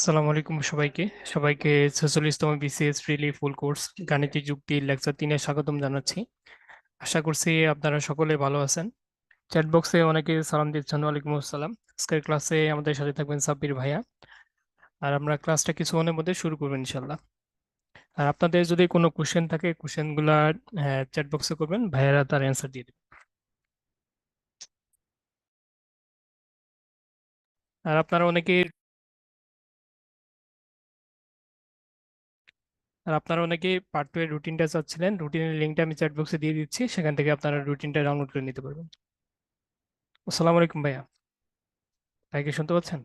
আসসালামু আলাইকুম সবাইকে সবাইকে 46তম বিসিএস ফ্রিলি ফুল কোর্স গাণিতিক যুক্তি লেকচার 3-এ স্বাগতম জানাচ্ছি। আশা করছি আপনারা সকলে ভালো আছেন। চ্যাট বক্সে অনেকে সালাম দিচ্ছেন, ওয়ালাইকুম আসসালাম। আজকের ক্লাসে আমাদের সাথে থাকবেন সাব্বির ভাইয়া। আর আমরা ক্লাসটা কিছুক্ষণের মধ্যে শুরু করবো ইনশাল্লাহ। আর আপনাদের যদি কোনো কোশ্চেন থাকে, কোশ্চেনগুলা চ্যাট বক্সে করবেন, ভাইয়ারা তার অ্যান্সার দিয়ে দেবেন। আর আপনারা অনেকে পার্ট 2 এর রুটিনটা চাচ্ছিলেন। রুটিনের লিঙ্কটা আমি চ্যাট বক্সে দিয়ে দিচ্ছি, সেখান থেকে আপনারা রুটিনটা ডাউনলোড করে নিতে পারবেন। আসসালামু আলাইকুম ভাইয়া, ভাই কি শুনতে পাচ্ছেন?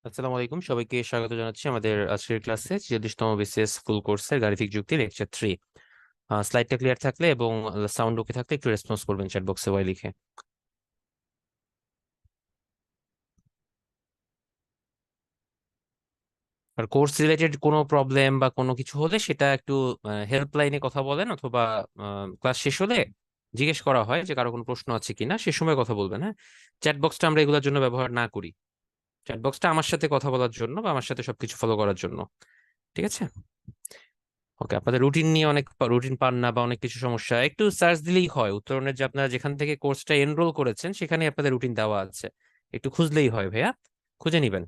আসসালামু আলাইকুম, সবাইকে স্বাগত জানাচ্ছি আমাদের আজকের ক্লাসে 46তম বিসিএস ফুল কোর্সের গাণিতিক যুক্তি লেকচার 3। স্লাইডটা ক্লিয়ার থাকলে এবং সাউন্ড ওকে থাকলে একটু রেসপন্স করবেন চ্যাট বক্সে ওয়াই লিখে। আর কোর্স রিলেটেড কোনো প্রবলেম বা কোনো কিছু হলে সেটা একটু হেল্পলাইনে কথা বলেন, অথবা ক্লাস শেষ হলে জিজ্ঞেস করা হয় যে কারো কোনো প্রশ্ন আছে কিনা, সে সময় কথা বলবেন। হ্যাঁ, চ্যাট বক্সটা আমরা এগুলোর জন্য ব্যবহার না করি। চ্যাট বক্সটা আমার সাথে কথা বলার জন্য বা আমার সাথে সবকিছু ফলো করার জন্য। ঠিক আছে। ওকে, আপনাদের রুটিন নিয়ে অনেক রুটিন পান না বা অনেক কিছু সমস্যা, একটু সার্চ দিলেই হয় উত্তরণের, যে আপনারা যেখান থেকে কোর্সটা এনরোল করেছেন সেখানে আপনাদের রুটিন দেওয়া আছে। একটু খুঁজলেই হয় ভাইয়া, খুঁজে নিবেন।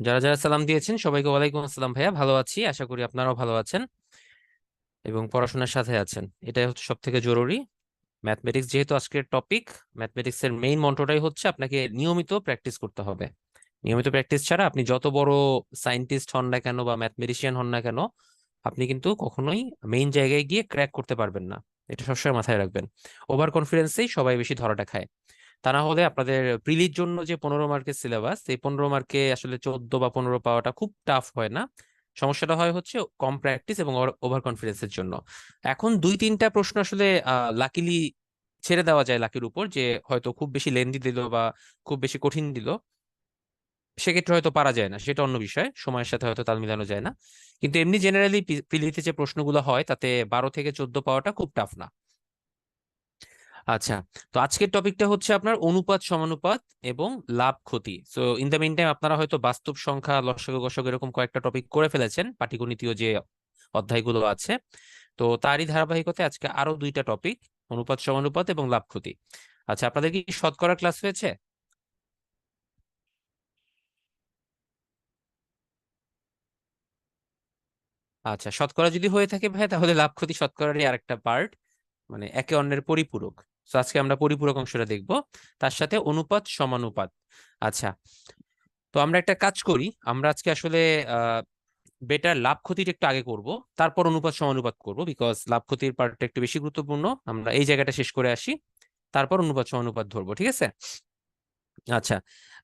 যারা যারা সালাম দিয়েছেন সবাইকে ওয়ালাইকুম আসসালাম ভাইয়া, ভালো আছি, আশা করি আপনারাও ভালো আছেন এবং পড়াশোনার সাথে আছেন, এটাই হচ্ছে সব থেকে জরুরি। ম্যাথমেটিক্স যেহেতু আজকের টপিক, ম্যাথমেটিক্স এর মেইন মন্ত্রটাই হচ্ছে আপনাকে নিয়মিত প্র্যাকটিস করতে হবে। নিয়মিত প্র্যাকটিস ছাড়া আপনি যত বড় সায়েন্টিস্ট হন না কেন বা ম্যাথমেটিশিয়ান হন না কেন, আপনি কিন্তু কখনোই মেইন জায়গায় গিয়ে ক্র্যাক করতে পারবেন না। এটা সবসময় মাথায় রাখবেন। ওভার কনফিডেন্সেই সবাই বেশি ধরাটা খায়। তা না হলে আপনাদের প্রিলির জন্য যে 15 মার্কের সিলেবাস, এই 15 মার্কে আসলে 14 বা 15 পাওয়াটা খুব টাফ হয় না। সমস্যাটা হয় হচ্ছে কম প্র্যাকটিস এবং ওভার কনফিডেন্সের জন্য। এখন 2-3টা প্রশ্ন আসলে লাকিলি ছেড়ে দেওয়া যায় লাকির উপর, যে হয়তো খুব বেশি লেন্দি দিল বা খুব বেশি কঠিন দিল, সেক্ষেত্রে হয়তো পারা যায় না, সেটা অন্য বিষয়, সময়ের সাথে হয়তো তাল মিলানো যায় না। কিন্তু এমনি জেনারেলি প্রিলিতে যে প্রশ্নগুলো হয় তাতে 12 থেকে 14 পাওয়াটা খুব টাফ না। আচ্ছা, তো আজকের টপিকটা হচ্ছে আপনার অনুপাত সমানুপাত এবং লাভ ক্ষতি। So in the meantime আপনারা হয়তো বাস্তব সংখ্যা, লসাগু গসাগু এরকম কয়েকটা টপিক করে ফেলেছেন পাটিগণিতীয় যে অধ্যায়গুলো আছে। তো তারই ধারাবাহিকতায় আজকে আরো 2টা টপিক, অনুপাত সমানুপাত এবং লাভ ক্ষতি। আচ্ছা, আপনাদের কি শতকরা ক্লাস হয়েছে? আচ্ছা, শতকরা যদি হয়ে থাকে ভাই, তাহলে লাভ ক্ষতি শতকরারই আরেকটা পার্ট, মানে একে অন্যের পরিপূরক। তো আজকে আমরা পরিপূরক অংশটা দেখব, তার সাথে অনুপাত সমানুপাত। আচ্ছা, তো আমরা একটা কাজ করি, আমরা আজকে আসলে আহ বেটার লাভ ক্ষতিটা একটু আগে করব, তারপর অনুপাত সমানুপাত করব, বিকজ লাভ ক্ষতির পার্টটা একটু বেশি গুরুত্বপূর্ণ। আমরা এই জায়গাটা শেষ করে আসি, তারপর অনুপাত সমানুপাত ধরবো, ঠিক আছে? আচ্ছা,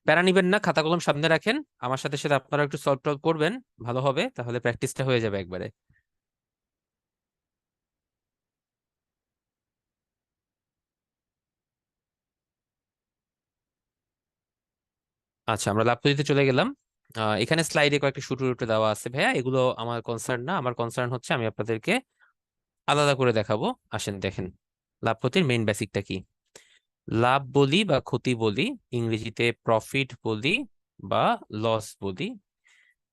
প্যারা নিবেন না, খাতা কলম সামনে রাখেন, আমার সাথে সাথে আপনারা একটু সলভ টলভ করবেন, ভালো হবে, তাহলে প্র্যাকটিসটা হয়ে যাবে একবারে। আচ্ছা, আমরা লাভ পদ্ধতিতে চলে গেলাম। এখানে স্লাইডে কয়েকটা সূত্র দেওয়া আছে ভাইয়া, এগুলো আমার কনসার্ন না। আমার কনসার্ন হচ্ছে আমি আপনাদেরকে আলাদা করে দেখাবো। আসেন দেখেন লাভ ক্ষতির মেইন বেসিকটা কি। লাভ বলি বা ক্ষতি বলি, ইংরেজিতে প্রফিট বলি বা লস বলি,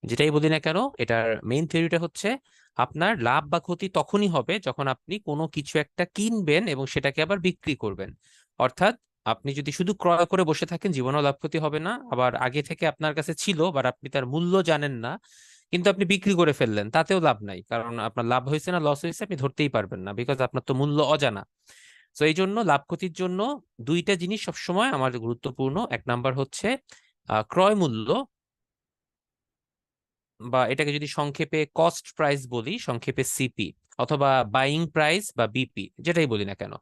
যেটাই বলি না কেন, এটার মেইন থিওরিটা হচ্ছে আপনার লাভ বা ক্ষতি তখনই হবে যখন আপনি কোনো কিছু একটা কিনবেন এবং সেটাকে আবার বিক্রি করবেন। অর্থাৎ আপনি যদি শুধু ক্রয় করে বসে থাকেন, জীবনেও লাভ ক্ষতি হবে না। আবার আগে থেকে আপনার কাছে ছিল বাট আপনি তার মূল্য জানেন না, কিন্তু আপনি বিক্রি করে ফেললেন, তাতেও লাভ নাই, কারণ আপনার লাভ হয়েছে না লস হয়েছে আপনি ধরতেই পারবেন না, বিকজ আপনার তো মূল্য অজানা। তো এই জন্য লাভ ক্ষতির জন্য দুইটা জিনিস সবসময় আমাদের গুরুত্বপূর্ণ। এক নাম্বার হচ্ছে ক্রয় মূল্য, বা এটাকে যদি সংক্ষেপে কস্ট প্রাইস বলি, সংক্ষেপে সিপি, অথবা বাইং প্রাইস বা বিপি, যেটাই বলি না কেন।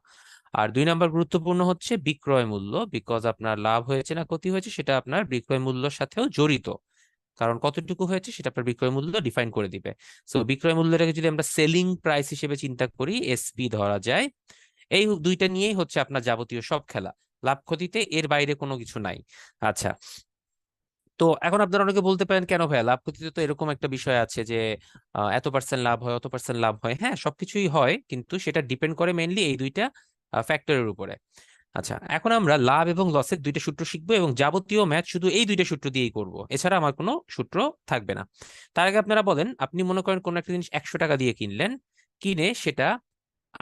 আর দুই নাম্বার গুরুত্বপূর্ণ হচ্ছে বিক্রয় মূল্য, বিকজ আপনার লাভ হয়েছে না ক্ষতি হয়েছে সেটা আপনার বিক্রয় মূল্যের সাথেও জড়িত, কারণ কতটুকু হয়েছে সেটা আপনার বিক্রয় মূল্য ডিফাইন করে দিবে। সো বিক্রয় মূল্যটাকে যদি আমরা সেলিং প্রাইস হিসেবে চিন্তা করি, এসপি ধরা যায়। এই দুইটা নিয়েই হচ্ছে আপনার যাবতীয় সব খেলা। লাভ ক্ষতিতে এর বাইরে কোনো কিছু নাই। আচ্ছা, তো এখন আপনারা অনেকে বলতে পারেন কেন ভাইয়া লাভ ক্ষতিতে তো এরকম একটা বিষয় আছে যে এত পার্সেন্ট লাভ হয়, অত পার্সেন্ট লাভ হয়। হ্যাঁ, সবকিছুই হয়, কিন্তু সেটা ডিপেন্ড করে মেইনলি এই দুইটা ফ্যাক্টরের উপরে। আচ্ছা, এখন আমরা লাভ এবং লসের দুইটা সূত্র শিখবো এবং যাবতীয় ম্যাথ শুধু এই দুইটা সূত্র দিয়েই করব, এছাড়া আমার কোনো সূত্র থাকবে না। তার আগে আপনারা বলেন, আপনি মনে করেন কোন একটা জিনিস 100 টাকা দিয়ে কিনলেন, কিনে সেটা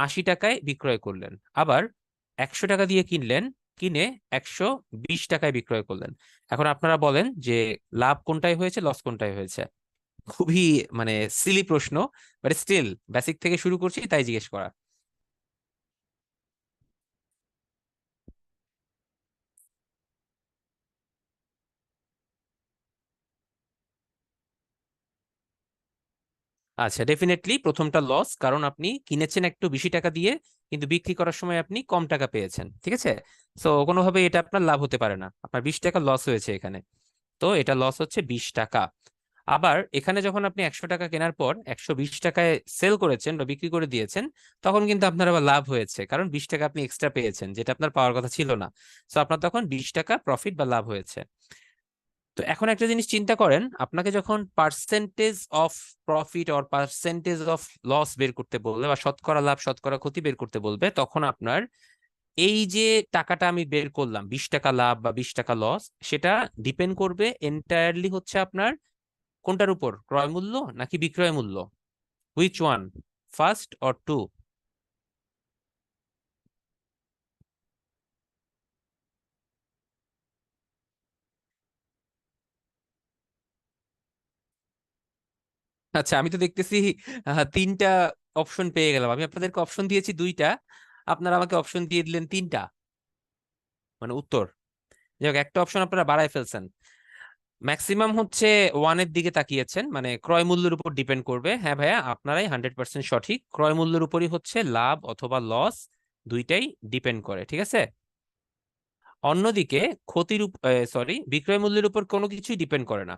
80 টাকায় বিক্রয় করলেন। আবার 100 টাকা দিয়ে কিনলেন, কিনে 120 টাকায় বিক্রয় করলেন। এখন আপনারা বলেন যে লাভ কোনটায় হয়েছে, লস কোনটায় হয়েছে। খুবই মানে সিলি প্রশ্ন, বাট স্টিল বেসিক থেকে শুরু করছি তাই জিজ্ঞেস করা। আচ্ছা, ডেফিনেটলি প্রথমটা লস, কারণ আপনি কিনেছেন একটু বেশি টাকা দিয়ে, কিন্তু বিক্রি করার সময় আপনি কম টাকা পেয়েছেন, ঠিক আছে। সো কোনোভাবে এটা আপনার লাভ হতে পারে না, আপনার 20 টাকা লস হয়েছে এখানে। তো এটা লস হচ্ছে 20 টাকা। আবার এখানে যখন আপনি 100 টাকা কেনার পর 120 টাকায় সেল করেছেন বা বিক্রি করে দিয়েছেন, তখন কিন্তু আপনার আবার লাভ হয়েছে, কারণ 20 টাকা আপনি এক্সট্রা পেয়েছেন, যেটা আপনার পাওয়ার কথা ছিল না। তো আপনার তখন 20 টাকা প্রফিট বা লাভ হয়েছে। তো এখন একটা জিনিস চিন্তা করেন, আপনাকে যখন percentage of profit or percentage of loss বের করতে বলবে, বা শতকরা লাভ শতকরা ক্ষতি বের করতে বলবে, তখন আপনার এই যে টাকাটা আমি বের করলাম, 20 টাকা লাভ বা 20 টাকা লস, সেটা ডিপেন্ড করবে এন্টায়ারলি হচ্ছে আপনার কোনটার উপর, ক্রয় মূল্য নাকি বিক্রয় মূল্য? Which one, first or two? আচ্ছা, আমি তো দেখতেছি তিনটা অপশন পেয়ে গেলাম। আমি আপনাদেরকে অপশন দিয়েছি দুইটা, আপনারা আমাকে অপশন দিয়ে দিলেন তিনটা, মানে উত্তর। যাই হোক, একটা অপশন আপনারা বাড়ায় ফেলছেন। ম্যাক্সিমাম হচ্ছে ওয়ানের দিকে তাকিয়েছেন, মানে ক্রয় মূল্যের উপর ডিপেন্ড করবে। হ্যাঁ ভাইয়া, আপনারাই 100% সঠিক, ক্রয় মূল্যের উপরই হচ্ছে লাভ অথবা লস দুইটাই ডিপেন্ড করে, ঠিক আছে। অন্যদিকে ক্ষতির সরি, বিক্রয় মূল্যের উপর কোনো কিছুই ডিপেন্ড করে না,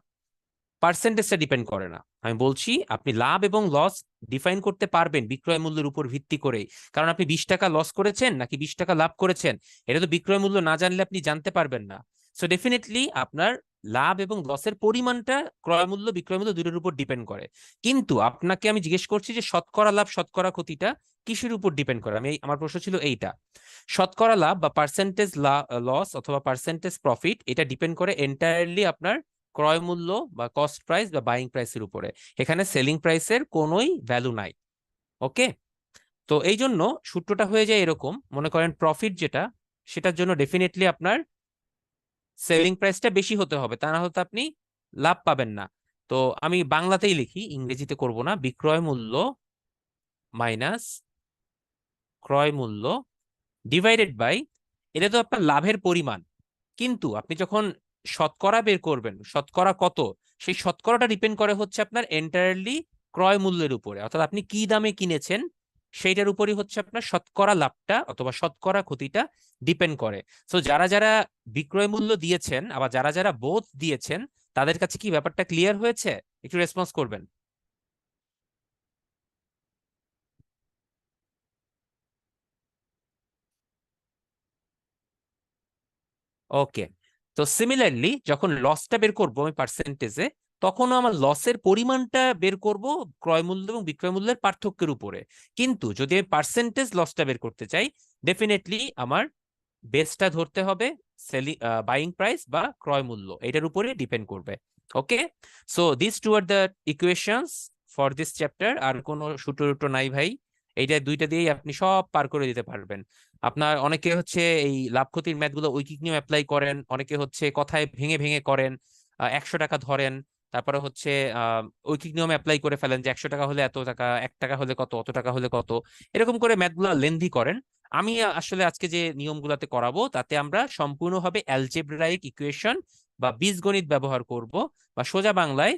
পার্সেন্টেজটা ডিপেন্ড করে না। আমি বলছি আপনি লাভ এবং লস ডিফাইন করতে পারবেন বিক্রয় মূল্যের উপর ভিত্তি করেই, কারণ আপনি 20 টাকা লস করেছেন নাকি 20 টাকা লাভ করেছেন, এটা তো বিক্রয় মূল্য না জানলে আপনি জানতে পারবেন না। সো ডেফিনেটলি আপনার লাভ এবং লসের পরিমাণটা ক্রয় মূল্য বিক্রয় মূল্য দুটোর উপর ডিপেন্ড করে। কিন্তু আপনাকে আমি জিজ্ঞেস করছি যে শতকরা লাভ শতকরা ক্ষতিটা কিসের উপর ডিপেন্ড করে, আমার প্রশ্ন ছিল এইটা। শতকরা লাভ বা পার্সেন্টেজ লস অথবা পার্সেন্টেজ প্রফিট, এটা ডিপেন্ড করে এন্টায়ারলি আপনার ক্রয় মূল্য বা কস্ট প্রাইস বা বাইং প্রাইসের উপরে। এখানে সেলিং প্রাইসের কোনোই ভ্যালু নাই। ওকে, তো এই জন্য সূত্রটা হয়ে যায় এরকম, মনে করেন প্রফিট যেটা, সেটার জন্য ডেফিনেটলি আপনার সেলিং প্রাইসটা বেশি হতে হবে, তা না হলে তো আপনি লাভ পাবেন না। তো আমি বাংলাতেই লিখি, ইংরেজিতে করব না। বিক্রয় মূল্য মাইনাস ক্রয় মূল্য ডিভাইডেড বাই, এটা তো আপনার লাভের পরিমাণ, কিন্তু আপনি যখন শতকরা বের করবেন, শতকরা কত, সেই শতকরাটা ডিপেন্ড করে হচ্ছে আপনার এন্টায়ারলি ক্রয় মূল্যের উপরে, অর্থাৎ আপনি কি দামে কিনেছেন সেইটার উপরই হচ্ছে আপনার শতকরা লাভটা অথবা শতকরা ক্ষতিটা ডিপেন্ড করে। সো যারা যারা বিক্রয় মূল্য দিয়েছেন আবার যারা যারা বোথ দিয়েছেন, তাদের কাছে কি ব্যাপারটা ক্লিয়ার হয়েছে? একটু রেসপন্স করবেন। ওকে, তো সিমিলারলি যখন লসটা বের করবো আমি পার্সেন্টেজে, তখনও আমার লসের পরিমাণটা বের করব ক্রয় মূল্য এবং বিক্রয় মূল্যের পার্থক্যের উপরে। কিন্তু যদি আমি পার্সেন্টেজ লসটা বের করতে চাই, ডেফিনেটলি আমার বেসটা ধরতে হবে সেলিং বাইং প্রাইস বা ক্রয় মূল্য, এটার উপরে ডিপেন্ড করবে। Okay, so this two are the equations for this chapter. আর কোনো সূত্র টুটো নাই ভাই, এইটা দুইটা দিয়েই আপনি সব পার করে দিতে পারবেন। আপনার অনেকে হচ্ছে এই লাভ ক্ষতির ম্যাথগুলো ঐকিক নিয়ম অ্যাপ্লাই করেন, অনেকে হচ্ছে কথায় ভেঙে ভেঙে করেন। 100 টাকা ধরেন, তারপরে হচ্ছে ঐকিক নিয়ম অ্যাপ্লাই করে ফেলেন যে 100 টাকা হলে এত টাকা, 1 টাকা হলে কত, অত টাকা হলে কত, এরকম করে ম্যাথগুলো লেন্দি করেন। আমি আসলে আজকে যে নিয়মগুলোতে করাবো তাতে আমরা সম্পূর্ণভাবে অ্যালজেব্রাইক ইকুয়েশন বা বীজগণিত ব্যবহার করব, বা সোজা বাংলায়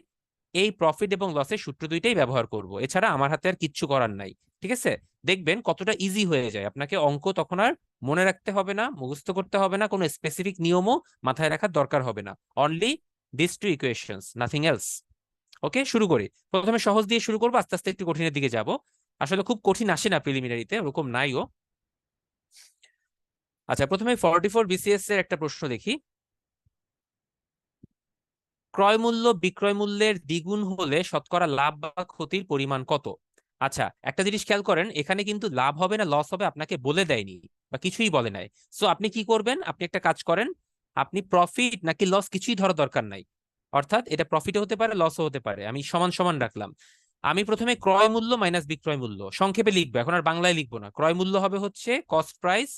এই প্রফিট এবং লসের সূত্র দুইটাই ব্যবহার করব। এছাড়া আমার হাতে আর কিচ্ছু করার নাই। ঠিক আছে, দেখবেন কতটা ইজি হয়ে যায়। আপনাকে অঙ্ক তখন আর মনে রাখতে হবে না, মুখস্থ করতে হবে না, কোনো স্পেসিফিক নিয়মও মাথায় রাখার দরকার হবে না। Only this two equations, nothing else. Okay, শুরু করি। প্রথমে সহজ দিয়ে শুরু করবো, আস্তে আস্তে একটু কঠিনের দিকে যাব। আসলে খুব কঠিন আসে না প্রিলিমিনারিতে, ওরকম নাইও। আচ্ছা, প্রথমে 44 BCS এর একটা প্রশ্ন দেখি। ক্রয় মূল্য বিক্রয় মূল্যের দ্বিগুণ হলে শতকরা লাভ বা ক্ষতির পরিমাণ কত? আচ্ছা, একটা জিনিস খেয়াল করেন, এখানে কিন্তু লাভ হবে না লস হবে আপনাকে বলে দেয়নি, বা কিছুই বলে নাই। সো আপনি কি করবেন, আপনি একটা কাজ করেন, আপনি প্রফিট নাকি লস কিছুই ধরা দরকার নাই। অর্থাৎ এটা প্রফিটও হতে পারে লসও হতে পারে, আমি সমান সমান রাখলাম। আমি প্রথমে ক্রয় মূল্য মাইনাস বিক্রয় মূল্য সংক্ষেপে লিখবো, এখন আর বাংলায় লিখবো না। ক্রয় মূল্য হবে হচ্ছে কস্ট প্রাইস,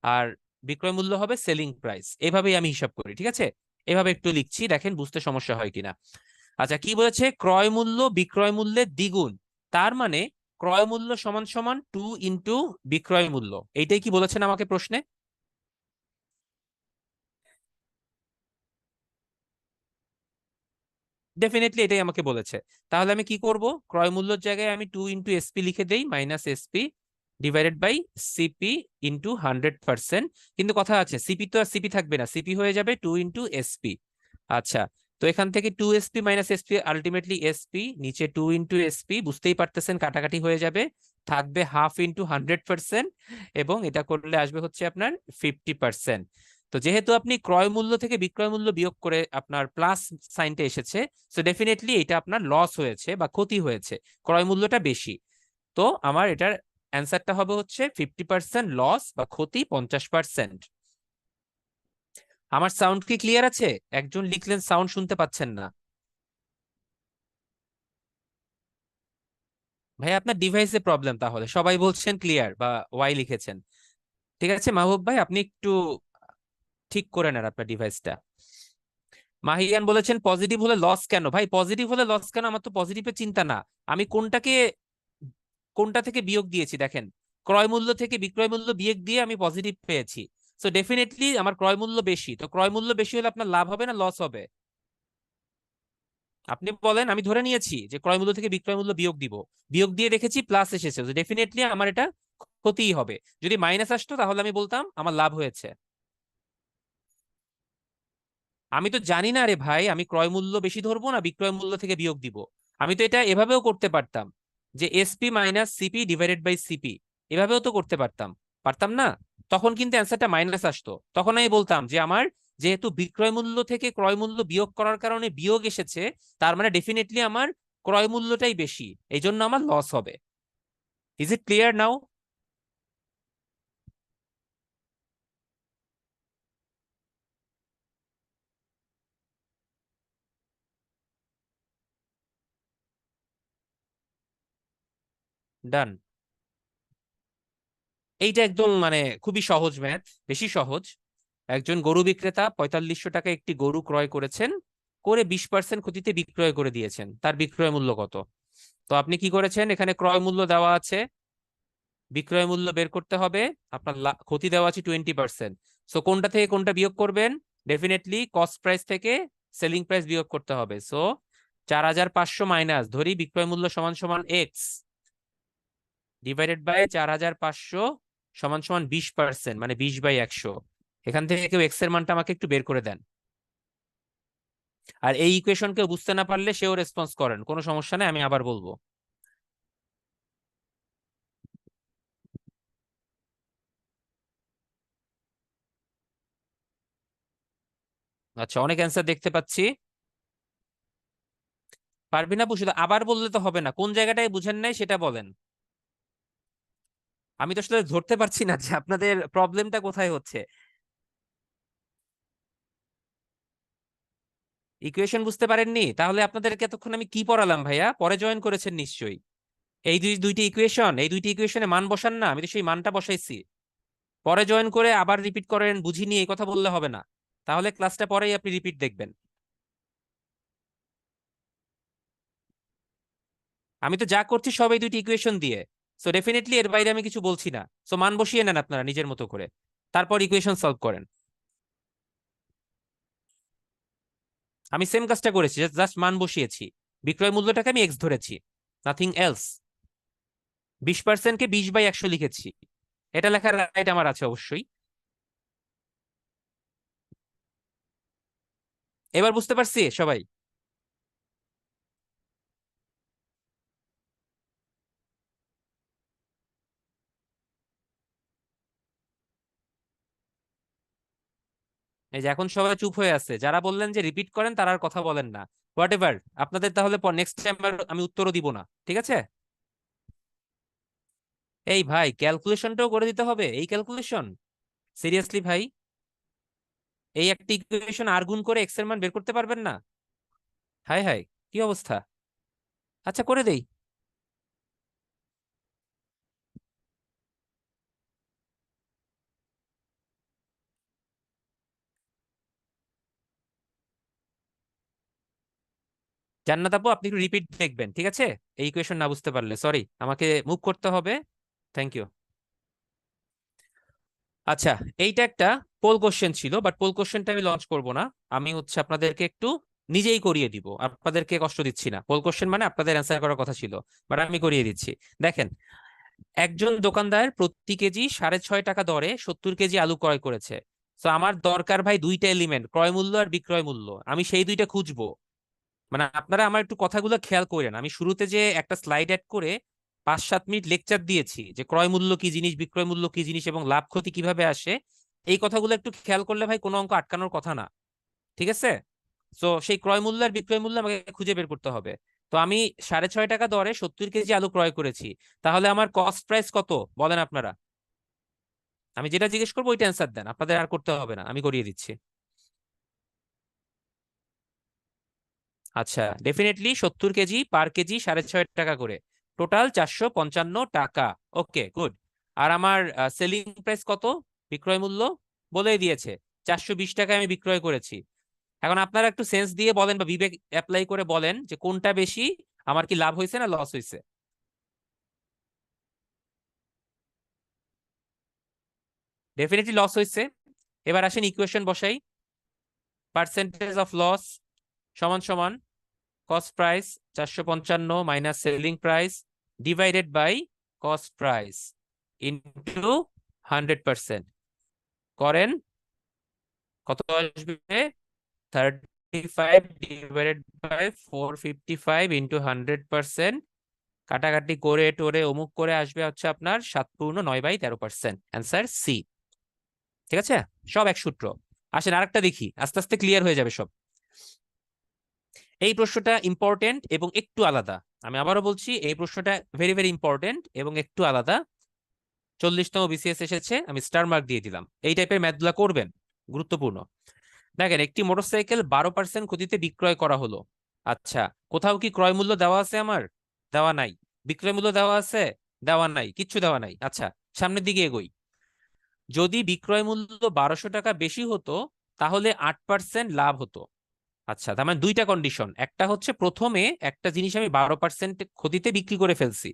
আর বিক্রয় মূল্য হবে সেলিং প্রাইস। এভাবেই আমি হিসাব করি, ঠিক আছে? এভাবে একটু লিখছি, দেখেন বুঝতে সমস্যা হয় কিনা। আচ্ছা, কি বলেছে? ক্রয় মূল্য বিক্রয় মূল্যের দ্বিগুণ, তার মানে ক্রয় মূল্য সমান সমান 2 বিক্রয় মূল্য। এইটাই কি বলেছেন আমাকে প্রশ্নে? ডেফিনেটলি এটাই আমাকে বলেছে। তাহলে আমি কি করব, ক্রয় মূল্যের জায়গায় আমি 2 × SP লিখে দেই, minus SP divided by CP into 100%। কিন্তু কথা আছে, সিপি তো আর সিপি থাকবে না, সিপি হয়ে যাবে 2 × SP। আচ্ছা, তো এখান থেকে 2 SP minus SP ultimately SP, নিচে 2 × SP, বুঝতেই পারতেছেন কাটাকাটি হয়ে যাবে, থাকবে হাফ ইন্টু 100%, এবং এটা করলে আসবে হচ্ছে আপনার 50%। তো যেহেতু আপনি ক্রয় মূল্য থেকে বিক্রয় মূল্য বিয়োগ করে আপনার প্লাস সাইনটা এসেছে, সো ডেফিনেটলি এটা আপনার লস হয়েছে বা ক্ষতি হয়েছে, ক্রয় মূল্যটা বেশি। তো আমার এটার অ্যান্সারটা হবে হচ্ছে 50% লস বা ক্ষতি 50%। আমার সাউন্ড কি ক্লিয়ার আছে? একজন লিখলেন সাউন্ড শুনতে পাচ্ছেন না। ভাই আপনার ডিভাইসে প্রবলেম, তাহলে সবাই বলছেন ক্লিয়ার বা ওয়াই লিখেছেন। ঠিক আছে মাহবুব ভাই, আপনি একটু ঠিক করে নেন আপনার ডিভাইসটা। মাহিয়ান বলেছেন পজিটিভ হলে লস কেন? ভাই পজিটিভ হলে লস কেন, আমার তো পজিটিভের চিন্তা না। আমি কোনটা থেকে বিয়োগ দিয়েছি দেখেন, ক্রয় মূল্য থেকে বিক্রয় মূল্য বিয়োগ দিয়ে আমি পজিটিভ পেয়েছি। সো ডেফিনেটলি আমার ক্রয় মূল্য বেশি, তো ক্রয় মূল্য বেশি হলে আপনার লাভ হবে না লস হবে? আপনি বলেন, আমি ধরে নিয়েছি যে ক্রয় মূল্য থেকে বিক্রয় মূল্য বিয়োগ দিব, বিয়োগ দিয়ে দেখেছি প্লাস এসেছে, ডেফিনেটলি আমার এটা ক্ষতিই হবে। যদি মাইনাস আসতো তাহলে আমি বলতাম আমার লাভ হয়েছে। আমি তো জানি না রে ভাই, আমি ক্রয় মূল্য বেশি ধরবো না বিক্রয় মূল্য থেকে বিয়োগ দিব। আমি তো এটা এভাবেও করতে পারতাম, যে SP minus CP divided by CP, এভাবেও তো করতে পারতাম। পারতাম না? তখন কিন্তু অ্যান্সারটা মাইনাস আসতো, তখন আমি বলতাম যে আমার যেহেতু বিক্রয় মূল্য থেকে ক্রয় মূল্য বিয়োগ করার কারণে বিয়োগ এসেছে, তার মানে ডেফিনেটলি আমার ক্রয় মূল্যটাই বেশি, এই জন্য আমার লস হবে। Is it clear now? Done. এইটা একদম মানে খুবই সহজ ম্যাথ, বেশি সহজ। একজন গরু বিক্রেতা 4500 টাকা একটি গরু ক্রয় করেছেন, করে 20% ক্ষতিতে বিক্রয় করে দিয়েছেন, তার বিক্রয় মূল্য কত? তো আপনি কি করেছেন, এখানে ক্রয় মূল্য দেওয়া আছে, বিক্রয় মূল্য বের করতে হবে, আপনার ক্ষতি দেওয়া আছে 20%। সো কোনটা থেকে কোনটা বিয়োগ করবেন? ডেফিনেটলি কস্ট প্রাইস থেকে সেলিং প্রাইস বিয়োগ করতে হবে। সো 4500 মাইনাস ধরি বিক্রয় মূল্য সমান সমান এক্স, ডিভাইডেড বাই 4500 সমান সমান 20%, মানে 20/100। এখান থেকে কেউ এক্স এর মানটা আমাকে একটু বের করে দেন। আর এই ইকুয়েশন কেউ বুঝতে না পারলে সেও রেসপন্স করেন, কোনো সমস্যা নেই, আমি আবার বলবো। আচ্ছা, অনেক অ্যান্সার দেখতে পাচ্ছি। পারবিন আপু, শুধু আবার বললে তো হবে না, কোন জায়গাটায় বুঝেন নাই সেটা বলেন। আমি তো আসলে ধরতে পারছি না যে আপনাদের প্রবলেমটা কোথায় হচ্ছে। ইকুয়েশন বুঝতে পারেননি? তাহলে আপনাদেরকে এতক্ষণ আমি কি পড়ালাম ভাইয়া? পরে জয়েন করেছেন নিশ্চয়ই। এই দুইটি ইকুয়েশনে মান বসান না, আমি তো সেই মানটা বসাইছি। পরে জয়েন করে আবার রিপিট করেন, বুঝিনি এই কথা বললে হবে না। তাহলে ক্লাসটা পরেই আপনি রিপিট দেখবেন। আমি তো যা করছি সব এই দুইটি ইকুয়েশন দিয়ে। সো ডেফিনেটলি এর বাইরে আমি কিছু বলছি না। সো মান বসিয়ে নেন আপনারা নিজের মতো করে, তারপর ইকুয়েশন সলভ করেন। আমি সেম কাজটা করেছি, জাস্ট মান বসিয়েছি। বিক্রয় মূল্যটাকে আমি এক্স ধরেছি, নাথিং এলস। 20%কে 20/100 লিখেছি। এটা লেখার রাইট আমার আছে অবশ্যই। এবার বুঝতে পারছি সবাই? এই যে এখন সবাই চুপ হয়ে আছে, যারা বললেন যে রিপিট করেন তারা আর কথা বলেন না। হোয়াট এভার, আপনাদের তাহলে নেক্সট টাইম আমি উত্তরও দিব না, ঠিক আছে? এই ভাই, ক্যালকুলেশনটাও করে দিতে হবে, এই ক্যালকুলেশন? সিরিয়াসলি ভাই? এই একটা ইকুয়েশন আর গুণ করে এক্স এর মান বের করতে পারবেন না? হাই হাই, কি অবস্থা! আচ্ছা, করে দেই। জান্নাত আপু, আপনি একটু রিপিট দেখবেন, ঠিক আছে? এই ইকুয়েশন না বুঝতে পারলে সরি, আমাকে মুভ করতে হবে। Thank you. আচ্ছা, এইটা একটা পোল কোশ্চেন ছিল, বাট পোল কোশ্চেনটা আমি লঞ্চ করব না। আমি হচ্ছে আপনাদেরকে একটু নিজেই করিয়ে দিব, আপনাদেরকে কষ্ট দিচ্ছি না। পোল কোশ্চেন মানে আপনাদের অ্যান্সার করার কথা ছিল, বাট আমি করিয়ে দিচ্ছি। দেখেন, একজন দোকানদার প্রতি কেজি 6.5 টাকা দরে 70 কেজি আলু ক্রয় করেছে। তো আমার দরকার ভাই দুইটা এলিমেন্ট, ক্রয় মূল্য আর বিক্রয় মূল্য। আমি সেই দুইটা খুঁজবো। মানে আপনারা আমার একটু কথাগুলো খেয়াল করেন, আমি শুরুতে যে একটা স্লাইড অ্যাড করে 5-7 মিনিট লেকচার দিয়েছি যে ক্রয় মূল্য কি জিনিস, বিক্রয় মূল্য কি জিনিস এবং লাভ ক্ষতি কিভাবে আসে, এই কথাগুলো একটু খেয়াল করলে ভাই কোনো অঙ্ক আটকানোর কথা না, ঠিক আছে? তো সেই ক্রয় মূল্য আর বিক্রয় মূল্য আমাকে খুঁজে বের করতে হবে। তো আমি 6.5 টাকা দরে 70 কেজি আলু ক্রয় করেছি। তাহলে আমার কস্ট প্রাইস কত বলেন আপনারা? আমি যেটা জিজ্ঞেস করবো ওইটা অ্যান্সার দেন, আপনাদের আর করতে হবে না, আমি করিয়ে দিচ্ছি। আচ্ছা, ডেফিনেটলি 70 কেজি পার কেজি 6.5 টাকা করে, টোটাল 455 টাকা। ওকে, গুড। আর আমার সেলিং প্রাইস কত, বিক্রয় মূল্য? বলেই দিয়েছে, 420 টাকায় আমি বিক্রয় করেছি। এখন আপনারা একটু সেন্স দিয়ে বলেন বা বিবেক অ্যাপ্লাই করে বলেন যে কোনটা বেশি, আমার কি লাভ হয়েছে না লস হয়েছে? ডেফিনেটলি লস হয়েছে। এবার আসেন ইকুয়েশন বসাই। পার্সেন্টেজ অফ লস সমান সমান cost price 455 minus selling price divided by cost price into 100%। করেন, কত আসবে? 35 ডিভাইডেড বাই 455 ইন্টু 100%। কাটাকাটি করে টোরে অমুক করে আসবে হচ্ছে আপনার 7 পূর্ণ 9/13%। Answer C. ঠিক আছে, সব এক সূত্র। আসেন আরেকটা দেখি, আস্তে আস্তে ক্লিয়ার হয়ে যাবে সব। এই প্রশ্নটা ইম্পর্টেন্ট এবং একটু আলাদা। আমি আবারও বলছি, এই প্রশ্নটা ভেরি ভেরি ইম্পর্টেন্ট এবং একটু আলাদা। 40তম বিসিএস এসেছে, আমি স্টার মার্ক দিয়ে দিলাম। এই টাইপের ম্যাথগুলা করবেন, গুরুত্বপূর্ণ। দেখেন, একটি মোটরসাইকেল 12% ক্ষতিতে বিক্রয় করা হলো। আচ্ছা, কোথাও কি ক্রয় মূল্য দেওয়া আছে আমার? দেওয়া নাই। বিক্রয় মূল্য দেওয়া আছে? দেওয়া নাই, কিচ্ছু দেওয়া নাই। আচ্ছা, সামনের দিকে এগোই। যদি বিক্রয় মূল্য 1200 টাকা বেশি হতো, তাহলে 8% লাভ হতো। আচ্ছা, তার মানে দুইটা কন্ডিশন। একটা হচ্ছে প্রথমে একটা জিনিস আমি 12% ক্ষতিতে বিক্রি করে ফেলছি,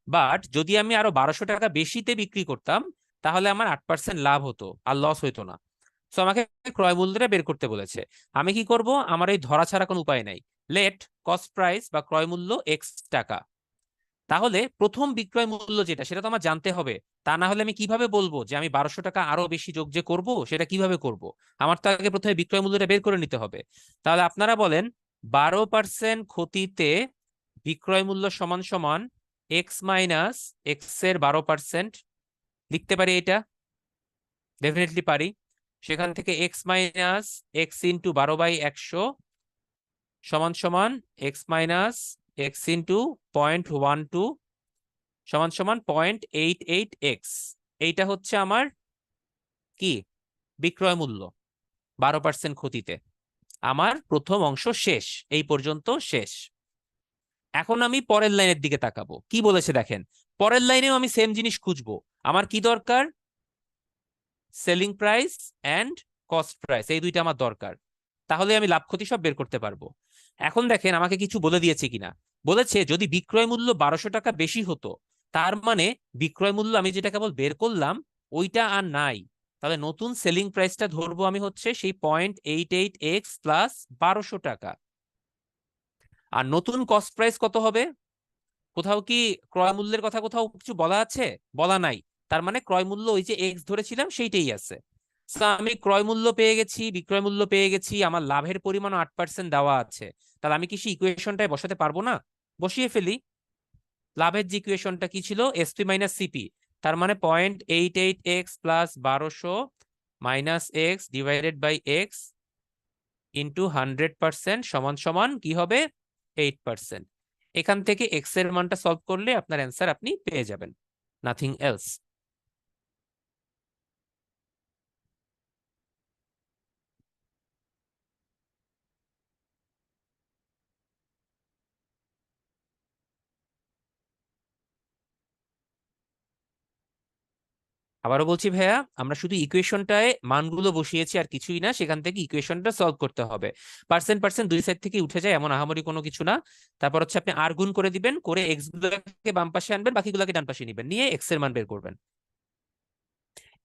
বাট যদি আমি আরো 1200 টাকা বেশিতে বিক্রি করতাম, তাহলে আমার 8% লাভ হতো আর লস হইতো না। তো আমাকে ক্রয় মূল্যটা বের করতে বলেছে। আমি কি করব? আমার এই ধরা ছাড়া কোনো উপায় নাই। লেট কস্ট প্রাইস বা ক্রয় মূল্য এক্স টাকা। তাহলে প্রথম বিক্রয় মূল্য যেটা, সেটা তো আমার জানতে হবে। তা না হলে আমি কিভাবে বলবো যে আমি 1200 টাকা আরো বেশি যোগ যে করব, সেটা কিভাবে করব? আমার তো আগে প্রথমে বিক্রয় মূল্যটা বের করে নিতে হবে। তাহলে আপনারা বলেন, 12% ক্ষতিতে বিক্রয় মূল্য সমান সমান এক্স মাইনাস এক্স এর 12%। লিখতে পারি এটা? ডেফিনেটলি পারি। সেখান থেকে এক্স মাইনাস এক্স ইন্টু 12/100 সমান সমান এক্স মাইনাস এক্স ইন্টু 0.12 সমান সমান 0.88 এক্স। এইটা হচ্ছে আমার কি বিক্রয় মূল্য 12% ক্ষতিতে। আমার প্রথম অংশ শেষ, এই পর্যন্ত শেষ। এখন আমি পরের লাইনের দিকে তাকাবো, কি বলেছে দেখেন। পরের লাইনেও আমি সেম জিনিস খুঁজবো। আমার কি দরকার? Selling price and cost price, এই দুইটা আমার দরকার। তাহলে আমি লাভ ক্ষতি সব বের করতে পারবো। এখন দেখেন আমাকে কিছু বলে দিয়েছে কিনা। বলেছে যদি বিক্রয় মূল্য 1200 টাকা বেশি হতো, তার মানে বিক্রয় মূল্য আমি যেটা কেবল বের করলাম ওইটা আর নাই। তাহলে নতুন সেলিং প্রাইসটা ধরবো আমি হচ্ছে সেই 0.88 এক্স প্লাস 1200 টাকা। আর নতুন কস্ট প্রাইস কত হবে? কোথাও কি ক্রয় মূল্যের কথা কোথাও কিছু বলা আছে? বলা নাই। তার মানে ক্রয় মূল্য ওই যে এক্স ধরেছিলাম সেইটাই আছে। So, আমি ক্রয় মূল্য পেয়ে গেছি, বিক্রয় মূল্য পেয়ে গেছি, আমার লাভের পরিমাণ 8% দেওয়া আছে। তাহলে আমি কি সেই ইকুয়েশনটায় বসাতে পারবো না? বসিয়ে ফেলি। লাভের যে ইকুয়েশনটা কি ছিল, এসপি মাইনাস সিপি। তার মানে 0.88 X plus 1200 minus x divided by X into 100% সমান সমান কি হবে? 8%। এখান থেকে এক্স এর মানটা সলভ করলে আপনার অ্যান্সার আপনি পেয়ে যাবেন, নাথিং এলস। আবারও বলছি ভাইয়া, আমরা শুধু ইকুয়েশনটায় মানগুলো বসিয়েছি আর কিছুই না, সেখান থেকে ইকুয়েশনটা সলভ করতে হবে। পার্সেন্ট পার্সেন্ট দুই সাইড থেকে উঠে যায়, এমন আহামরি কোনো কিছু না। তারপর হচ্ছে আপনি আর গুণ করে দিবেন, করে এক্স গুলোকে বাম পাশে আনবেন, বাকিগুলোকে ডান পাশে নিবেন, নিয়ে এক্স এর মান বের করবেন।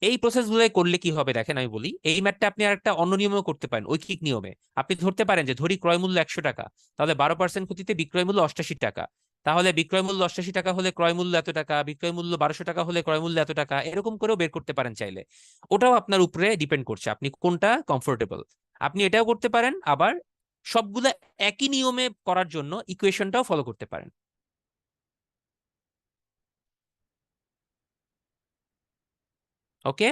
এই প্রসেস গুলো করলে কি হবে দেখেন, আমি বলি এই ম্যাথটা আপনি আর একটা অন্য নিয়মেও করতে পারেন, ঐকিক নিয়মে। আপনি ধরতে পারেন যে ধরি ক্রয় মূল্য 100 টাকা, তাহলে 12% ক্ষতিতে বিক্রয় মূল্য 88 টাকা। তাহলে বিক্রয় মূল্য 88 টাকা হলে ক্রয় মূল্য এত টাকা, বিক্রয় মূল্য 1200 টাকা হলে ক্রয় মূল্য এত টাকা, এরকম করেও বের করতে পারেন চাইলে। ওটাও আপনার উপরে ডিপেন্ড করছে আপনি কোনটা কমফোর্টেবল। আপনি এটাও করতে পারেন, আবার সবগুলা একই নিয়মে করার জন্য ইকুয়েশনটাও ফলো করতে পারেন। ওকে,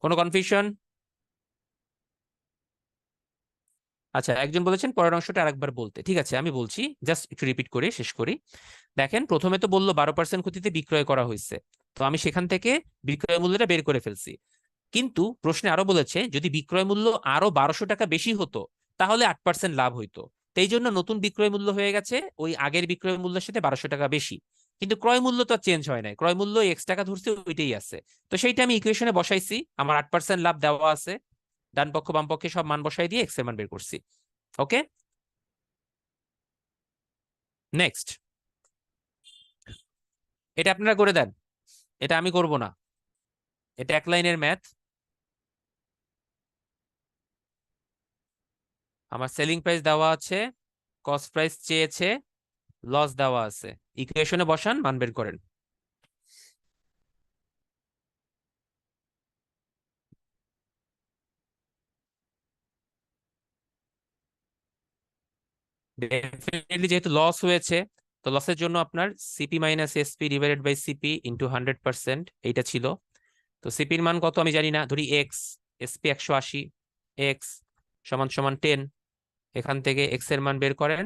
কোনো কনফিউশন? আচ্ছা, একজন বলেছেন পরের অংশটা আরেকবার বলতে। ঠিক আছে, আমি বলছি, জাস্ট একটু রিপিট করে শেষ করি। দেখেন প্রথমে তো বললো 12% ক্ষতিতে বিক্রয় করা হয়েছে, তো আমি সেখান থেকে বিক্রয় মূল্যটা বের করে ফেলছি। কিন্তু প্রশ্নে আরো বলেছে যদি বিক্রয় মূল্য আরো 1200 টাকা বেশি হতো, তাহলে 8% লাভ হইতো। তো এই জন্য নতুন বিক্রয় মূল্য হয়ে গেছে ওই আগের বিক্রয় মূল্যের সাথে 1200 টাকা বেশি। কিন্তু ক্রয় মূল্য তো চেঞ্জ হয় নাই, ক্রয় মূল্য এক্স টাকা ধরছে ওইটাই আছে। তো সেইটা আমি ইকুয়েশনে বসাইছি, আমার 8% লাভ দেওয়া আছে। ডান পক্ষ বাম পক্ষে সব মান বসাই দিয়ে এক্স এর মান বের করছি। ওকে, নেক্সট। এটা আপনারা করে দেন, এটা আমি করব না। এটা এক লাইনের ম্যাথ। আমার সেলিং প্রাইস দেওয়া আছে, কস্ট প্রাইস চেয়েছে, লস দেওয়া আছে। ইকুয়েশনে বসান, মান বের করেন। ডেফিনেটলি যেহেতু লস হয়েছে, তো লসের জন্য আপনার CP minus SP divided by CP into 100%, এইটা ছিল। তো সিপির মান কত আমি জানি না, ধরি এক্স, এসপি 180, এক্স সমান সমান 10। এখান থেকে এক্স এর মান বের করেন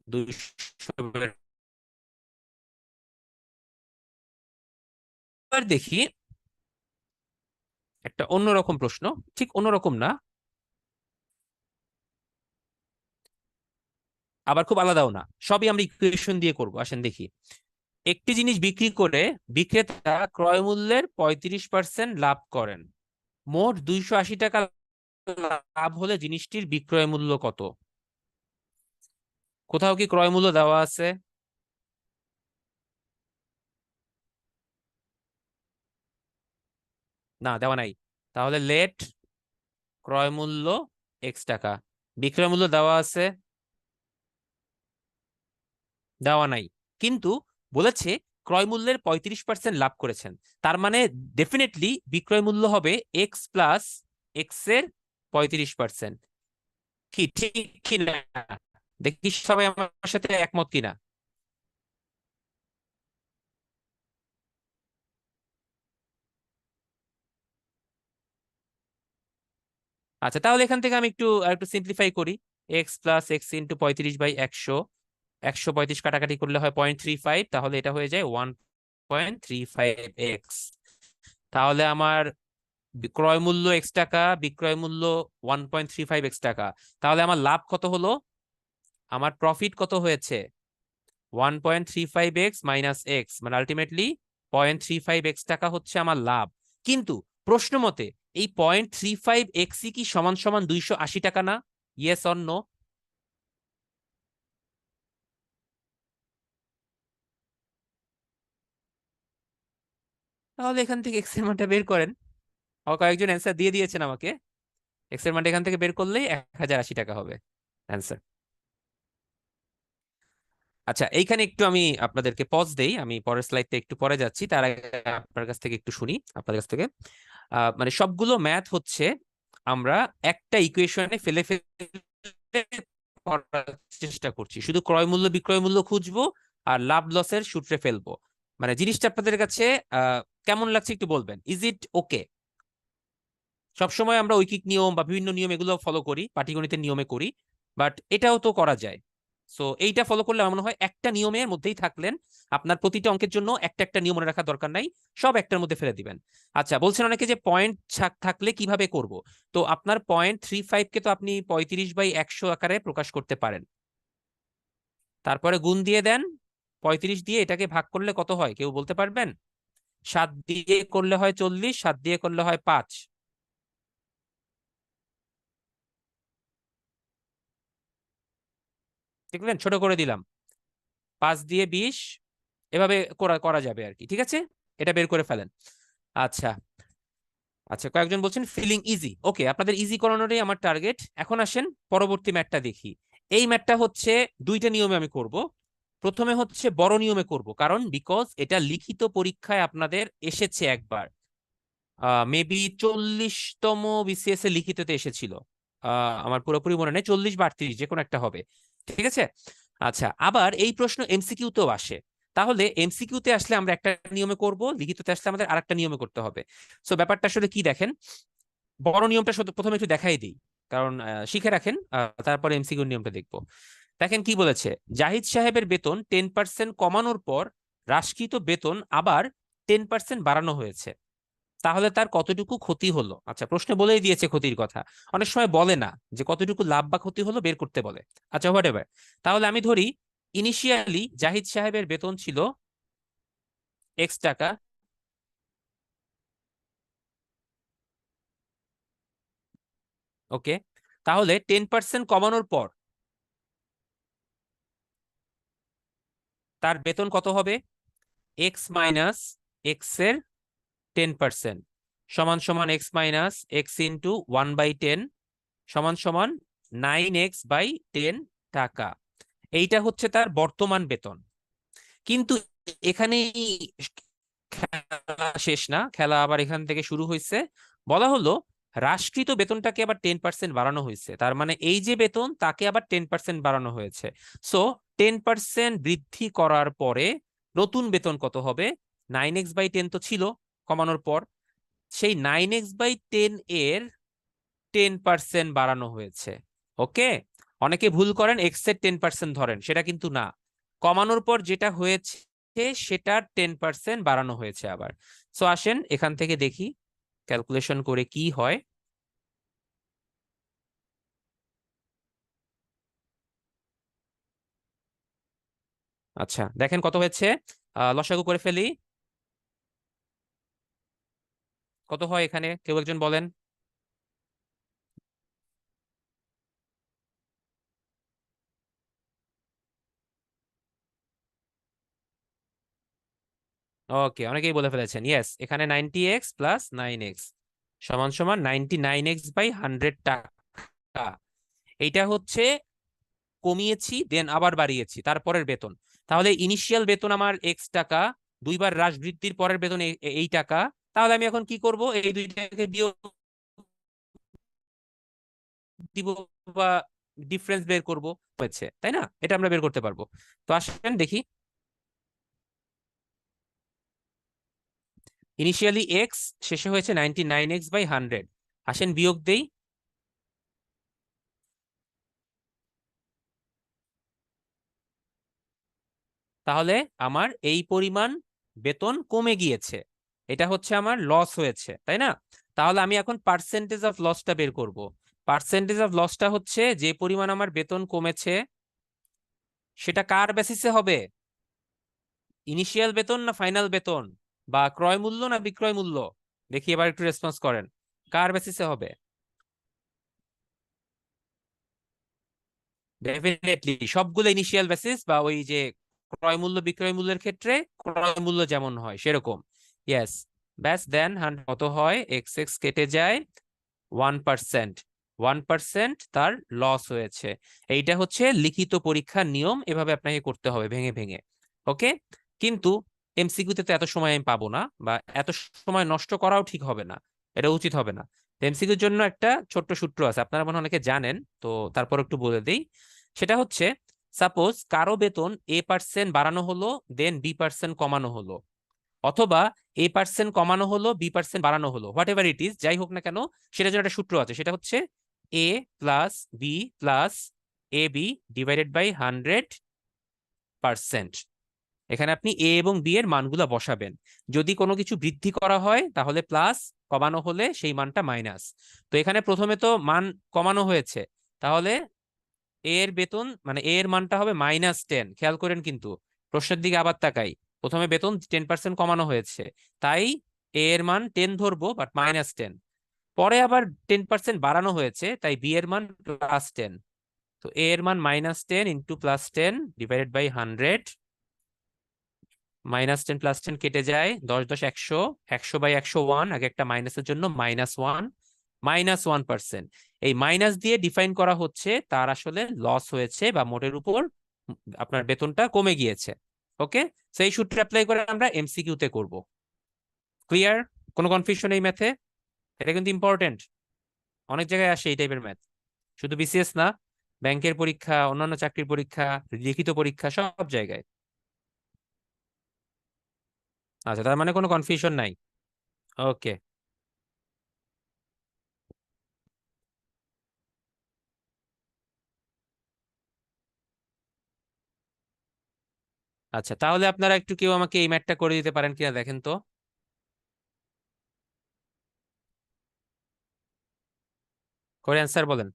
200। এবার দেখি একটা অন্যরকম প্রশ্ন, ঠিক অন্যরকম না, আবার খুব আলাদাও না, সবই আমরা ইকুয়েশন দিয়ে করব। আসেন দেখি। একটি জিনিস বিক্রি করে বিক্রেতা ক্রয় মূল্যের 35% লাভ করেন। মোট 280 টাকা লাভ হলে জিনিসটির বিক্রয় মূল্য কত? কোথাও কি ক্রয় মূল্য দেওয়া আছে? না, দেওয়া নাই। তাহলে লেট ক্রয় মূল্য এক্স টাকা, বিক্রয় মূল্য দেওয়া আছে? দেওয়া নাই। কিন্তু বলেছে ক্রয় মূল্যের 35% লাভ করেছেন, তার মানে ডেফিনেটলি বিক্রয় মূল্য হবে এক্স প্লাস এক্স এর 35%। কি ঠিক কিনা? দেখি সবাই আমার সাথে একমত কিনা। আচ্ছা, তাহলে এখান থেকে আমি একটু সিম্পলিফাই করি। এক্স প্লাস এক্স ইন্টু 35/100, 135 কাটাকাটি করলে হয় 0.35, তাহলে এটা হয়ে যায় 1.35x। তাহলে আমার ক্রয় মূল্য এক্স টাকা, বিক্রয় মূল্য 1.35x টাকা। তাহলে আমার লাভ কত হলো? আমার প্রফিট কত হয়েছে? 1.35x মাইনাস এক্স, মানে আলটিমেটলি 0.35x টাকা হচ্ছে আমার লাভ। কিন্তু প্রশ্ন মতে এই 0.35x কি সমান সমান 280 টাকা না? Yes or no? তাহলে এখান থেকে এক্স এর মানটা বের করেন। কয়েকজন অ্যান্সার দিয়ে দিয়েছেন আমাকে। এক্স এর মানটা এখান থেকে বের করলেই 1080 টাকা হবে অ্যান্সার। আচ্ছা, এইখানে একটু আমি আপনাদেরকে পজ দেই, আমি পরের স্লাইডটা একটু পরে যাচ্ছি, তার আগে আপনার কাছ থেকে একটু শুনি, আপনার কাছ থেকে। মানে সবগুলো ম্যাথ হচ্ছে আমরা একটা ইকুয়েশনে ফেলে ফেলে করার চেষ্টা করছি, শুধু ক্রয় মূল্য বিক্রয় মূল্য খুঁজবো আর লাভ লসের সূত্রে ফেলবো। মানে জিনিসটা আপনাদের কাছে কেমন লাগছে একটু বলবেন, ইজ ইট ওকে? সবসময় আমরা ঐকিক নিয়ম বা বিভিন্ন নিয়ম এগুলো ফলো করি, পাটিগণিতের নিয়মে করি, বাট এটাও তো করা যায়। সো এইটা ফলো করলে আমার মনে হয় একটা নিয়মের মধ্যেই থাকলেন, আপনার প্রতিটা অঙ্কের জন্য একটা একটা নিয়ম মনে রাখার দরকার নাই, সব একটার মধ্যে ফেলে দিবেন। আচ্ছা, বলছেন অনেকে যে পয়েন্ট থাকলে কিভাবে করব। তো আপনার 0.35 কে তো আপনি 35/100 আকারে প্রকাশ করতে পারেন। তারপরে গুণ দিয়ে দেন, 35 দিয়ে এটাকে ভাগ করলে কত হয় কেউ বলতে পারবেন? 7 দিয়ে করলে হয় 40, 7 দিয়ে করলে হয় 5। দেখলেন, ছোট করে দিলাম, 5 দিয়ে 20, এভাবে করা করা যাবে আর কি। ঠিক আছে, এটা বের করে ফেলেন। আচ্ছা। আচ্ছা, কয়েকজন বলছেন ফিলিং ইজি। ওকে, আপনাদের ইজি করানোরই আমার টার্গেট। এখন আসেন পরবর্তী ম্যাটটা দেখি। এই ম্যাটটা হচ্ছে দুইটা নিয়মে আমি করব। প্রথমে হচ্ছে বড় নিয়মে করব, কারণ বিকজ এটা লিখিত পরীক্ষায় আপনাদের এসেছে একবার, মেবি 40তম বিসিএস এ লিখিততে এসেছিল। আমার পুরোপুরি মনে নেই, 40 বা 38 যে কোনো একটা হবে। ঠিক আছে। আচ্ছা, আবার এই প্রশ্ন এমসিকিউ তেও আসে। তাহলে এমসিকিউ তে আসলে আমরা একটা নিয়মে করব, লিখিততে আসলে আমাদের আরেকটা নিয়মে করতে হবে। সো ব্যাপারটা আসলে কি দেখেন, বড় নিয়মটা শুধু প্রথমে একটু দেখাই দিই, কারণ শিখে রাখেন, তারপরে এমসিকিউ নিয়মটা দেখবো। দেখেন কি বলেছে, জাহিদ সাহেবের বেতন 10% কমানোর পর হ্রাসকৃত বেতন আবার 10% বাড়ানো হয়েছে, তাহলে তার কতটুকু ক্ষতি হলো? আচ্ছা, প্রশ্নে বলেই দিয়েছে ক্ষতির কথা, অনেক সময় বলে না যে কতটুকু লাভ বা ক্ষতি হলো বের করতে বলে। আচ্ছা, হোয়াট এভার। তাহলে আমি ধরি ইনিশিয়ালি জাহিদ সাহেবের বেতন ছিল এক্স টাকা। ওকে, তাহলে 10% কমানোর পর তার বেতন কত হবে? এক্স মাইনাস এক্স এর 10% সমান সমান এক্স মাইনাস এক্স ইন্টু 1/10 সমান সমান 9x/10 টাকা। এইটা হচ্ছে তার বর্তমান বেতন। কিন্তু এখানেই খেলা শেষ না, খেলা আবার এখান থেকে শুরু হয়েছে। বলা হলো হ্রাসকৃত বেতনটাকে আবার 10% বাড়ানো হয়েছে, তার মানে এই যে বেতন তাকে আবার 10% বাড়ানো হয়েছে। সো 10% বৃদ্ধি করার পরে নতুন বেতন কত হবে? 9x/10 তো ছিল কমানোর পর, সেই 9x/10 এর 10% বাড়ানো হয়েছে। ওকে, অনেকে ভুল করেন, এক্স এর 10% ধরেন, সেটা কিন্তু না। কমানোর পর যেটা হয়েছে সেটার 10% বাড়ানো হয়েছে আবার। সো আসেন এখান থেকে দেখি ক্যালকুলেশন করে কি হয়। আচ্ছা, দেখেন কত হয়েছে, লসাগু করে ফেলি। কত হয় এখানে কেউ একজন বলেন। ওকে, অনেকেই বলে ফেলেছেন, ইয়েস, এখানে 90x প্লাস 9x সমান সমান 99x/100 টাকা। এইটা হচ্ছে কমিয়েছি দেন আবার বাড়িয়েছি তারপরের বেতন। তাহলে ইনিশিয়াল বেতন আমার এক্স টাকা, দুইবার হ্রাস বৃদ্ধির পরের বেতন এই টাকা। তাহলে আমি এখন কি করব, এই দুইটাকে বিয়োগ দিব বা ডিফারেন্স বের করব হয়েছে, তাই না? এটা আমরা বের করতে পারবো। তো আসেন দেখি, ইনিশিয়ালি এক্স, শেষে হয়েছে 99x/100। আসেন বিয়োগ দেই, তাহলে আমার এই পরিমাণ বেতন কমে গিয়েছে, এটা হচ্ছে আমার লস হয়েছে, তাই না? তাহলে আমি এখন পার্সেন্টেজ অফ লসটা বের করব। পার্সেন্টেজ অফ লসটা হচ্ছে যে পরিমাণ আমার বেতন কমেছে সেটা কার বেসিসে হবে? ইনিশিয়াল বেতন না ফাইনাল বেতন, বা ক্রয় মূল্য না বিক্রয় মূল্য? দেখি এবার একটু রেসপন্স করেন, কার বেসিসে হবে? ডেফিনেটলি সবগুলো ইনিশিয়াল বেসিস, বা ওই যে ক্রয় মূল্য বিক্রয় মূল্যের ক্ষেত্রে ক্রয় মূল্য যেমন হয় সেরকম। ইয়েস। ব্যাস দেন কত হয়, এক্স এক্স কেটে যায়, 1%। 1% তার লস হয়েছে। এইটা হচ্ছে লিখিত পরীক্ষার নিয়ম, এভাবে আপনাকে করতে হবে ভেঙে ভেঙে। ওকে। কিন্তু এমসিকিউতে তো এত সময় আমি পাবো না, বা এত সময় নষ্ট করাও ঠিক হবে না, এটা উচিত হবে না। এমসিকিউর জন্য একটা ছোট্ট সূত্র আছে, আপনারা মনে হয় অনেকে জানেন, তো তারপর একটু বলে দিই। সেটা হচ্ছে, সাপোজ কারো বেতন A% বাড়ানো হলো, দেন B% কমানো হলো, অথবা A% কমানো হলো, B% বাড়ানো হলো, হোয়াট এভার ইট ইজ, যাই হোক না কেন, সেটার জন্য একটা সূত্র আছে, সেটা হচ্ছে A+B+AB/100%। এখানে আপনি এ এবং বি এর মানগুলো বসাবেন। যদি কোনো কিছু বৃদ্ধি করা হয় তাহলে প্লাস, কমানো হলে সেই মানটা মাইনাস। তো এখানে প্রথমে তো মান কমানো হয়েছে, তাহলে এ এর বেতন মানে এ এর মানটা হবে -10। খেয়াল করেন কিন্তু, প্রশ্নের দিকে আবার তাকাই। প্রথমে বেতন 10% কমানো হয়েছে, তাই এ এর মান 10 ধরবো, বাট -10। পরে আবার 10% বাড়ানো হয়েছে, তাই বি এর মান +10। তো এ এর মান -10 ইন্টু +10 / 100। -10 + 10 কেটে যায়, 10 10 100, 100/101, আগে একটা মাইনাসের জন্য -1, -1%। এই মাইনাস দিয়ে ডিফাইন করা হচ্ছে তার আসলে লস হয়েছে, বা মোটের উপর আপনার বেতনটা কমে গিয়েছে। ওকে। সেই সূত্র অ্যাপ্লাই করে আমরা এমসিকিউ তে করব। ক্লিয়ার? কোনো কনফিউশন এই ম্যাথে? এটা কিন্তু ইম্পর্টেন্ট, অনেক জায়গায় আসে এই টাইপের ম্যাথ, শুধু বিসিএস না, ব্যাংকের পরীক্ষা, অন্যান্য চাকরির পরীক্ষা, লিখিত পরীক্ষা, সব জায়গায়। আচ্ছা, তার মানে কোনো কনফিউশন নাই। ওকে। আচ্ছা, তাহলে আপনারা একটু কেউ আমাকে এই ম্যাথটা করে দিতে পারেন কিনা দেখেন তো। করে অ্যান্সার বলেন।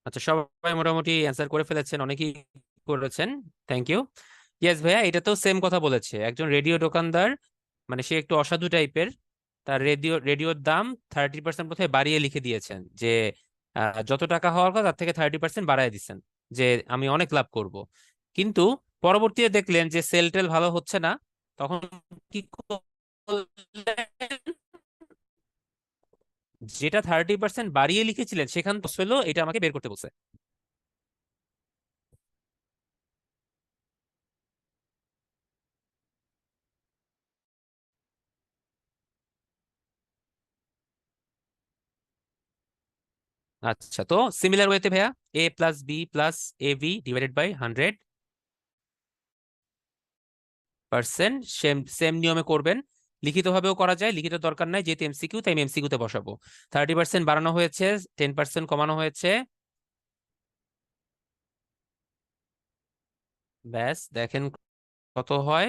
আচ্ছা, সবাই মোটামুটি অ্যান্সার করে ফেলেছেন, অনেকেই করেছেন। Thank you. ইয়েস ভাইয়া, এটা তো সেম কথা বলেছে একজন রেডিও দোকানদার, মানে সে একটু অসাধু টাইপের। তার রেডিওর দাম 30% বোধহয় বাড়িয়ে লিখে দিয়েছেন, যে যত টাকা হওয়ার কথা তার থেকে 30% বাড়ায় দিচ্ছেন, যে আমি অনেক লাভ করব। কিন্তু পরবর্তীতে দেখলেন যে সেল টেল ভালো হচ্ছে না, তখন কি করলেন? যেটা 30% বাড়িয়ে লিখেছিলেন সেখান তো হলো, এটা আমাকে বের করতে বলছে। আচ্ছা, তো সিমিলার ওয়েতে ভাইয়া, A+B+AB/100%, সেম সেম নিয়মে করবেন। লিখিত ভাবেও করা যায়, লিখিত দরকার নাই যেহেতু এমসিকিউ, তাই আমি এমসিকিউ তে বসাবো। 30% বাড়ানো হয়েছে, 10% কমানো হয়েছে, ব্যাস দেখেন কত হয়।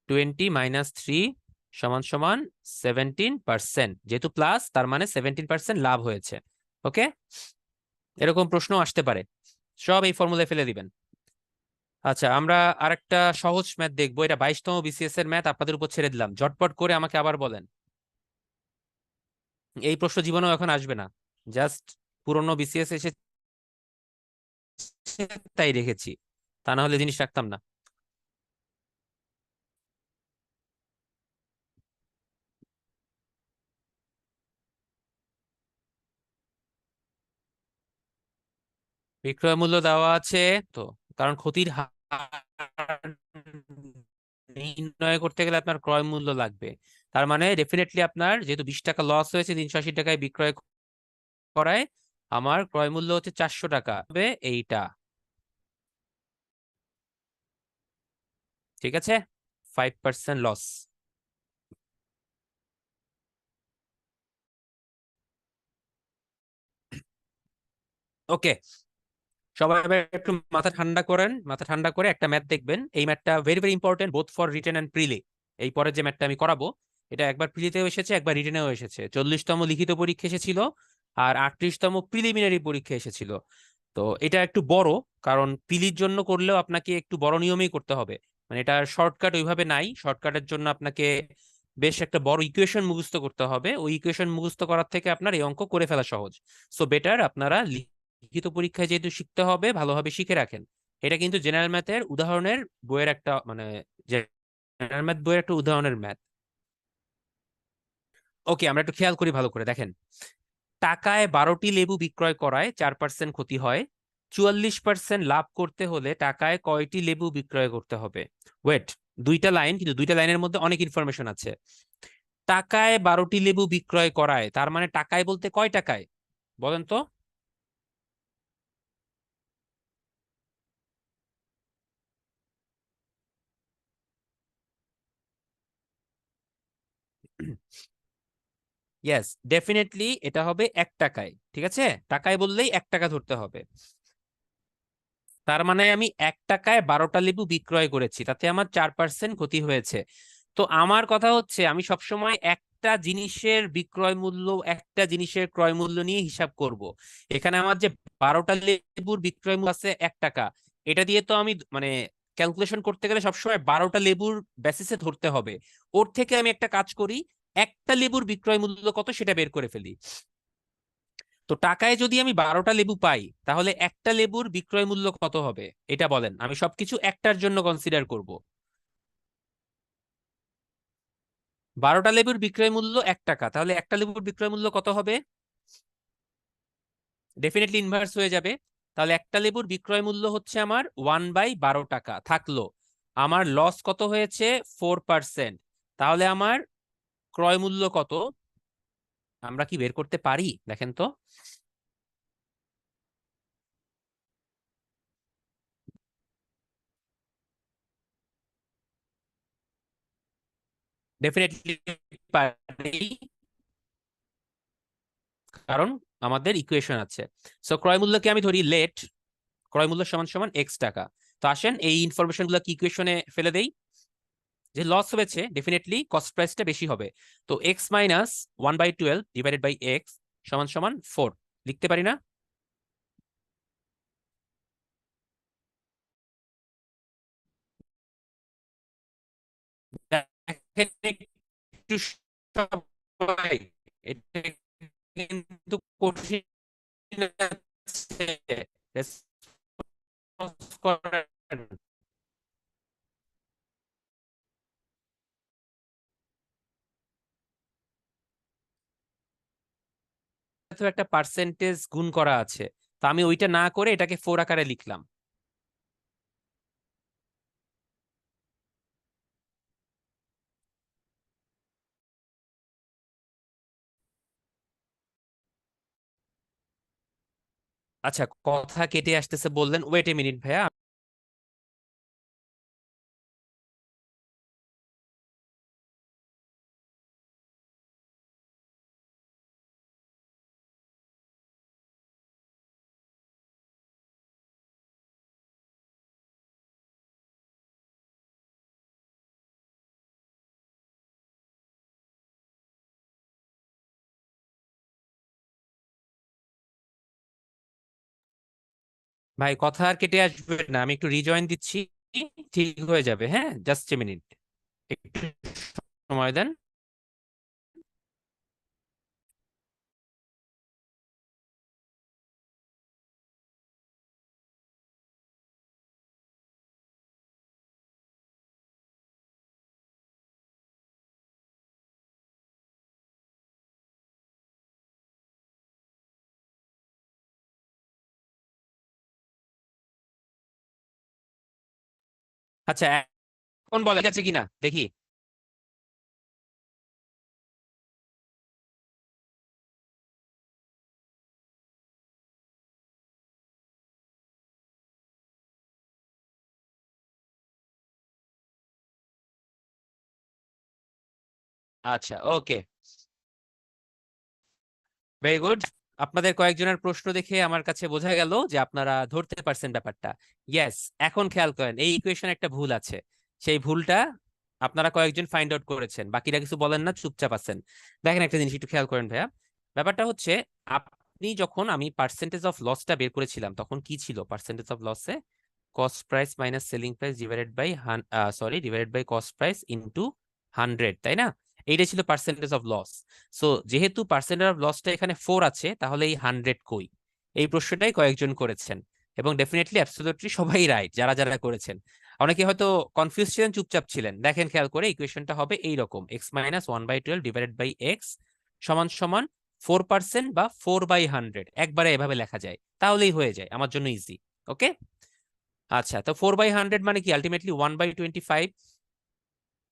20 - 3 সমান সমান 17%, যেহেতু প্লাস তার মানে 17% লাভ হয়েছে। ওকে। এরকম প্রশ্ন আসতে পারে, সব এই ফর্মুলায় ফেলে দিবেন। আচ্ছা, আমরা আরেকটা সহজ ম্যাথ দেখবো, এটা 22তম বিসিএস এর ম্যাথ, আপনাদের উপর ছেড়ে দিলাম, ঝটপট করে আমাকে আবার বলেন। এই প্রশ্ন জীবনেও এখন আসবে না, জাস্ট পুরনো বিসিএস এসে তাই রেখেছি, তা না হলে জিনিস রাখতাম না। বিক্রয় মূল্য দেওয়া আছে, তো কারণ ক্ষতির হার নির্ণয় করতে গেলে আপনার ক্রয় মূল্য লাগবে। তার মানে ডেফিনেটলি আপনার যেহেতু 20 টাকা লস হয়েছে 380 টাকায় বিক্রয় করায়, আমার ক্রয় মূল্য হচ্ছে 400 টাকা হবে এইটা। ঠিক আছে, 5% লস। ওকে, সবাই এবার একটু মাথা ঠান্ডা করেন, মাথা ঠান্ডা করে একটা ম্যাথ দেখবেন। এই ম্যাথটা very very important both for written and prelim. এই পরে যে ম্যাথটা আমি করাবো, এটা একবার প্রিলিতেও এসেছে একবার রিটেনেও এসেছে। 40তম লিখিত পরীক্ষা এসেছিল আর 38তম প্রিলিমিনারি পরীক্ষা এসেছিল। তো এটা একটু বড়, কারণ প্রিলির জন্য করলেও আপনাকে একটু বড় নিয়মেই করতে হবে। মানে এটা শর্টকাট ওইভাবে নাই, শর্টকাটের জন্য আপনাকে বেশ একটা বড় ইকুয়েশন মুখস্থ করতে হবে। ওই ইকুয়েশন মুখস্থ করার থেকে আপনার এই অঙ্ক করে ফেলা সহজ। সো বেটার আপনারা লিখিত পরীক্ষায় যেহেতু শিখতে হবে ভালোভাবে শিখে রাখেন। এটা কিন্তু জেনারেল ম্যাথের উদাহরণের বইয়ের একটা মানে জেনারেল ম্যাথ বইয়ের একটা উদাহরণের ম্যাথ। ওকে, আমরা একটু খেয়াল করি, ভালো করে দেখেন। টাকায় 12টি লেবু বিক্রয় করায় 4% ক্ষতি হয়। 44% লাভ করতে হলে টাকায় কয়টি লেবু বিক্রয় করতে হবে? ওয়েট, দুইটা লাইন, কিন্তু দুইটা লাইনের মধ্যে অনেক ইনফরমেশন আছে। টাকায় 12টি লেবু বিক্রয় করায়, তার মানে টাকায় বলতে কয় টাকায় বলেন তো? ইয়েস, ডেফিনেটলি এটা হবে 1 টাকায়। ঠিক আছে, টাকায় বললেই 1 টাকা ধরতে হবে। তার মানে আমি 1 টাকায় 12টা লেবু বিক্রয় করেছি, তাতে আমার 4% ক্ষতি হয়েছে। তো আমার কথা হচ্ছে আমি সবসময় একটা জিনিসের বিক্রয় মূল্য, একটা জিনিসের ক্রয় মূল্য নিয়ে হিসাব করব। এখানে আমার যে 12টা লেবুর বিক্রয় মূল্য আছে 1 টাকা, এটা দিয়ে তো আমি মানে ক্যালকুলেশন করতে গেলে সবসময় 12টা লেবুর বেসিসে ধরতে হবে। ওর থেকে আমি একটা কাজ করি, একটা লেবুর বিক্রয় মূল্য কত সেটা বের করে ফেলি। তো টাকায় যদি আমি 12টা লেবু পাই, তাহলে একটা লেবুর বিক্রয় মূল্য কত হবে এটা বলেন। আমি সবকিছু একটার জন্য কনসিডার করব। 12টা লেবুর বিক্রয় মূল্য 1 টাকা, তাহলে একটা লেবুর বিক্রয় মূল্য কত হবে? ডেফিনেটলি ইনভার্স হয়ে যাবে। তাহলে একটা লেবুর বিক্রয় মূল্য হচ্ছে আমার 1/12 টাকা থাকলো। আমার লস কত হয়েছে? 4%। তাহলে আমার ক্রয় মূল্য কত আমরা কি বের করতে পারি দেখেন তো? ডেফিনেটলি পারি, কারণ আমাদের ইকুয়েশন আছে। সো ক্রয় মূল্যকে আমি ধরি লেট, ক্রয় মূল্য সমান সমান x টাকা। তো আসেন এই ইনফরমেশন গুলো কি ইকুয়েশনে ফেলে দেই। যে লস হয়েছে ডেফিনেটলি কস্ট প্রাইসটা বেশি হবে। তো x minus 1/12 divided by x সমান সমান 4 লিখতে পারি না? দেখেন একটু সবাই, এটা কিন্তু কঠিন আছে। Response করেন। তো একটা পার্সেন্টেজ গুণ করা আছে, তো আমি ওইটা না করে এটাকে 4 আকারে লিখলাম। আচ্ছা, কথা কেটে আসতেছে বললেন, ওয়েট এ মিনিট ভাইয়া। ভাই কথা আর কেটে আসবে না, আমি একটু রিজয়েন দিচ্ছি, ঠিক হয়ে যাবে। হ্যাঁ, জাস্ট এ মিনিট, একটু সময় দেন। আচ্ছা, কোন বলে ঠিক আছে কিনা দেখি। আচ্ছা, ওকে, ভেরি গুড। আপনাদের কয়েকজনের প্রশ্ন দেখে আমার কাছে বোঝা গেল যে আপনারা ধরতে পারছেন ব্যাপারটা। ইয়েস, এখন খেয়াল করেন এই ইকুয়েশনে একটা ভুল আছে। সেই ভুলটা আপনারা কয়েকজন ফাইন্ড আউট করেছেন, বাকিরা কিছু বলেন না, চুপচাপ আছেন। দেখেন একটা জিনিস একটু খেয়াল করেন ভাইয়া। ব্যাপারটা হচ্ছে, আপনি যখন আমি পার্সেন্টেজ অফ লসটা বের করেছিলাম তখন কি ছিল পার্সেন্টেজ অফ লসে? Cost price minus selling price divided by divided by cost price into 100, তাই না? এইটা ছিল পার্সেন্টেজ অফ লস। সো যেহেতু পার্সেন্টেজ অফ লসটা এখানে 4 আছে, তাহলে এই 100 কই? এই প্রশ্নটাই কয়েকজন করেছেন, এবং ডেফিনেটলি অ্যাবসলিউটলি সবাই রাইট যারা যারা করেছেন। অনেকে হয়তো কনফিউজ ছিলেন, চুপচাপ ছিলেন। দেখেন খেয়াল করে, ইকুয়েশনটা হবে এইরকম: X minus 1/12 divided by x সমান সমান 4% বা 4/100, একবারে এভাবে লেখা যায়, তাহলেই হয়ে যায়, আমার জন্য ইজি। ওকে, আচ্ছা, তো 4/100 মানে কি? আলটিমেটলি 1/25।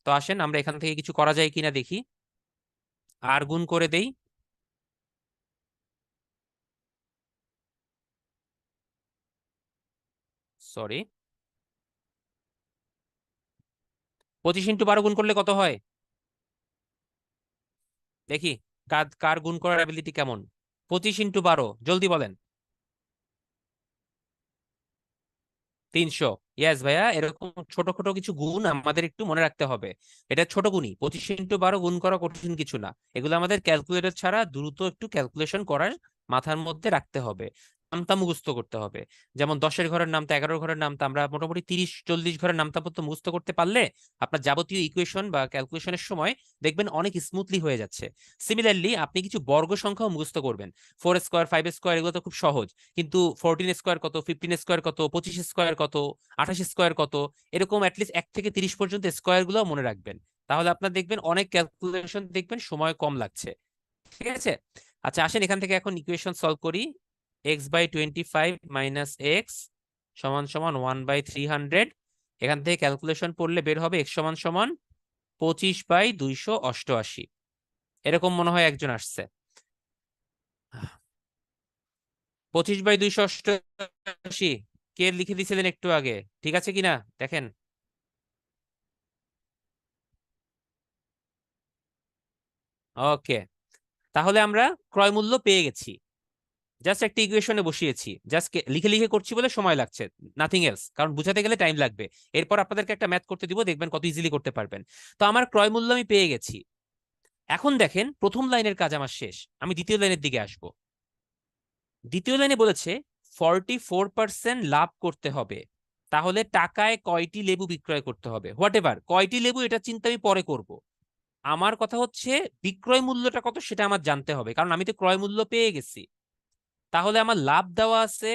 তো আসেন আমরা এখান থেকে কিছু করা যায় কিনা দেখি। আর গুণ করে দেই, সরি, 25 × 12 গুণ করলে কত হয় দেখি। কার কার গুণ করার অ্যাবিলিটি কেমন? 25 × 12, জলদি বলেন। 300। ইয়েস ভাইয়া, এরকম ছোট ছোট কিছু গুণ আমাদের একটু মনে রাখতে হবে। এটা ছোট গুণই, 25 × 12 গুণ করা কঠিন কিছু না। এগুলো আমাদের ক্যালকুলেটর ছাড়া দ্রুত একটু ক্যালকুলেশন করার মাথার মধ্যে রাখতে হবে, নামতা মুখস্থ করতে হবে। যেমন 10-এর ঘরের নামতা, 11-এর ঘরের নামতা, আমরা মোটামুটি 30-40 ঘরের নামতা পর্যন্ত মুখস্থ করতে পারলে আপনার যাবতীয় ইকুয়েশন বা ক্যালকুলেশনের সময় দেখবেন অনেক স্মুথলি হয়ে যাচ্ছে। সিমিলারলি আপনি কিছু বর্গ সংখ্যাও মুখস্থ করবেন। 4 স্কোয়ার, 5 স্কোয়ার, এগুলো তো খুব সহজ। কিন্তু 14 স্কোয়ার কত, 15 স্কোয়ার কত, 25 স্কোয়ার কত, 28 স্কোয়ার কত, এরকম অ্যাটলিস্ট 1 থেকে 30 পর্যন্ত স্কোয়ার গুলো মনে রাখবেন। তাহলে আপনার দেখবেন অনেক ক্যালকুলেশন দেখবেন সময় কম লাগছে। ঠিক আছে, আচ্ছা আসেন এখান থেকে এখন ইকুয়েশন সলভ করি। x/25 মাইনাস এক্স সমান সমান 1/300। এখান থেকে ক্যালকুলেশন করলে বের হবে x সমান সমান 25/288। এরকম মনে হয় একজন আসছে। 25/288 কে লিখে দিয়েছিলেন একটু আগে? ঠিক আছে কিনা দেখেন। ওকে, তাহলে আমরা ক্রয় মূল্য পেয়ে গেছি। জাস্ট একটা ইকুয়েশনে বসিয়েছি, জাস্ট লিখে লিখে করছি বলে সময় লাগছে, নাথিং এলস, কারণ বুঝাতে গেলে টাইম লাগবে। এরপর আপনাদেরকে একটা ম্যাথ করতে দিব, দেখবেন কত ইজিলি করতে পারবেন। তো আমার ক্রয় মূল্য আমি পেয়ে গেছি। এখন দেখেন প্রথম লাইনের কাজ আমার শেষ, আমি দ্বিতীয় লাইনের দিকে আসব। দ্বিতীয় লাইনে বলেছে 44% লাভ করতে হবে। তাহলে টাকায় কয়টি লেবু বিক্রয় করতে হবে? হোয়াট এভার কয়টি লেবু, এটা চিন্তা আমি পরে করব। আমার কথা হচ্ছে বিক্রয় মূল্যটা কত সেটা আমার জানতে হবে, কারণ আমি তো ক্রয় মূল্য পেয়ে গেছি। তাহলে আমার লাভ দেওয়া আছে,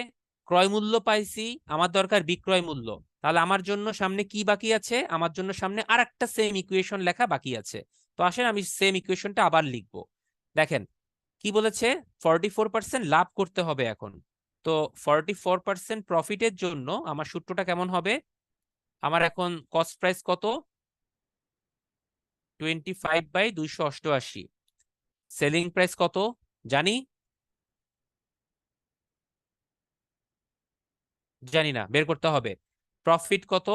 ক্রয় মূল্য পাইছি, আমার দরকার বিক্রয় মূল্য। তাহলে আমার জন্য সামনে কি বাকি আছে? আমার জন্য সামনে আর একটা সেম ইকুয়েশন লেখা বাকি আছে। তো আসেন আমি সেম ইকুয়েশনটা আবার লিখবো। দেখেন কি বলেছে, 44% লাভ করতে হবে এখন। তো 44% প্রফিটের জন্য আমার সূত্রটা কেমন হবে? আমার এখন কস্ট প্রাইস কত? 25/288। সেলিং প্রাইস কত জানি? জানি না, বের করতে হবে। প্রফিট কত?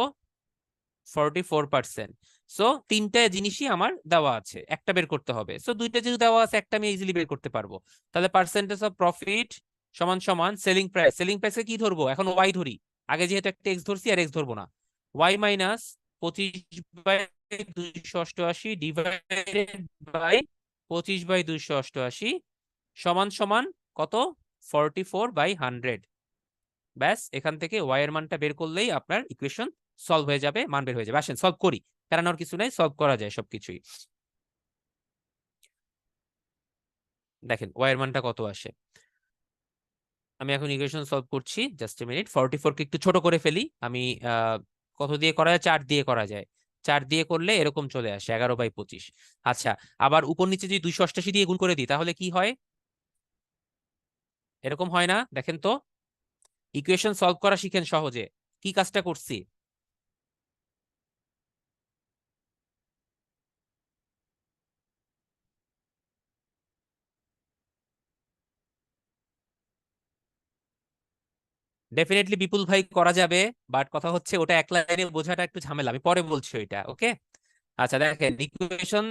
44%। সো তিনটা জিনিসই আমার দেওয়া আছে, একটা বের করতে হবে। সো দুইটা যেহেতু দেওয়া আছে, একটা আমি ইজিলি বের করতে পারবো। তাহলে পার্সেন্টেজ অফ প্রফিট সমান সমান সেলিং প্রাইস। সেলিং প্রাইসে কি ধরবো এখন? ওয়াই ধরি। আগে যেহেতু একটা এক্স ধরছি, আর এক্স ধরবো না। ওয়াই মাইনাস 25/288 ডিভাইডেড বাই 25/288 সমান সমান কত? 44/100। ব্যাস, এখান থেকে ওয়াই এর মানটা বের করলেই আপনার ইকুয়েশন সলভ হয়ে যাবে, মান বের হয়ে যাবে। আসেন সলভ করি, কারণ আর কিছু নাই, সলভ করা যায় সবকিছুই। দেখেন ওয়াই এর মানটা কত আসে। আমি এখন ইকুয়েশন সলভ করছি, জাস্ট এ মিনিট। 44 কে একটু ছোট করে ফেলি আমি। কত দিয়ে করা যায়? 4 দিয়ে করা যায়। 4 দিয়ে করলে এরকম চলে আসে 11/25। আচ্ছা, আবার উপর নিচে যদি 288 দিয়ে গুণ করে দিই তাহলে কি হয়? এরকম হয় না? দেখেন তো, ইকুয়েশন সলভ করা শিখেন সহজে। কি কাজটা করছি? ডেফিনেটলি বিপুল ভাই করা যাবে, বাট কথা হচ্ছে ওটা এক লাইনে বোঝাটা একটু ঝামেলা, আমি পরে বলছি ওইটা। ওকে, আচ্ছা দেখেন, ইকুয়েশন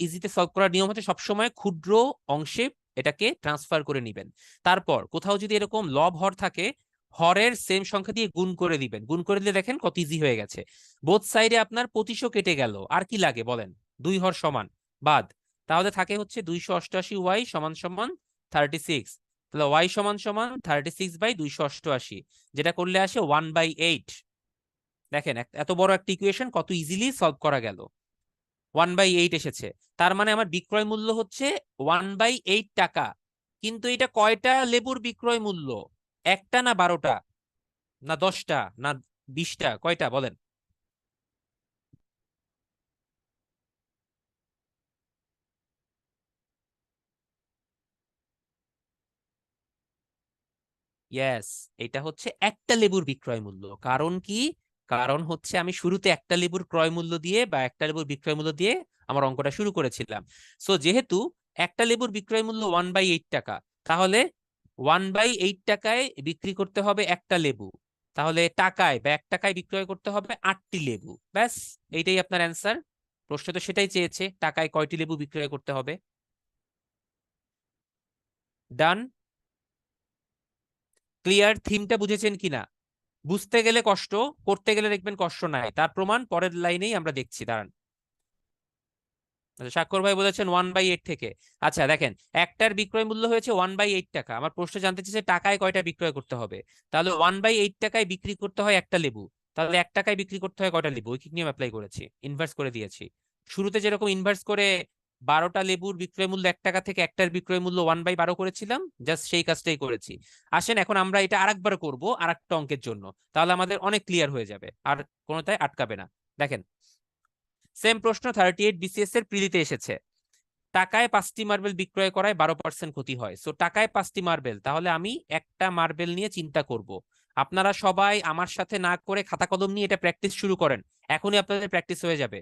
ইজিতে সলভ করার নিয়ম হচ্ছে সবসময় ক্ষুদ্র অংশে এটাকে ট্রান্সফার করে নিবেন। তারপর কোথাও যদি এরকম লব হর থাকে, হরের সেম সংখ্যা দিয়ে গুণ করে দিবেন। গুণ করে দিলে দেখেন কত ইজি হয়ে গেছে। বোথ সাইডে আপনার 2500 কেটে গেল, আর কি লাগে বলেন? দুই হর সমান বাদ, তাহলে থাকে হচ্ছে 288 ওয়াই সমান সমান 36। তাহলে ওয়াই সমান সমান 36/288, যেটা করলে আসে 1/8। দেখেন এত বড় একটা ইকুয়েশন কত ইজিলি সলভ করা গেল, 1/8 এসেছে। তার মানে আমার বিক্রয় মূল্য হচ্ছে 1/8 টাকা। কিন্তু এটা কয়টা লেবুর বিক্রয় মূল্য? একটা না 12টা না 10টা না 20টা, কয়টা বলেন? ইয়েস, এটা হচ্ছে একটা লেবুর বিক্রয় মূল্য। কারণ কি? কারণ হচ্ছে আমি শুরুতে একটা লেবুর ক্রয় মূল্য দিয়ে বা একটা লেবুর বিক্রয় মূল্য দিয়ে আমার অঙ্কটা শুরু করেছিলাম। সো যেহেতু একটা লেবুর বিক্রয় মূল্য 1/8 টাকা, তাহলে 1/8 টাকায় বিক্রি করতে হবে একটা লেবু। তাহলে টাকায় বা 1 টাকায় বিক্রয় করতে হবে 8টি লেবু। ব্যাস, এইটাই আপনার অ্যান্সার। প্রশ্ন তো সেটাই চেয়েছে, টাকায় কয়টি লেবু বিক্রয় করতে হবে। ডান। ক্লিয়ার? থিমটা বুঝেছেন কিনা? বুঝতে গেলে কষ্ট, করতে গেলে দেখবেন কষ্ট নাই। তার প্রমাণ পরের লাইনেই আমরা দেখছি, দাঁড়ান। আচ্ছা, স্বাক্ষর ভাই বলেছেন 1/8 থেকে। আচ্ছা দেখেন, একটার বিক্রয় মূল্য হয়েছে 1/8 টাকা। আমার প্রশ্ন জানতে চাইছে টাকায় কয়টা বিক্রয় করতে হবে। তাহলে 1/8 টাকায় বিক্রি করতে হয় একটা লেবু, তাহলে 1 টাকায় বিক্রি করতে হয় কয়টা লেবু? ঐকিক নিয়ম অ্যাপ্লাই করেছি, ইনভার্স করে দিয়েছি। শুরুতে যেরকম ইনভার্স করে 12টা লেবুর বিক্রয় মূল্য 1 টাকা থেকে একটার বিক্রয় মূল্য 1/12 করেছিলাম, জাস্ট সেই কাজটাই করেছি। আসেন এখন আমরা এটা আরেকবার করব আরেকটা অঙ্কের জন্য, তাহলে আমাদের অনেক ক্লিয়ার হয়ে যাবে, আর কোনোটাই আটকাবে না। দেখেন, সেম প্রশ্ন 38 BCS এর প্রিলিতে এসেছে। টাকায় 5টি মার্বেল বিক্রয় করায় 12% ক্ষতি হয়। সো টাকায় 5টি মার্বেল, তাহলে আমি একটা মার্বেল নিয়ে চিন্তা করব। আপনারা সবাই আমার সাথে না করে খাতা কলম নিয়ে এটা প্র্যাকটিস শুরু করেন, এখনই আপনাদের প্র্যাকটিস হয়ে যাবে।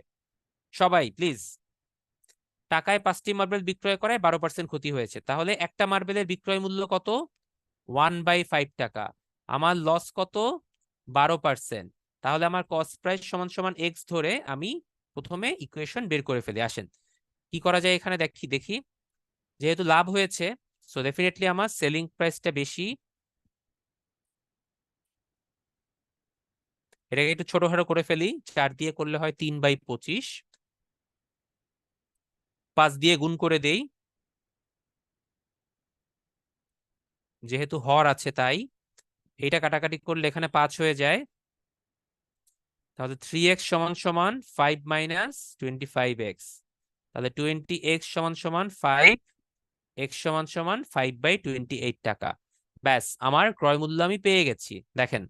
সবাই প্লিজ। টাকায় 5টি মার্বেল বিক্রয় করায় 12% ক্ষতি হয়েছে, তাহলে একটা মার্বেলের বিক্রয় মূল্য কত? 1/5 টাকা। আমার লস কত? 12%। তাহলে আমার কস্ট প্রাইস সমান সমান এক্স ধরে আমি প্রথমে ইকুয়েশন বের করে ফেলি। আসেন কি করা যায় এখানে দেখি দেখি। যেহেতু লাভ হয়েছে, সো ডেফিনেটলি আমার সেলিং প্রাইসটা বেশি। এটাকে একটু ছোটখাটো করে ফেলি, 4 দিয়ে করলে হয় 3/25, 5 দিয়ে গুণ করে দেই, যেহেতু হর আছে তাই। এইটা কাটাকাটি করলে এখানে 5 হয়ে যায়, তাহলে 3x সমান সমান 5 - 25x। তাহলে 20x সমান সমান 5, x সমান সমান 5/28 টাকা। ব্যাস, আমার ক্রয় মূল্য আমি পেয়ে গেছি। দেখেন,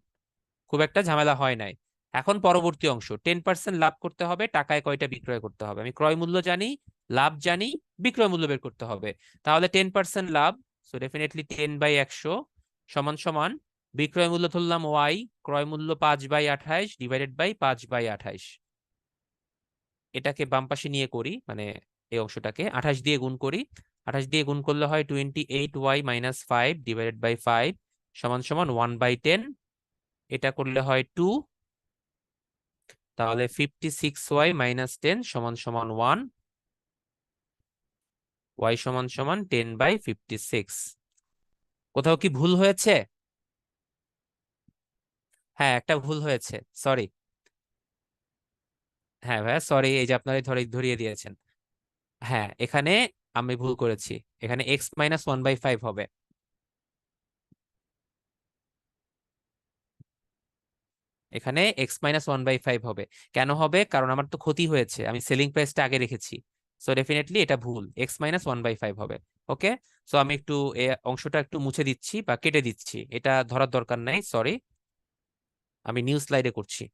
খুব একটা ঝামেলা হয় নাই। এখন পরবর্তী অংশ, 10% লাভ করতে হবে, টাকায় কয়টা বিক্রয় করতে হবে। আমি ক্রয় মূল্য জানি, লাভ জানি, বিক্রয় মূল্য বের করতে হবে। তাহলে 10% লাভ, সো ডেফিনেটলি 10/100 সমান সমান বিক্রয় মূল্য ধরলাম ওয়াই, ক্রয় মূল্য 5/28 ডিভাইডেড বাই 5/28। এটাকে বাম পাশে নিয়ে করি, মানে এই অংশটাকে 28 দিয়ে গুণ করি। 28 দিয়ে গুণ করলে হয় 28y - 5 ডিভাইডেড বাই 5 সমান সমান 1/10। এটা করলে হয় 2। তাহলে 56y - 10 সমান সমান 1, y সমান সমান 10/56। কোথাও কি ভুল হয়েছে? হ্যাঁ, একটা ভুল হয়েছে, সরি। হ্যাঁ ভাইয়া সরি, এই যে আপনারা ধরিয়ে দিয়েছেন। হ্যাঁ, এখানে আমি ভুল করেছি, এখানে x - 1/5 হবে। এখানে x - 1/5 হবে। কেন হবে? কারণ আমার তো ক্ষতি হয়েছে, আমি সেলিং প্রাইসটা আগে রেখেছি। সো ডেফিনেটলি এটা ভুল, x - 1/5 হবে। ওকে, সো আমি একটু এই অংশটা একটু মুছে দিচ্ছি বা কেটে দিচ্ছি, এটা ধরার দরকার নাই, সরি। আমি নিউ স্লাইডে করছি।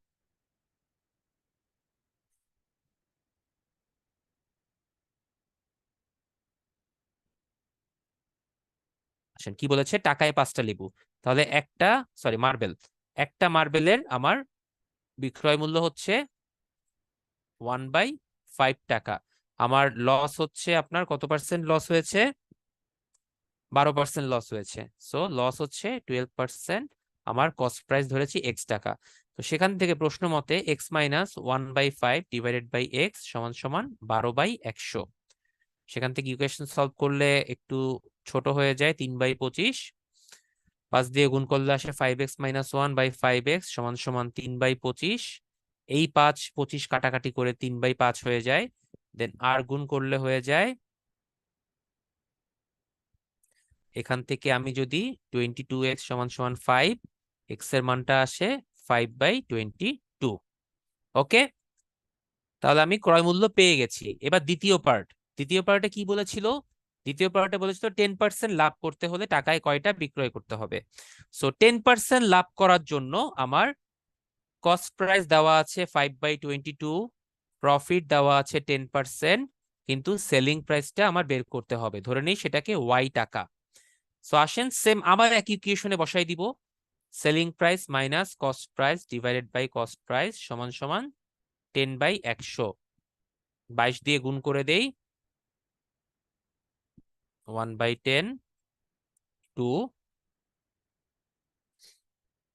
আসেন, কি বলেছে? টাকায় 5টা লেবু, তাহলে একটা, সরি মার্বেল, একটা মার্বেলের আমার বিক্রয় মূল্য হচ্ছে 1/5 টাকা। আমার লস হচ্ছে, আপনার কত পার্সেন্ট লস হয়েছে? 12% লস হয়েছে। সো লস হচ্ছে 12%। আমার কস্ট প্রাইস ধরেছি এক্স টাকা। তো সেখান থেকে প্রশ্ন মতে X minus 1/5 divided by x সমান সমান 12/100। সেখান থেকে ইকুয়েশন সলভ করলে একটু ছোট হয়ে যায়, 3/25। 5 দিয়ে গুণ করলে আসে 5x - 1/5x সমান সমান 3/25। এই 5 25 কাটাকাটি করে 3/5 হয়ে যায়। দেন আর গুণ করলে হয়ে যায়, এখান থেকে আমি যদি 22x সমান সমান 5, এক্স এর মানটা আসে 5/22। ওকে, তাহলে আমি ক্রয় মূল্য পেয়ে গেছি। এবার দ্বিতীয় পার্ট। দ্বিতীয় পার্টে কি বলেছিল? দ্বিতীয় পার্টে বলেছিল 10% লাভ করতে হলে টাকায় কয়টা বিক্রয় করতে হবে। সো 10% লাভ করার জন্য আমার কস্ট প্রাইস দেওয়া আছে 5/22, প্রফিট দেওয়া আছে 10%, কিন্তু সেলিং প্রাইসটা আমার বের করতে হবে, ধরে নিই সেটাকে ওয়াই টাকা। সো আসেন সেম আবার একই ইকুয়েশনে বসাই দিব। Selling price minus cost price divided by cost price সমান সমান 10/100। 22 দিয়ে গুণ করে দেই, 1/10 টু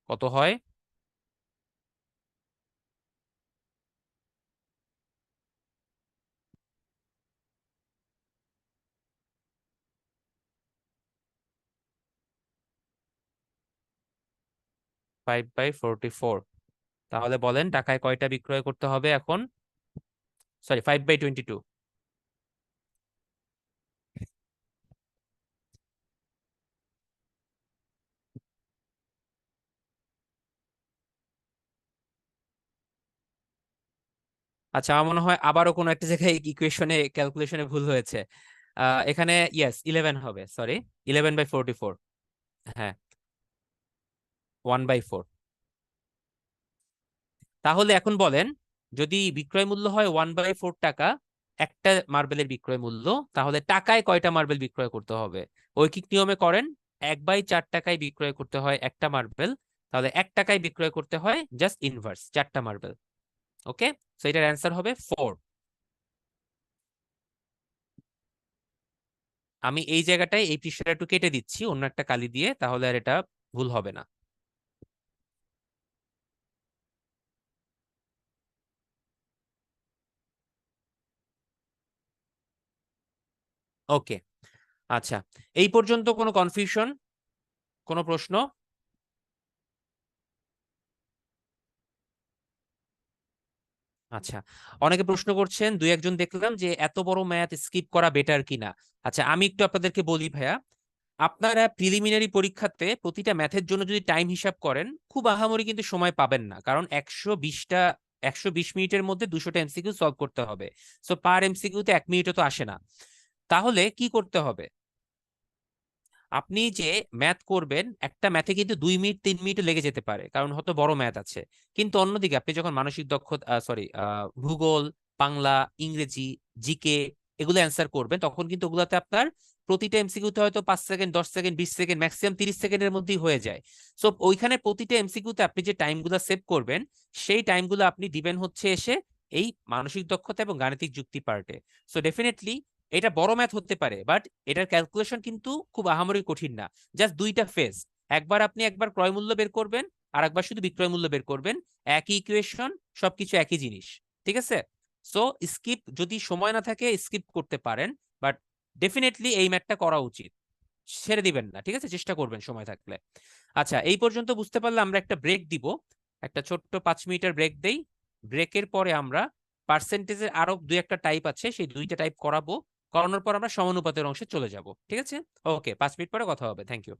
কত হয়? 5/44। তাহলে বলেন টাকায় কয়টা বিক্রয় করতে হবে এখন? সরি, 5/22। আচ্ছা, আমার মনে হয় আবারও কোনো একটা জায়গায় ইকুয়েশনে ক্যালকুলেশনে ভুল হয়েছে। এখানে ইয়েস 11 হবে, সরি, 11/44। হ্যাঁ, 1/4। তাহলে এখন বলেন, যদি বিক্রয় মূল্য হয় 1/4 টাকা একটা মার্বেলের বিক্রয় মূল্য, তাহলে টাকায় কয়টা মার্বেল বিক্রয় করতে হবে? ঐকিক নিয়মে করেন, 1/4 টাকায় বিক্রয় করতে হয় একটা মার্বেল, তাহলে 1 টাকায় বিক্রয় করতে হয় জাস্ট ইনভার্স 4টা মার্বেল। ওকে, সো এটার অ্যান্সার হবে 4। আমি এই জায়গাটায় এই পৃষ্ঠাটা একটু কেটে দিচ্ছি অন্য একটা কালি দিয়ে, তাহলে আর এটা ভুল হবে না। ওকে, আচ্ছা, এই পর্যন্ত কোনো কনফিউশন, কোনো প্রশ্ন? আচ্ছা, অনেকে প্রশ্ন করছেন, দুই একজন দেখলাম যে এত বড় ম্যাথ স্কিপ করা বেটার কিনা। আচ্ছা, আমি একটু আপনাদেরকে বলি ভাইয়া, আপনারা প্রিলিমিনারি পরীক্ষাতে প্রতিটা ম্যাথের জন্য যদি টাইম হিসাব করেন, খুব আহামরি কিন্তু সময় পাবেন না, কারণ 120 মিনিটের মধ্যে 200টা এমসিকিউ সলভ করতে হবে। সো পার এমসিকিউতে 1 মিনিটও তো আসে না। তাহলে কি করতে হবে? আপনি যে ম্যাথ করবেন, একটা ম্যাথে কিন্তু 2 মিনিট 3 মিনিট লেগে যেতে পারে, কারণ হয়তো বড় ম্যাথ আছে। কিন্তু অন্যদিকে আপনি যখন মানসিক দক্ষতা, সরি, ভূগোল, বাংলা, ইংরেজি, জিকে এগুলো অ্যান্সার করবেন, তখন কিন্তু ওগুলাতে আপনার প্রতিটা এমসিকিউতে হয়তো 5 সেকেন্ড, 10 সেকেন্ড, 20 সেকেন্ড, ম্যাক্সিমাম 30 সেকেন্ডের মধ্যেই হয়ে যায়। সো ওইখানে প্রতিটা এমসিকিউতে আপনি যে টাইমগুলো সেভ করবেন, সেই টাইমগুলো আপনি দিবেন হচ্ছে এসে এই মানসিক দক্ষতা এবং গাণিতিক যুক্তি পার্টে। সো ডেফিনেটলি এটা বড় ম্যাথ হতে পারে, বাট এটার ক্যালকুলেশন কিন্তু খুব আহামরি কঠিন না। জাস্ট দুইটা ফেজ, একবার ক্রয় মূল্য বের করবেন, আর একবার শুধু বিক্রয় মূল্য বের করবেন। একই ইকুয়েশন, সবকিছু একই জিনিস। ঠিক আছে? সো স্কিপ, যদি সময় না থাকে স্কিপ করতে পারেন, বাট ডেফিনেটলি এই ম্যাথটা করা উচিত। ছেড়ে দিবেন না, ঠিক আছে? চেষ্টা করবেন সময় থাকলে। আচ্ছা, এই পর্যন্ত বুঝতে পারলে আমরা একটা ব্রেক দিব, একটা ছোট্ট 5 মিনিটের ব্রেক দেই। ব্রেকের পরে আমরা পার্সেন্টেজের আরো দুই একটা টাইপ আছে, সেই দুইটা টাইপ করাবো। করানোর পর আমরা সমানুপাতের অংশে চলে যাব, ঠিক আছে? ওকে, 5 মিনিট পরে কথা হবে। Thank you.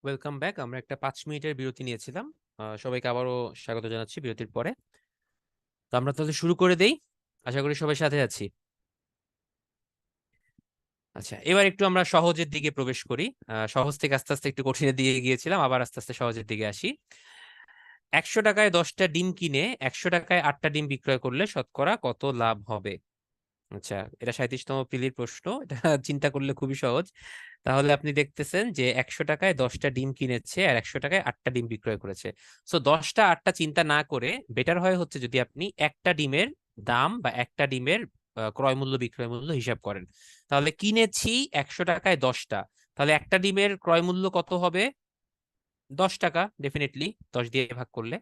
Welcome back. আমরা একটা 5 মিনিটের বিরতি নিয়েছিলাম। সবাইকে আবারও স্বাগত জানাচ্ছি বিরতির পরে। তো আমরা তাহলে শুরু করে দেই। আশা করি সবাই সাথে আছি। আচ্ছা, এবার একটু আমরা সহজের দিকে প্রবেশ করি। সহজ থেকে আস্তে আস্তে একটু কঠিনের দিকে গিয়েছিলাম, আবার আস্তে আস্তে সহজের দিকে আসি। 100 টাকায় 10টা ডিম কিনে 100 টাকায় 8টা ডিম বিক্রয় করলে শতকরা কত লাভ হবে? আচ্ছা, এটা 37তম পিলির প্রশ্ন। এটা চিন্তা করলে খুবই সহজ। তাহলে আপনি দেখতেছেন যে 100 টাকায় 10টা ডিম কিনেছে আর 100 টাকায় 8টা ডিম বিক্রয় করেছে। সো 10টা 8টা চিন্তা না করে বেটার হয় হচ্ছে যদি আপনি একটা ডিমের দাম বা একটা ডিমের ক্রয় মূল্য বিক্রয় মূল্য হিসাব করেন। তাহলে কিনেছি 100 টাকায় 10টা, তাহলে একটা ডিমের ক্রয় মূল্য কত হবে? 10 টাকা, ডেফিনেটলি 10 দিয়ে ভাগ করলে।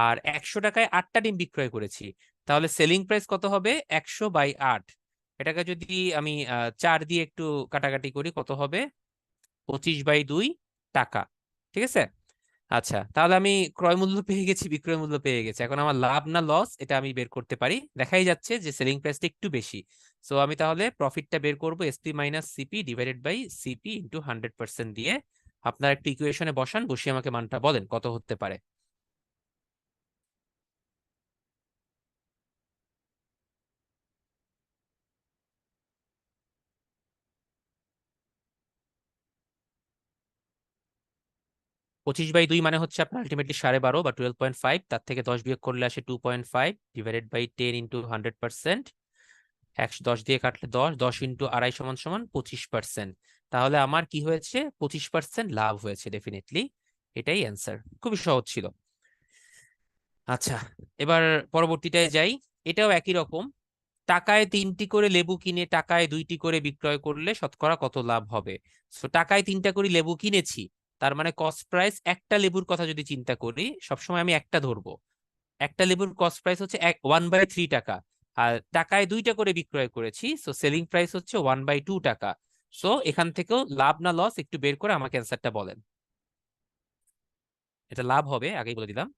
আর 100 টাকায় 8টা ডিম বিক্রয় করেছি, তাহলে সেলিং প্রাইস কত হবে? 100/8। এটাকে যদি আমি 4 দিয়ে একটু কাটাকাটি করি, কত হবে? 25/2 টাকা। ঠিক আছে। আচ্ছা, তাহলে আমি ক্রয় মূল্য পেয়ে গেছি, বিক্রয় মূল্য পেয়ে গেছি। এখন আমার লাভ না লস এটা আমি বের করতে পারি। দেখাই যাচ্ছে যে সেলিং প্রাইসটা একটু বেশি। সো আমি তাহলে প্রফিটটা বের করবো SP minus CP divided by CP into 100% দিয়ে। আপনার একটা ইকুয়েশনে বসান, বসিয়ে আমাকে মানটা বলেন কত হতে পারে। 25/2 মানে হচ্ছে আপনার আলটিমেটলি 12.5 বা 12.5। তার থেকে 10 বিয়োগ করলে আসে 2.5 ডিভাইডেড বাই 10 ইন্টু 100%। 10 দিয়ে কাটলে 10, 10 ইন্টু আড়াই সমান সমান 25%। তাহলে আমার কি হয়েছে? 25% লাভ হয়েছে ডেফিনেটলি। এটাই অ্যান্সার। খুবই সহজ ছিল। আচ্ছা, এবার পরবর্তীটায় যাই। এটাও একই রকম। টাকায় 3টি করে লেবু কিনে টাকায় 2টি করে বিক্রয় করলে শতকরা কত লাভ হবে? সো টাকায় 3টা করে লেবু কিনেছি, তার মানে কস্ট প্রাইস, একটা লেবুর কথা যদি চিন্তা করি, সবসময় আমি একটা ধরবো। একটা লেবুর কস্ট প্রাইস হচ্ছে 1/3 টাকা। আর টাকায় 2টা করে বিক্রয় করেছি, সো সেলিং প্রাইস হচ্ছে 1/2 টাকা। সো এখান থেকেও লাভ না লস একটু বের করে আমাকে অ্যান্সারটা বলেন। এটা লাভ হবে, আগেই বলে দিলাম।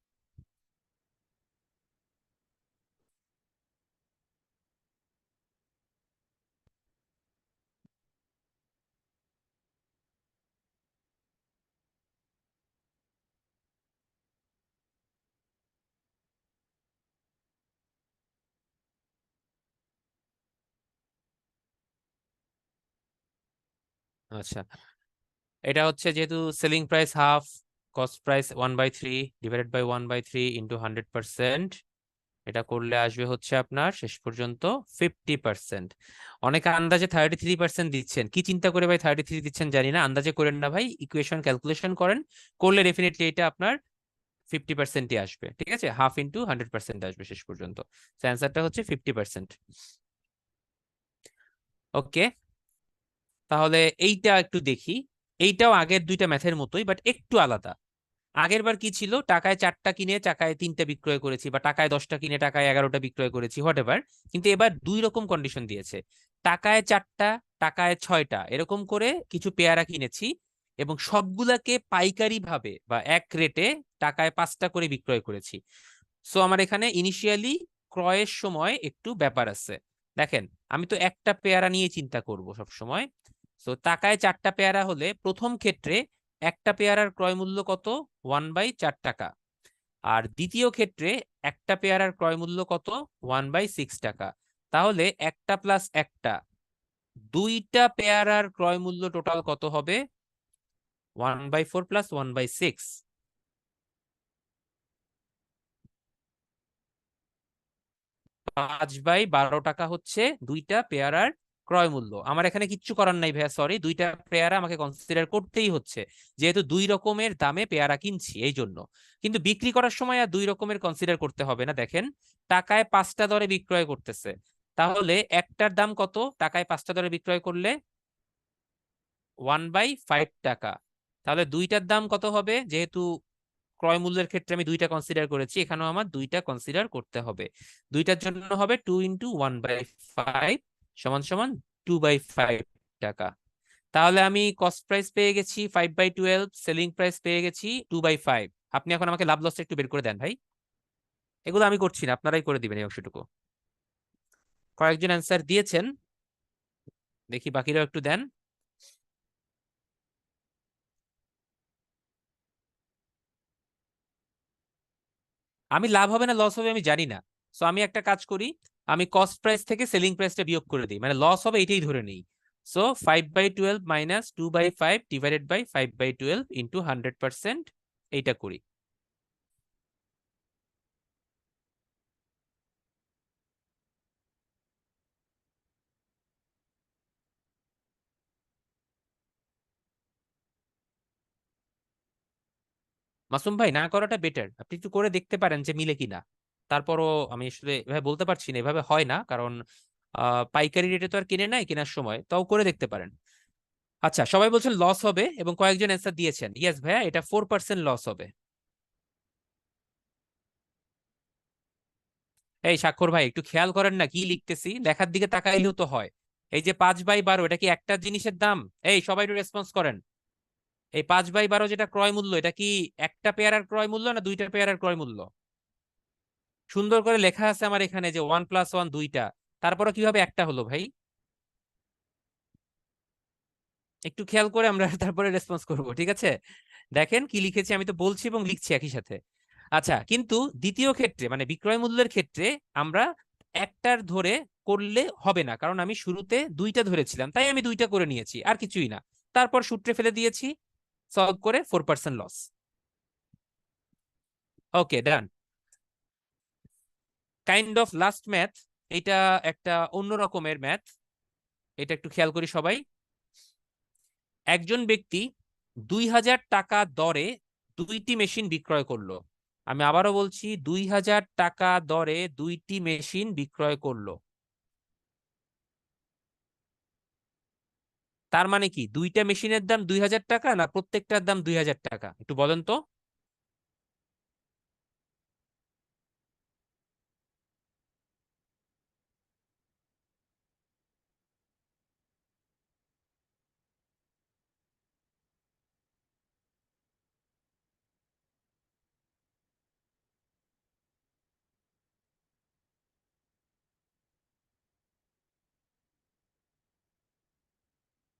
আচ্ছা, এটা হচ্ছে যেহেতু selling price half, cost price 1/3 divided by 1/3 into 100%। এটা করলে আসবে হচ্ছে আপনার শেষ পর্যন্ত 50%। অনেকে আন্দাজে 33% দিচ্ছেন। কি চিন্তা করে ভাই 33 দিচ্ছেন জানি না, আন্দাজে করেন না ভাই, ইকুয়েশন ক্যালকুলেশন করেন। করলে ডেফিনেটলি এটা আপনার 50%ই আসবে। ঠিক আছে, হাফ ইন্টু 100% আসবে শেষ পর্যন্ত। অ্যান্সারটা হচ্ছে 50%। ওকে, তাহলে এইটা একটু দেখি। এইটাও আগের দুইটা ম্যাথের মতোই, বাট একটু আলাদা। আগের বার কি ছিল? টাকায় 4টা কিনে টাকায় 3টা বিক্রয় করেছি, বা টাকায় 10টা কিনে টাকায় 11টা বিক্রয় করেছি, হোয়াট এভার। কিন্তু এবার দুই রকম কন্ডিশন দিয়েছে। টাকায় 4টা, টাকায় 6টা, এরকম করে কিছু পেয়ারা কিনেছি এবং সবগুলাকে পাইকারি ভাবে বা এক রেটে টাকায় 5টা করে বিক্রয় করেছি। সো আমার এখানে ইনিশিয়ালি ক্রয়ের সময় একটু ব্যাপার আছে। দেখেন, আমি তো একটা পেয়ারা নিয়ে চিন্তা করব সব সময়। সো টাকায় 4টা পেয়ারা হলে প্রথম ক্ষেত্রে একটা পেয়ারার ক্রয় মূল্য কত? 1/4 টাকা। আর দ্বিতীয় ক্ষেত্রে একটা পেয়ারার ক্রয় মূল্য কত? 1/6 টাকা। তাহলে একটা প্লাস একটা, দুইটা পেয়ারার ক্রয় মূল্য টোটাল কত হবে? 1/4 প্লাস 1/6। 5/12 টাকা হচ্ছে দুইটা পেয়ারার ক্রয় মূল্য। আমার এখানে কিচ্ছু করার নাই ভাইয়া, সরি, দুইটা পেয়ারা আমাকে কনসিডার করতেই হচ্ছে, যেহেতু দুই রকমের দামে পেয়ারা কিনছি এই জন্য। কিন্তু বিক্রি করার সময় আর দুই রকমের কনসিডার করতে হবে না। দেখেন, টাকায় 5টা দরে বিক্রয় করতেছে, তাহলে একটার দাম কত? টাকায় 5টা দরে বিক্রয় করলে 1/5 টাকা। তাহলে দুইটার দাম কত হবে? যেহেতু ক্রয় মূল্যের ক্ষেত্রে আমি দুইটা কনসিডার করেছি, এখানেও আমার দুইটা কনসিডার করতে হবে। দুইটার জন্য হবে 2 × 1/5 সমান সমান 2/5 টাকা। তাহলে আমি কস্ট প্রাইস পেয়ে গেছি 5/12, সেলিং প্রাইস পেয়ে গেছি 2/5। আপনি এখন আমাকে লাভ লসটা একটু বের করে দেন ভাই। এগুলো আমি করছি না, আপনারাই করে দিবেন এই অংশটুকু। কয়েকজন অ্যান্সার দিয়েছেন, দেখি বাকিরাও একটু দেন। আমি লাভ হবে না লস হবে আমি জানি না। সো আমি একটা কাজ করি, আমি কস্ট প্রাইস থেকে সেলিং প্রাইসটা বিয়োগ করে দিই, মানে লস হবে এটাই ধরে নিই। So 5/12 minus 2/5 divided by 5/12 into 100%, এইটা করি। মাসুম ভাই, না করাটা বেটার, আপনি একটু করে দেখতে পারেন যে মিলে কিনা। তারপরও আমি আসলে এভাবে বলতে পারছি না, এভাবে হয় না, কারণ পাইকারি রেটে তো আর কিনে নাই কেনার সময়, তাও করে দেখতে পারেন। আচ্ছা, সবাই বলছেন লস হবে এবং কয়েকজন অ্যান্সার দিয়েছেন ইয়েস ভাইয়া এটা 4% লস হবে। এই স্বাক্ষর ভাই একটু খেয়াল করেন না কি লিখতেছি, লেখার দিকে তাকাইলেও তো হয়। এই যে 5/12 এটা কি একটা জিনিসের দাম? এই সবাই একটু রেসপন্স করেন। এই 5/12 যেটা ক্রয় মূল্য, এটা কি একটা পেয়ারার ক্রয় মূল্য না দুইটা পেয়ারার ক্রয় মূল্য? সুন্দর করে লেখা আছে আমার এখানে যে 1+1 দুইটা, তারপরে কিভাবে একটা হলো ভাই? একটু খেয়াল করে আমরা তারপরে রেসপন্স করব, ঠিক আছে? দেখেন কি লিখেছি, আমি তো বলছি এবং লিখছি একই সাথে। আচ্ছা, কিন্তু দ্বিতীয় ক্ষেত্রে মানে বিক্রয় মূল্যের ক্ষেত্রে আমরা একটার ধরে করলে হবে না, কারণ আমি শুরুতে দুইটা ধরেছিলাম, তাই আমি দুইটা করে নিয়েছি আর কিছুই না। তারপর সূত্রে ফেলে দিয়েছি, সলভ করে 4% loss. Okay, done. Kind of last math, এটা একটা অন্য রকমের ম্যাথ, এটা একটু খেয়াল করি সবাই। একজন ব্যক্তি 2,000 টাকা দরে দুইটি মেশিন বিক্রয় করলো। আমি আবারও বলছি, 2,000 টাকা দরে দুইটি মেশিন বিক্রয় করলো। তার মানে কি দুইটা মেশিনের দাম 2,000 টাকা না প্রত্যেকটার দাম 2,000 টাকা? একটু বলেন তো।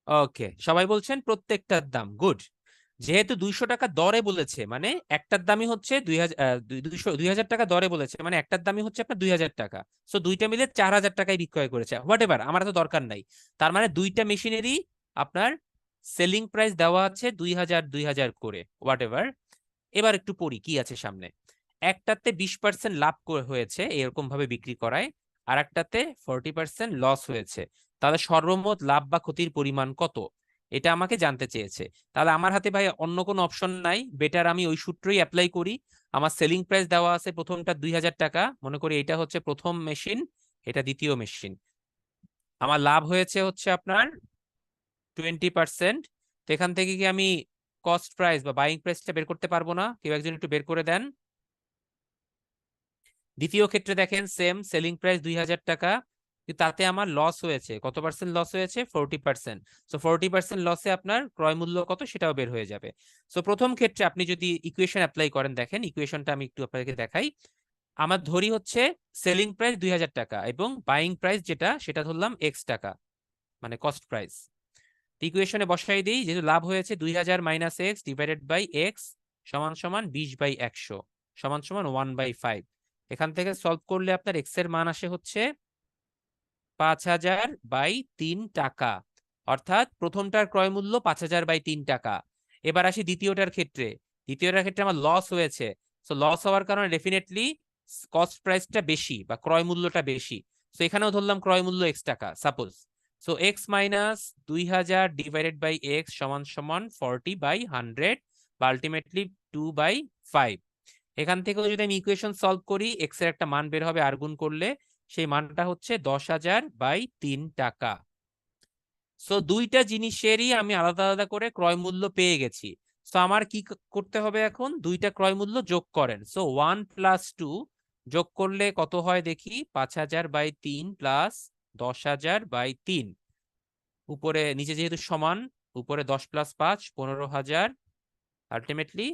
ওকে, সবাই বলছেন প্রত্যেকটার দাম, গুড। যেহেতু 200 টাকা দরে বলেছে মানে একটার দামই হচ্ছে 2,000 টাকা দরে বলেছে মানে একটার দামই হচ্ছে আপনার 2,000 টাকা। সো দুইটা মিলে 4,000 টাকায় বিক্রয় করেছে, হোয়াট এভার, আমার তো দরকার নাই। তার মানে দুইটা মেশিনেরই আপনার সেলিং প্রাইস দেওয়া আছে 2,000 2,000 করে, হোয়াট এভার। এবার একটু পড়ি কি আছে সামনে। একটাতে 20% লাভ হয়েছে এরকম ভাবে বিক্রি করায়, আর একটাতে 40% লস হয়েছে। তাহলে সর্বমোট লাভ বা ক্ষতির পরিমাণ কত, এটা আমাকে জানতে চেয়েছে। তাহলে আমার হাতে ভাই অন্য কোনো অপশন নাই, বেটার আমি ওই সূত্রই অ্যাপ্লাই করি। আমার সেলিং প্রাইস দেওয়া আছে প্রথমটা 2,000 টাকা, মনে করি এটা হচ্ছে প্রথম মেশিন, এটা দ্বিতীয় মেশিন। আমার লাভ হয়েছে হচ্ছে আপনার 20%। তো এখান থেকে কি আমি কস্ট প্রাইস বা বাইং প্রাইসটা বের করতে পারবো না? কেউ একজন একটু বের করে দেন। দ্বিতীয় ক্ষেত্রে দেখেন সেম সেলিং প্রাইস 2,000 টাকা, কিন্তু তাতে আমার লস হয়েছে, কত পার্সেন্ট লস হয়েছে? 40%। সো 40% লসে আপনার ক্রয় মূল্য কত সেটাও বের হয়ে যাবে। সো প্রথম ক্ষেত্রে আপনি যদি ইকুয়েশন অ্যাপ্লাই করেন, দেখেন ইকুয়েশনটা আমি একটু আপনাদেরকে দেখাই। আমার ধরি হচ্ছে সেলিং প্রাইস 2,000 টাকা এবং বাইং প্রাইস যেটা সেটা ধরলাম এক্স টাকা, মানে কস্ট প্রাইস। ইকুয়েশনে বসাই দিই, যেহেতু লাভ হয়েছে 2,000 minus x divided by x সমান সমান 20/100 সমান সমান 1/5। এখান থেকে সলভ করলে আপনার এক্স এর মান আসে হচ্ছে 5,000/3 টাকা, অর্থাৎ প্রথমটার ক্রয় মূল্য 5,000/3 টাকা। এবার আসি দ্বিতীয়টার ক্ষেত্রে। দ্বিতীয়টার ক্ষেত্রে আমার লস হয়েছে, সো লস হওয়ার কারণে ডেফিনেটলি কস্ট প্রাইসটা বেশি বা ক্রয় মূল্যটা বেশি। সো এখানেও ধরলাম ক্রয় মূল্য এক্স টাকা suppose. So x minus 2,000 divided by x সমান সমান 40/100 বা আলটিমেটলি 2/5। এখান থেকেও যদি আমি ইকুয়েশন সলভ করি, এক্স এর একটা মান বের হবে আর গুণ করলে, সেই মানটা হচ্ছে 10,000/3 টাকা। সো দুইটা জিনিসেরই আমি আলাদা আলাদা করে ক্রয় মূল্য পেয়ে গেছি। সো আমার কি করতে হবে এখন? দুইটা ক্রয় মূল্য যোগ করেন। সো 1+2 যোগ করলে কত হয় দেখি, 5,000/3 প্লাস 10,000/3, উপরে নিচে যেহেতু সমান, উপরে 10+5 15,000, আলটিমেটলি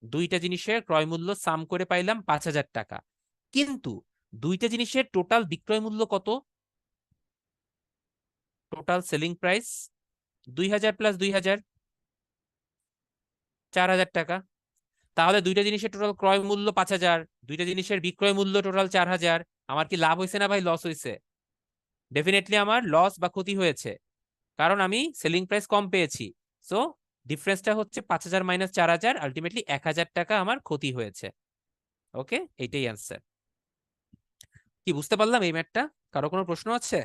দুইটা জিনিসের ক্রয় মূল্য সাম করে পাইলাম 5,000 টাকা। কিন্তু দুইটা জিনিসের টোটাল বিক্রয় মূল্য কত? টোটাল সেলিং প্রাইস 2,000 প্লাস 2,000, 4,000 টাকা। তাহলে দুইটা জিনিসের টোটাল ক্রয় মূল্য 5,000, দুইটা জিনিসের বিক্রয় মূল্য টোটাল 4,000। আমার কি লাভ হয়েছে না ভাই লস হয়েছে? ডেফিনেটলি আমার লস বা ক্ষতি হয়েছে, কারণ আমি সেলিং প্রাইস কম পেয়েছি। সো ডিফারেন্সটা হচ্ছে 5,000 মাইনাস 4,000, আলটিমেটলি 1,000 টাকা আমার ক্ষতি হয়েছে। ওকে, এইটাই অ্যান্সার। কি বুঝতে পারলাম এই ম্যাথটা? কারো কোনো প্রশ্ন আছে?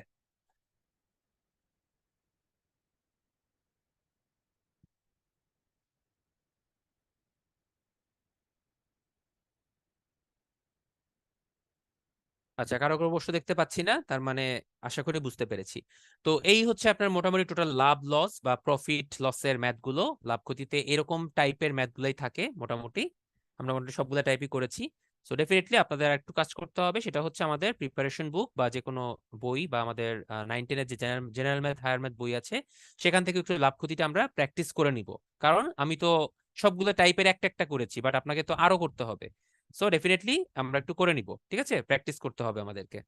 আচ্ছা, কারো কোনো প্রশ্ন দেখতে পাচ্ছি না, তার মানে আশা করি বুঝতে পেরেছি। তো এই হচ্ছে আপনার মোটামুটি টোটাল লাভ লস বা প্রফিট লসের ম্যাথগুলো। লাভ ক্ষতিতে এরকম টাইপের ম্যাথগুলাই থাকে মোটামুটি। আমরা মোটামুটি সবগুলো টাইপই করেছি। সো ডেফিনেটলি আপনাদের একটু কাজ করতে হবে, সেটা হচ্ছে আমাদের প্রিপারেশন বুক বা যে কোনো বই বা আমাদের 9-10-এর যে জেনারেল ম্যাথ হায়ার ম্যাথ বই আছে সেখান থেকে একটু লাভ ক্ষতিটা আমরা প্র্যাকটিস করে নিব। কারণ আমি তো সবগুলো টাইপের একটা একটা করেছি, বাট আপনাকে তো আরো করতে হবে। সো ডেফিনেটলি আমরা একটু করে নিব, ঠিক আছে? প্র্যাকটিস করতে হবে আমাদেরকে।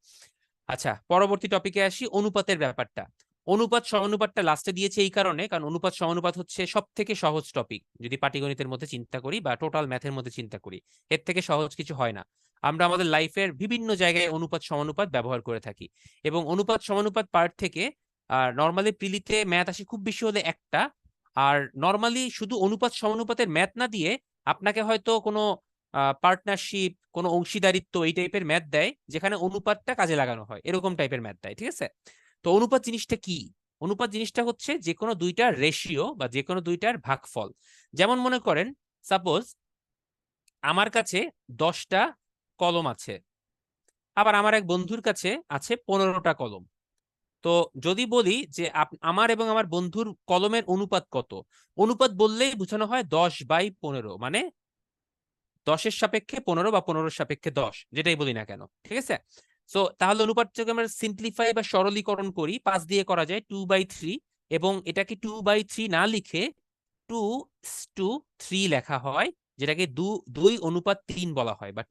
আচ্ছা, পরবর্তী টপিকে আসি, অনুপাতের ব্যাপারটা। অনুপাত সমানুপাতটা লাস্টে দিয়েছে এই কারণে, কারণ অনুপাত সমানুপাত হচ্ছে সব থেকে সহজ টপিক যদি পাটিগণিতের মধ্যে চিন্তা করি বা টোটাল ম্যাথের মধ্যে চিন্তা করি। এর থেকে সহজ কিছু হয় না। আমরা আমাদের লাইফের বিভিন্ন জায়গায় অনুপাত সমানুপাত ব্যবহার করে থাকি, এবং অনুপাত সমানুপাত পার্ট থেকে নর্মালি প্রিলিতে ম্যাথ আসে খুব বেশি হলে একটা। আর নর্মালি শুধু অনুপাত সমানুপাতের ম্যাথ না দিয়ে আপনাকে হয়তো কোনো পার্টনারশিপ, কোনো অংশীদারিত্ব এই টাইপের ম্যাথ দেয়, যেখানে অনুপাতটা কাজে লাগানো হয়, এরকম টাইপের ম্যাথ দেয়, ঠিক আছে? তো অনুপাত জিনিসটা কি? অনুপাত জিনিসটা হচ্ছে যে কোনো দুইটার রেশিও বা যে কোনো দুইটার ভাগফল। যেমন মনে করেন, সাপোজ আমার কাছে 10টা কলম আছে, আবার আমার এক বন্ধুর কাছে আছে 15টা কলম। তো যদি বলি যে আমার এবং আমার বন্ধুর কলমের অনুপাত কত, অনুপাত বললেই বোঝানো হয় 10/15, মানে 10-এর সাপেক্ষে 15 বা 15-এর সাপেক্ষে 10, যেটাই বলি না কেন, ঠিক আছে? সো তাহলে অনুপাতটাকে আমরা সিম্পলিফাই বা সরলীকরণ করি, 5 দিয়ে করা যায় 2/3, এবং এটাকে 2/3 না লিখে 2:3 লেখা হয়, যেটাকে 2:3 বলা হয়, বা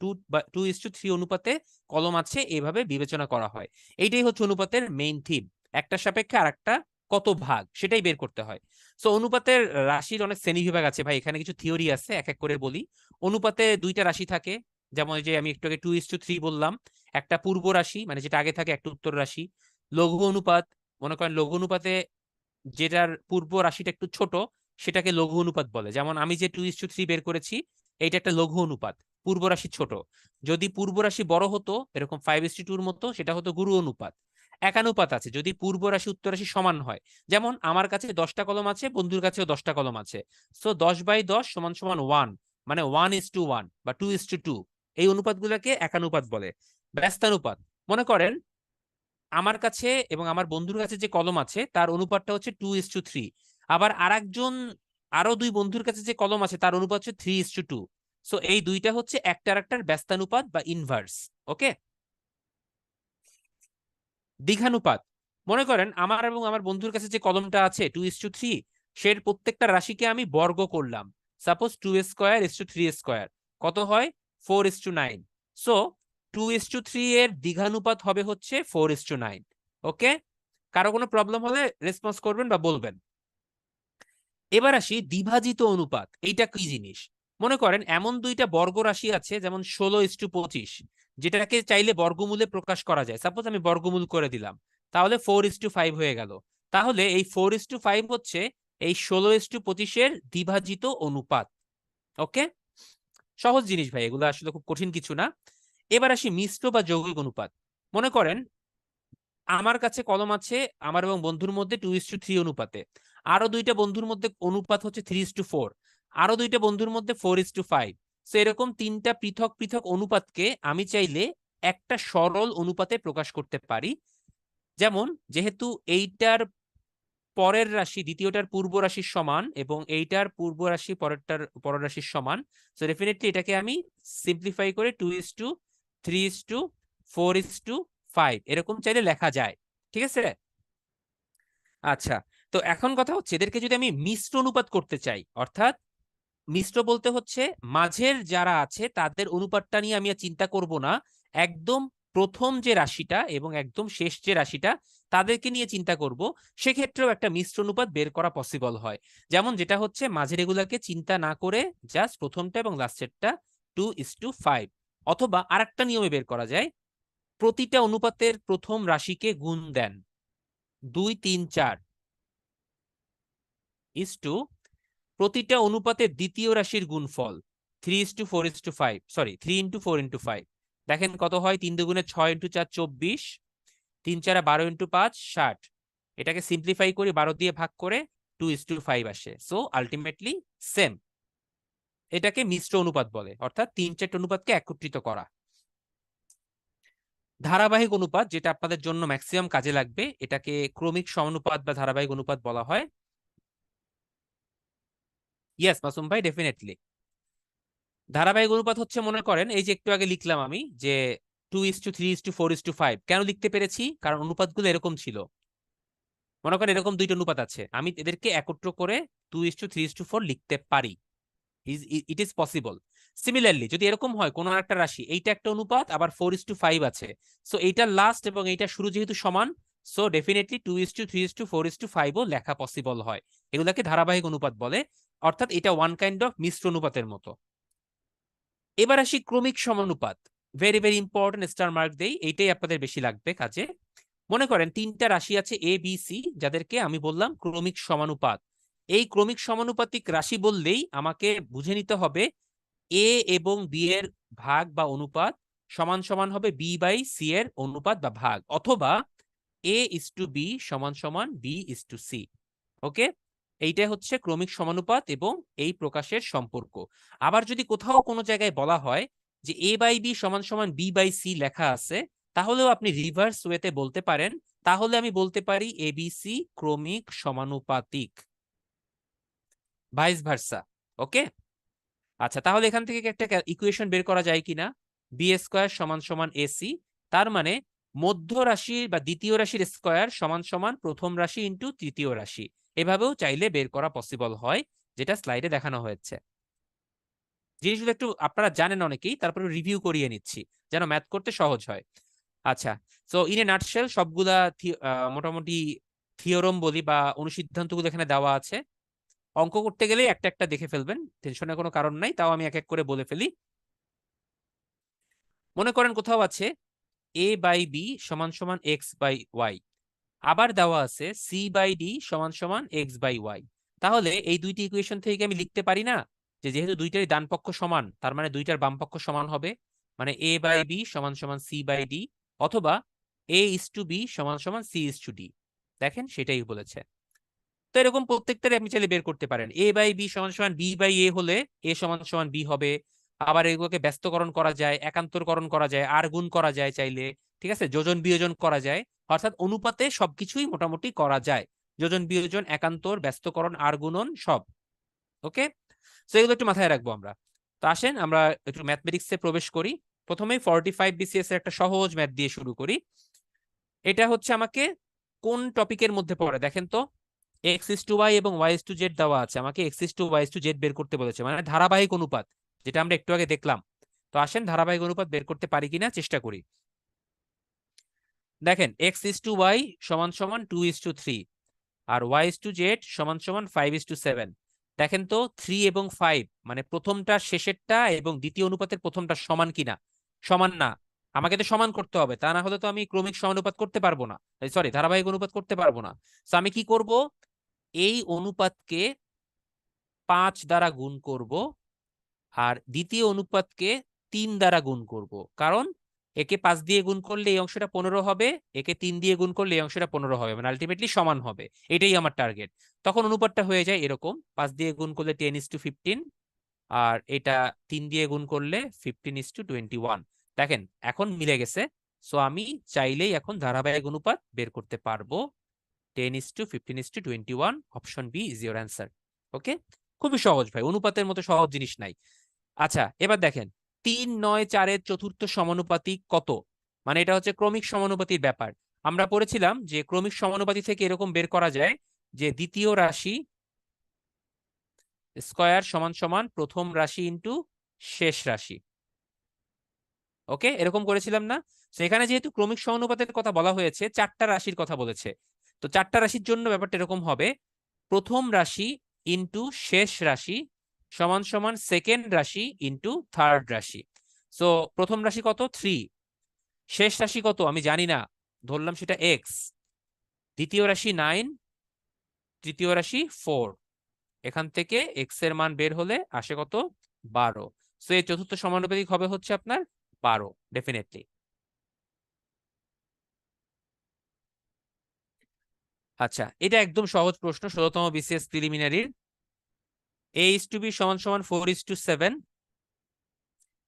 2:3 অনুপাতে কলম আছে এভাবে বিবেচনা করা হয়। এইটাই হচ্ছে অনুপাতের মেইন থিম। একটা সাপেক্ষে আরেকটা কত ভাগ সেটাই বের করতে হয়। সো অনুপাতের রাশির অনেক শ্রেণীবিভাগ আছে ভাই, এখানে কিছু থিওরি আছে, এক এক করে বলি। অনুপাতে দুইটা রাশি থাকে, যেমন এই যে আমি একটু আগে 2:3 বললাম। একটা পূর্ব রাশি, মানে যেটা আগে থাকে, একটা উত্তর রাশি। লঘু অনুপাত, মনে করেন লঘু অনুপাতে যেটার পূর্ব রাশিটা একটু ছোট সেটাকে লঘু অনুপাত বলে। যেমন আমি যে 2:3 বের করেছি, এইটা একটা লঘু অনুপাত, পূর্ব রাশি ছোট। যদি পূর্ব রাশি বড় হতো, এরকম 5:2 মতো, সেটা হতো গুরু অনুপাত। একানুপাত আছে, যদি পূর্ব রাশি উত্তর রাশি সমান হয়। যেমন আমার কাছে 10টা কলম আছে, বন্ধুর কাছেও 10টা কলম আছে। সো 10/10 সমান সমান 1, মানে 1:1 বা 2:2। এই অনুপাতগুলোকে একানুপাত বলে। ব্যস্তানুপাত, মনে করেন আমার কাছে এবং আমার বন্ধুর কাছে যে কলম আছে তার অনুপাতটা হচ্ছে 2:3, আবার আরেকজন, আরো দুই বন্ধুর কাছে যে কলম আছে তার অনুপাত হচ্ছে 3:2। সো এই দুইটা হচ্ছে একটা আরেকটার ব্যস্তানুপাত বা ইনভার্স। ওকে। দ্বিঘানুপাত, মনে করেন আমার এবং আমার বন্ধুর কাছে যে কলমটা আছে 2:3, সে প্রত্যেকটা রাশিকে আমি বর্গ করলাম। সাপোজ 2² = 3², কত হয়? 4:9। সো 2:3 এর দ্বিঘানুপাত হবে হচ্ছে 4:9। ওকে, কারো কোনো প্রবলেম হলে রেসপন্স করবেন বা বলবেন। এবার আসি দ্বিভাজিত অনুপাত, এইটা কি জিনিস? মনে করেন এমন দুইটা বর্গ রাশি আছে, যেমন 16:25, যেটাকে চাইলে বর্গমূলে প্রকাশ করা যায়। সাপোজ আমি বর্গমূল করে দিলাম, তাহলে 4:5 হয়ে গেল। তাহলে এই 4:5 হচ্ছে এই 16:25-এর দ্বিভাজিত অনুপাত। ওকে, সহজ জিনিস ভাই, এগুলো আসলে খুব কঠিন কিছু না। এবার আসি মিশ্র বা যৌগিক অনুপাত। মনে করেন আমার কাছে কলম আছে আমার এবং বন্ধুর মধ্যে 2:3 অনুপাতে, আরো দুইটা বন্ধুর মধ্যে অনুপাত হচ্ছে 3:4, আরো দুইটা বন্ধুর মধ্যে 4:5। তো এরকম তিনটা পৃথক পৃথক অনুপাতকে আমি চাইলে একটা সরল অনুপাতে প্রকাশ করতে পারি। যেমন যেহেতু এইটার পরের রাশি দ্বিতীয়টার পূর্ব রাশির সমান এবং এইটার পূর্ব রাশি পরেরটার পরের রাশির সমান, সো ডেফিনেটলি এটাকে আমি সিম্পলিফাই করে 2:3:4:5 এরকম চাইলে লেখা যায়, ঠিক আছে? আচ্ছা, তো এখন কথা হচ্ছে এদেরকে যদি আমি মিশ্র অনুপাত করতে চাই, অর্থাৎ মিশ্র বলতে হচ্ছে মাঝের যারা আছে তাদের অনুপাতটা নিয়ে আমি আর চিন্তা করব না, একদম প্রথম যে রাশিটা এবং একদম শেষ যে রাশিটা তাদেরকে নিয়ে চিন্তা করব, সেক্ষেত্রেও একটা মিশ্র অনুপাত বের করা পসিবল হয়। যেমন যেটা হচ্ছে মাঝের এগুলাকে চিন্তা না করে জাস্ট প্রথমটা এবং লাস্টেরটা 2:5, অথবা আরেকটা নিয়মে বের করা যায়, প্রতিটা অনুপাতের প্রথম রাশিকে গুণ দেন 2, 3, 4 ইস টু প্রতিটা অনুপাতের দ্বিতীয় রাশির গুণফল 3:4:5, সরি 3:4:5। দেখেন কত হয়, 3 দুগুণে 6 × 4 24, 3 4 12 × 5 60। এটাকে সিম্পলিফাই করে 12 দিয়ে ভাগ করে 2:5 আসে। So ultimately same. এটাকে মিশ্র অনুপাত বলে, অর্থাৎ 3-4 অনুপাতকে একত্রিত করা। ধারাবাহিক অনুপাত, যেটা আপনাদের জন্য ম্যাক্সিমাম কাজে লাগবে, এটাকে ক্রমিক সমানুপাত বা ধারাবাহিক অনুপাত বলা হয়। ইয়েস মাসুম ভাই, ডেফিনেটলি। ধারাবাহিক অনুপাত হচ্ছে, মনে করেন এই যে একটু আগে লিখলাম আমি যে 2:3:4:5, কেন লিখতে পেরেছি? কারণ অনুপাতগুলো এরকম ছিল। মনে করেন এরকম দুইটা অনুপাত আছে, আমি এদেরকে একত্র করে 2:3:4 লিখতে পারি। It is possible. সিমিলারলি যদি এরকম হয় কোনো একটা রাশি, এইটা একটা অনুপাত, আবার 4:5 আছে, সো এইটা লাস্ট এবং এইটা শুরু যেহেতু সমান, সো ডেফিনেটলি 2:3:4:5ও লেখা পসিবল হয়। এগুলাকে ধারাবাহিক অনুপাত বলে, অর্থাৎ এটা ওয়ান কাইন্ড অফ মিশ্র অনুপাতের মতো। এবার আসি ক্রমিক সমানুপাত। Very very important, star mark দেই, এইটাই আপনাদের বেশি লাগবে কাজে। মনে করেন তিনটা রাশি আছে এ বি সি, যাদেরকে আমি বললাম ক্রমিক সমানুপাত। এই ক্রমিক সমানুপাতিক রাশি বললেই আমাকে বুঝে নিতে হবে এ এবং বি এর ভাগ বা অনুপাত সমান সমান হবে বি বাই সি এর অনুপাত বা ভাগ, অথবা A:B সমান সমান B:C। ওকে, এইটাই হচ্ছে ক্রমিক সমানুপাত এবং এই প্রকাশের সম্পর্ক। আবার যদি কোথাও কোনো জায়গায় বলা হয় যে A/B সমান সমান B/C লেখা আছে, তাহলেও আপনি রিভার্স ওয়েতে বলতে পারেন। তাহলে আমি বলতে পারি ABC ক্রমিক সমানুপাতিক, ভাইস ভার্সা। ওকে, আচ্ছা, তাহলে এখান থেকে কি একটা ইকুয়েশন বের করা যায় কিনা? B² সমান সমান AC, তার মানে মধ্য রাশি বা দ্বিতীয় রাশির স্কয়ার সমান সমান প্রথম রাশি ইন্টু তৃতীয় রাশি। এভাবেও চাইলে বের করা পসিবল হয়, যেটা স্লাইডে দেখানো হয়েছে। জিনিসগুলো একটু আপনারা জানেন অনেকেই, তারপরে রিভিউ করিয়ে নিচ্ছি যেন ম্যাথ করতে সহজ হয়। আচ্ছা, সো ইন এ নাটশেল সবগুলা মোটামুটি থিওরম বলি বা অনুসিদ্ধান্তগুলো এখানে দেওয়া আছে। অঙ্ক করতে গেলে একটা একটা দেখে ফেলবেন, টেনশনের কোনো কারণ নাই, তাও আমি এক এক করে বলে ফেলি। মনে করেন কোথাও আছে A/B সমান সমান X/Y, আবার দেওয়া আছে C/D সমান সমান X/Y। তাহলে এই দুইটি ইকুয়েশন থেকে আমি লিখতে পারি না যে যেহেতু দুইটারই ডান পক্ষ সমান, তার মানে দুইটার বাম পক্ষ সমান হবে, মানে A/B সমান সমান C/D, অথবা A:B সমান সমান C:D। দেখেন সেটাই বলেছে। তো এরকম প্রত্যেকটারে আপনি চাইলে বের করতে পারেন। A/B সমান সমান B/A হলে A সমান সমান B হবে। আবার এগুলোকে ব্যস্তকরণ করা যায়, একান্তরকরণ করা যায়, আর গুণ করা যায় চাইলে, ঠিক আছে, যোজন বিয়োজন করা যায়। অর্থাৎ অনুপাতে সবকিছুই মোটামুটি করা যায়, যোজন বিয়োজন, একান্তর, ব্যস্তকরণ, আর গুণন সব। ওকে, তো এগুলো একটু মাথায় রাখবো আমরা। তো আসেন আমরা একটু ম্যাথমেটিক্সে প্রবেশ করি। প্রথমেই 45 BCS এর একটা সহজ ম্যাথ দিয়ে শুরু করি। এটা হচ্ছে আমাকে কোন টপিকের মধ্যে পড়ে দেখেন তো। X:Y এবং Y:Z দেওয়া আছে, আমাকে X:Y:Z বের করতে বলেছে, মানে ধারাবাহিক অনুপাত, যেটা আমরা একটু আগে দেখলাম। তো আসেন ধারাবাহিক অনুপাত বের করতে পারি কিনা চেষ্টা করি। দেখেন X:Y সমান সমান 2:3, আর Y:Z সমান সমান 5:7। দেখেন তো 3 এবং 5 মানে প্রথমটা শেষেরটা এবং দ্বিতীয় অনুপাতের প্রথমটা সমান কিনা। সমান না, আমাকে তো সমান করতে হবে, তা না হলে তো আমি ক্রমিক সমানুপাত করতে পারবো না, সরি ধারাবাহিক অনুপাত করতে পারবো না। তো আমি কি করব, এই অনুপাতকে 5 দ্বারা গুণ করব, আর দ্বিতীয় অনুপাতকে 3 দ্বারা গুণ করব। কারণ একে 5 দিয়ে গুণ করলে এই অংশটা 15 হবে, একে 3 দিয়ে গুণ করলে এই অংশটা 15 হবে, মানে আলটিমেটলি সমান হবে। এটাই আমার টার্গেট। তখন অনুপাতটা হয়ে যায় এরকম, 5 দিয়ে গুণ করলে 10:15, আর এটা 3 দিয়ে গুণ করলে 15:21। দেখেন এখন মিলে গেছে। সো আমি চাইলেই এখন ধারাবাহিক অনুপাত বের করতে পারবো। 10:15:21, option b is your answer. Okay, খুবই সহজ ভাই, অনুপাতের মতো সহজ জিনিস নাই। আচ্ছা, এবার দেখেন 3, 9, 4-এর চতুর্থ সমানুপাতিক কত, মানে এটা হচ্ছে ক্রমিক সমানুপাতির ব্যাপার। আমরা পড়েছিলাম যে ক্রমিক সমানুপাতি থেকে এরকম বের করা যায় যে দ্বিতীয় রাশি স্কয়ার সমান সমান প্রথম রাশি ইন্টু শেষ রাশি। ওকে, এরকম করেছিলাম না? তো এখানে যেহেতু ক্রমিক সমানুপাতের কথা বলা হয়েছে, চারটা রাশির কথা বলেছে, তো চারটা রাশির জন্য ব্যাপারটা এরকম হবে, প্রথম রাশি ইন্টু শেষ রাশি সমান সমান সেকেন্ড রাশি ইন্টু থার্ড রাশি। সো প্রথম রাশি কত? 3। শেষ রাশি কত আমি জানি না, ধরলাম সেটা এক্স। দ্বিতীয় রাশি 9, তৃতীয় রাশি 4। এখান থেকে এক্স এর মান বের হলে আসে কত? 12। সো এই চতুর্থ সমানুপাতিক হবে হচ্ছে আপনার 12 ডেফিনেটলি। আচ্ছা, এটা একদম সহজ প্রশ্ন, 16তম বিসিএস প্রিলিমিনারির। a:b সমান সমান 4:7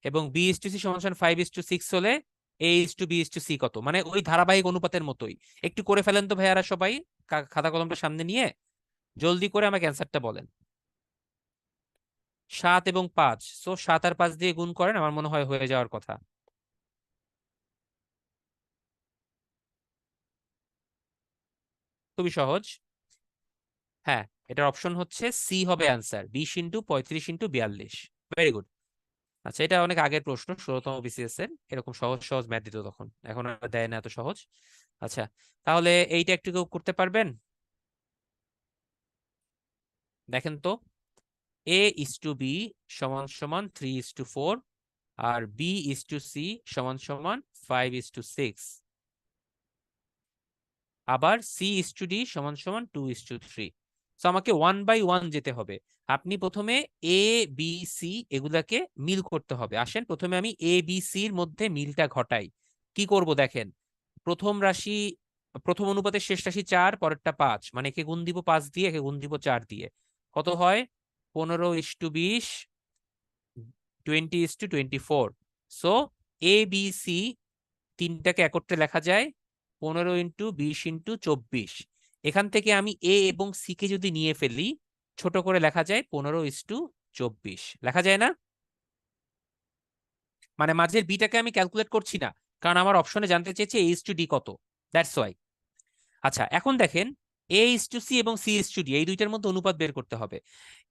এবং b:c সমান সমান 5:6 হলে a:b:c কত? মানে ওই ধারাবাহিক অনুপাতের মতোই। একটু করে ফেলেন তো ভাইয়ারা সবাই, খাতা কলমটা সামনে নিয়ে জলদি করে আমাকে অ্যান্সারটা বলেন। 7 এবং 5, সো 7 আর 5 দিয়ে গুণ করেন, আমার মনে হয় হয়ে যাওয়ার কথা। খুবই সহজ। হ্যাঁ, এটার অপশন হচ্ছে সি হবে অ্যান্সার, 20 × 35 × 42। Very good. আচ্ছা, এটা অনেক আগের প্রশ্ন, 16তম বিসিএস এর, এরকম সহজ সহজ ম্যাথ দিত তখন, এখন আর দেয় না এত সহজ। আচ্ছা, তাহলে এইটা একটু কেউ করতে পারবেন? দেখেন তো, a:b সমান সমান 3:4 আর b:c সমান সমান 5:6, আবার c:d সমান সমান 2:3। তো আমাকে 1/1 যেতে হবে। আপনি প্রথমে এ বি সি এগুলাকে মিল করতে হবে। আসেন প্রথমে আমি এ বি সির মধ্যে মিলটা ঘটাই। কি করব দেখেন, প্রথম রাশি, প্রথম অনুপাতের শেষ রাশি 4, পরেরটা 5, মানে একে গুণ দিব 5 দিয়ে, একে গুণ দিব 4 দিয়ে। কত হয়? 15:20, 20:24। সো এ বি সি তিনটাকে একত্রে লেখা যায় 15 × 20 × 24। এখান থেকে আমি এ এবং সি কে যদি নিয়ে ফেলি, ছোট করে লেখা যায় 15:24, লেখা যায় না? মানে মাঝের বিটাকে আমি ক্যালকুলেট করছি না, কারণ আমার অপশনে জানতে চেয়েছে a:d কত, দ্যাটস ওয়াই। আচ্ছা, এখন দেখেন a:c এবং c:d এই দুইটার মধ্যে অনুপাত বের করতে হবে।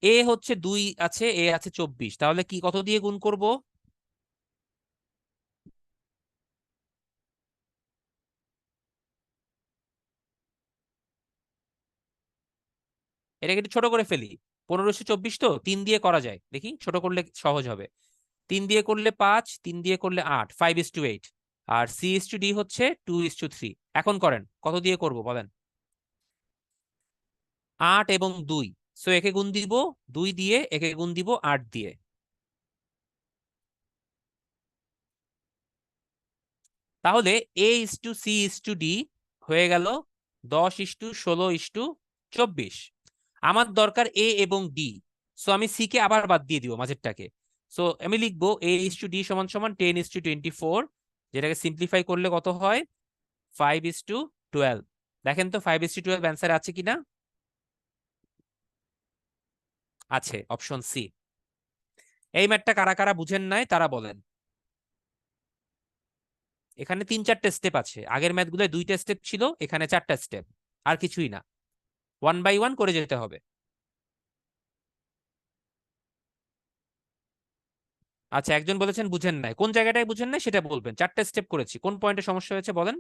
এ হচ্ছে 2 আছে, এ আছে 24, তাহলে কি কত দিয়ে গুণ করব? এটাকে একটু ছোট করে ফেলি। 1524 তো 3 দিয়ে করা যায়, দেখি ছোট করলে সহজ হবে। 3 দিয়ে করলে 5, 3 দিয়ে করলে 8, 5:8। আর c:d হচ্ছে 2:3। এখন করেন, কত দিয়ে করব বলেন? 8 এবং 2, সো একে গুণ দিব 2 দিয়ে, একে গুণ দিব 8 দিয়ে। তাহলে a:c:d হয়ে গেল 10:16:24। আমার দরকার এ এবং ডি, সো আমি সি কে আবার বাদ দিয়ে দিব মাঝেরটাকে। সো আমি লিখবো a:d সমান সমান 10:24, যেটাকে সিম্পলিফাই করলে কত হয়? 5:12। দেখেন তো 5:12 অ্যান্সার আছে কিনা? আছে, অপশন সি। এই ম্যাথটা কারা কারা বুঝেন নাই তারা বলেন। এখানে 3-4টে স্টেপ আছে, আগের ম্যাথগুলো 2টা স্টেপ ছিল, এখানে 4টা স্টেপ, আর কিছুই না, 1/1 করে যেতে হবে। আচ্ছা, একজন বলেছেন বুঝেন নাই, কোন জায়গাটায় বুঝেন নাই সেটা বলবেন, 4টা স্টেপ করেছি, কোন পয়েন্টে সমস্যা হয়েছে বলেন।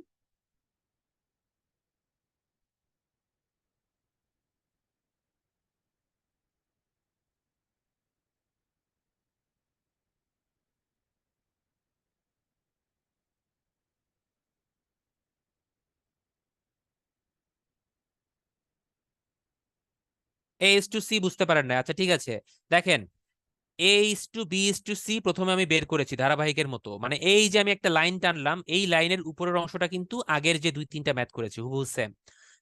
a:c বুঝতে পারেন না, আচ্ছা ঠিক আছে। দেখেন, a:b:c প্রথমে আমি বের করেছি ধারাবাহিকের মতো, মানে এই যে আমি একটা লাইন টানলাম, এই লাইনের উপরের অংশটা কিন্তু আগের যে 2-3টা ম্যাথ করেছি হুবহু সেম।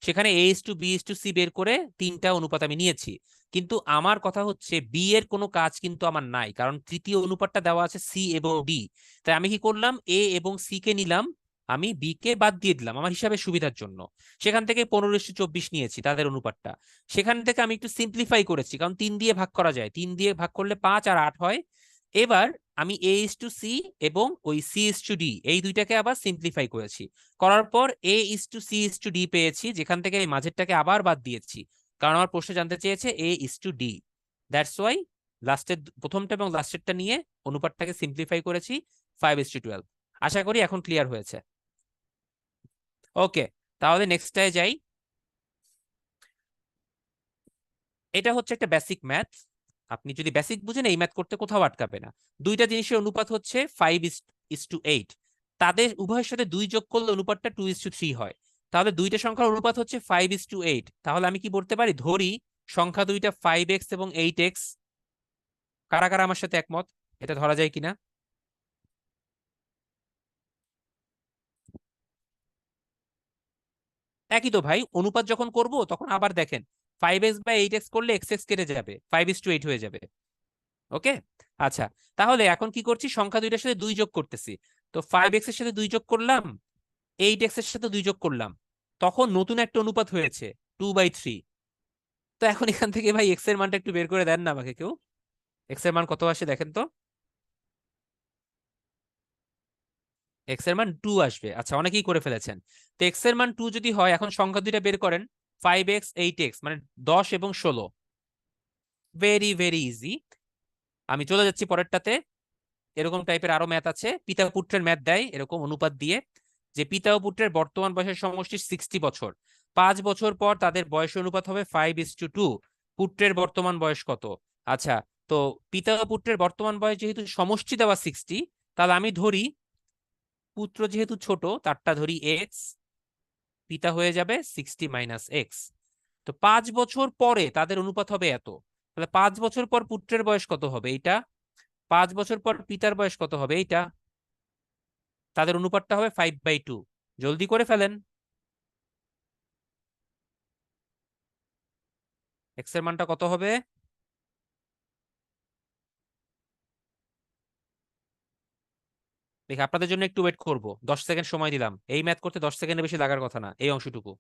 সেখানে a:b:c বের করে 3টা অনুপাত আমি নিয়েছি। কিন্তু আমার কথা হচ্ছে বি এর কোনো কাজ কিন্তু আমার নাই, কারণ তৃতীয় অনুপাতটা দেওয়া আছে সি এবং ডি। তাই আমি কি করলাম, এ এবং সি কে নিলাম, আমি বি কে বাদ দিয়ে দিলাম আমার হিসাবের সুবিধার জন্য। সেখান থেকে 15:24 নিয়েছি তাদের অনুপাতটা। সেখান থেকে আমি একটু সিম্পলিফাই করেছি, কারণ 3 দিয়ে ভাগ করা যায়, 3 দিয়ে ভাগ করলে 5 আর 8 হয়। এবার আমি a:c এবং ওই c:d এই দুইটাকে আবার সিম্পলিফাই করেছি, করার পর a:c:d পেয়েছি, যেখান থেকে এই মাঝেরটাকে আবার বাদ দিয়েছি, কারণ আমার প্রশ্ন জানতে চেয়েছে a:d। দ্যাটস ওয়াই লাস্টের প্রথমটা এবং লাস্টেরটা নিয়ে অনুপাতটাকে সিম্পলিফাই করেছি 5:12। আশা করি এখন ক্লিয়ার হয়েছে। ওকে, তাহলে নেক্সটটায় যাই। এটা হচ্ছে একটা বেসিক ম্যাথ। আপনি যদি বেসিক বুঝেন এই ম্যাথ করতে কোথাও আটকাবে না। দুইটা জিনিসের অনুপাত হচ্ছে 5:8। তাদের উভয়ের সাথে 2 যোগ করলে অনুপাতটা 2:3 হয়। তাহলে দুইটা সংখ্যার অনুপাত হচ্ছে 5:8। তাহলে আমি কি বলতে পারি, ধরি সংখ্যা দুইটা 5x এবং 8x। কারা কারা আমার সাথে একমত, এটা ধরা যায় কিনা? একই তো ভাই, অনুপাত যখন করব তখন আবার দেখেন 5x বা 8x করলে x x কেটে যাবে, 5:8 হয়ে যাবে। ওকে, আচ্ছা, তাহলে এখন কি করছি, সংখ্যা দুইটার সাথে 2 যোগ করতেছি। তো 5x এর সাথে 2 যোগ করলাম, 8x এর সাথে 2 যোগ করলাম, তখন নতুন একটা অনুপাত হয়েছে 2/3। তো এখন এখান থেকে ভাই x এর মানটা একটু বের করে দেন না আমাকে কেউ। x এর মান কত আসে দেখেন তো। x এর মান 2 আসবে। আচ্ছা, অনেকেই করে ফেলেছেন। তো x এর মান 2 যদি হয়, এখন সংখ্যা দুইটা বের করেন, 5x 8x মানে 10 এবং 16। Very very easy. আমি চলে যাচ্ছি পরেরটাতে। এরকম টাইপের আরো ম্যাথ আছে, পিতা পুত্রের ম্যাথ দেয় এরকম অনুপাত দিয়ে, যে পিতা ও পুত্রের বর্তমান বয়সের সমষ্টি 60 বছর। 5 বছর পর তাদের বয়সের অনুপাত হবে 5:2। পুত্রের বর্তমান বয়স কত? আচ্ছা, তো পিতা ও পুত্রের বর্তমান বয়স যেহেতু সমষ্টি দেওয়া 60, তাহলে আমি ধরি পুত্র যেহেতু ছোট তারটা ধরি এক্স, পিতা হয়ে যাবে 60 - x। তো 5 বছর পরে তাদের অনুপাত হবে এত। তাহলে 5 বছর পর পুত্রের বয়স কত হবে এইটা, 5 বছর পর পিতার বয়স কত হবে এইটা, তাদের অনুপাতটা হবে 5/2। জলদি করে ফেলেন। এক্স এর মানটা কত হবে? দেখি, আপনাদের জন্য একটু ওয়েট করব, 10 সেকেন্ড সময় দিলাম। এই ম্যাথ করতে 10 সেকেন্ডের বেশি লাগার কথা না, এই অংশটুকু।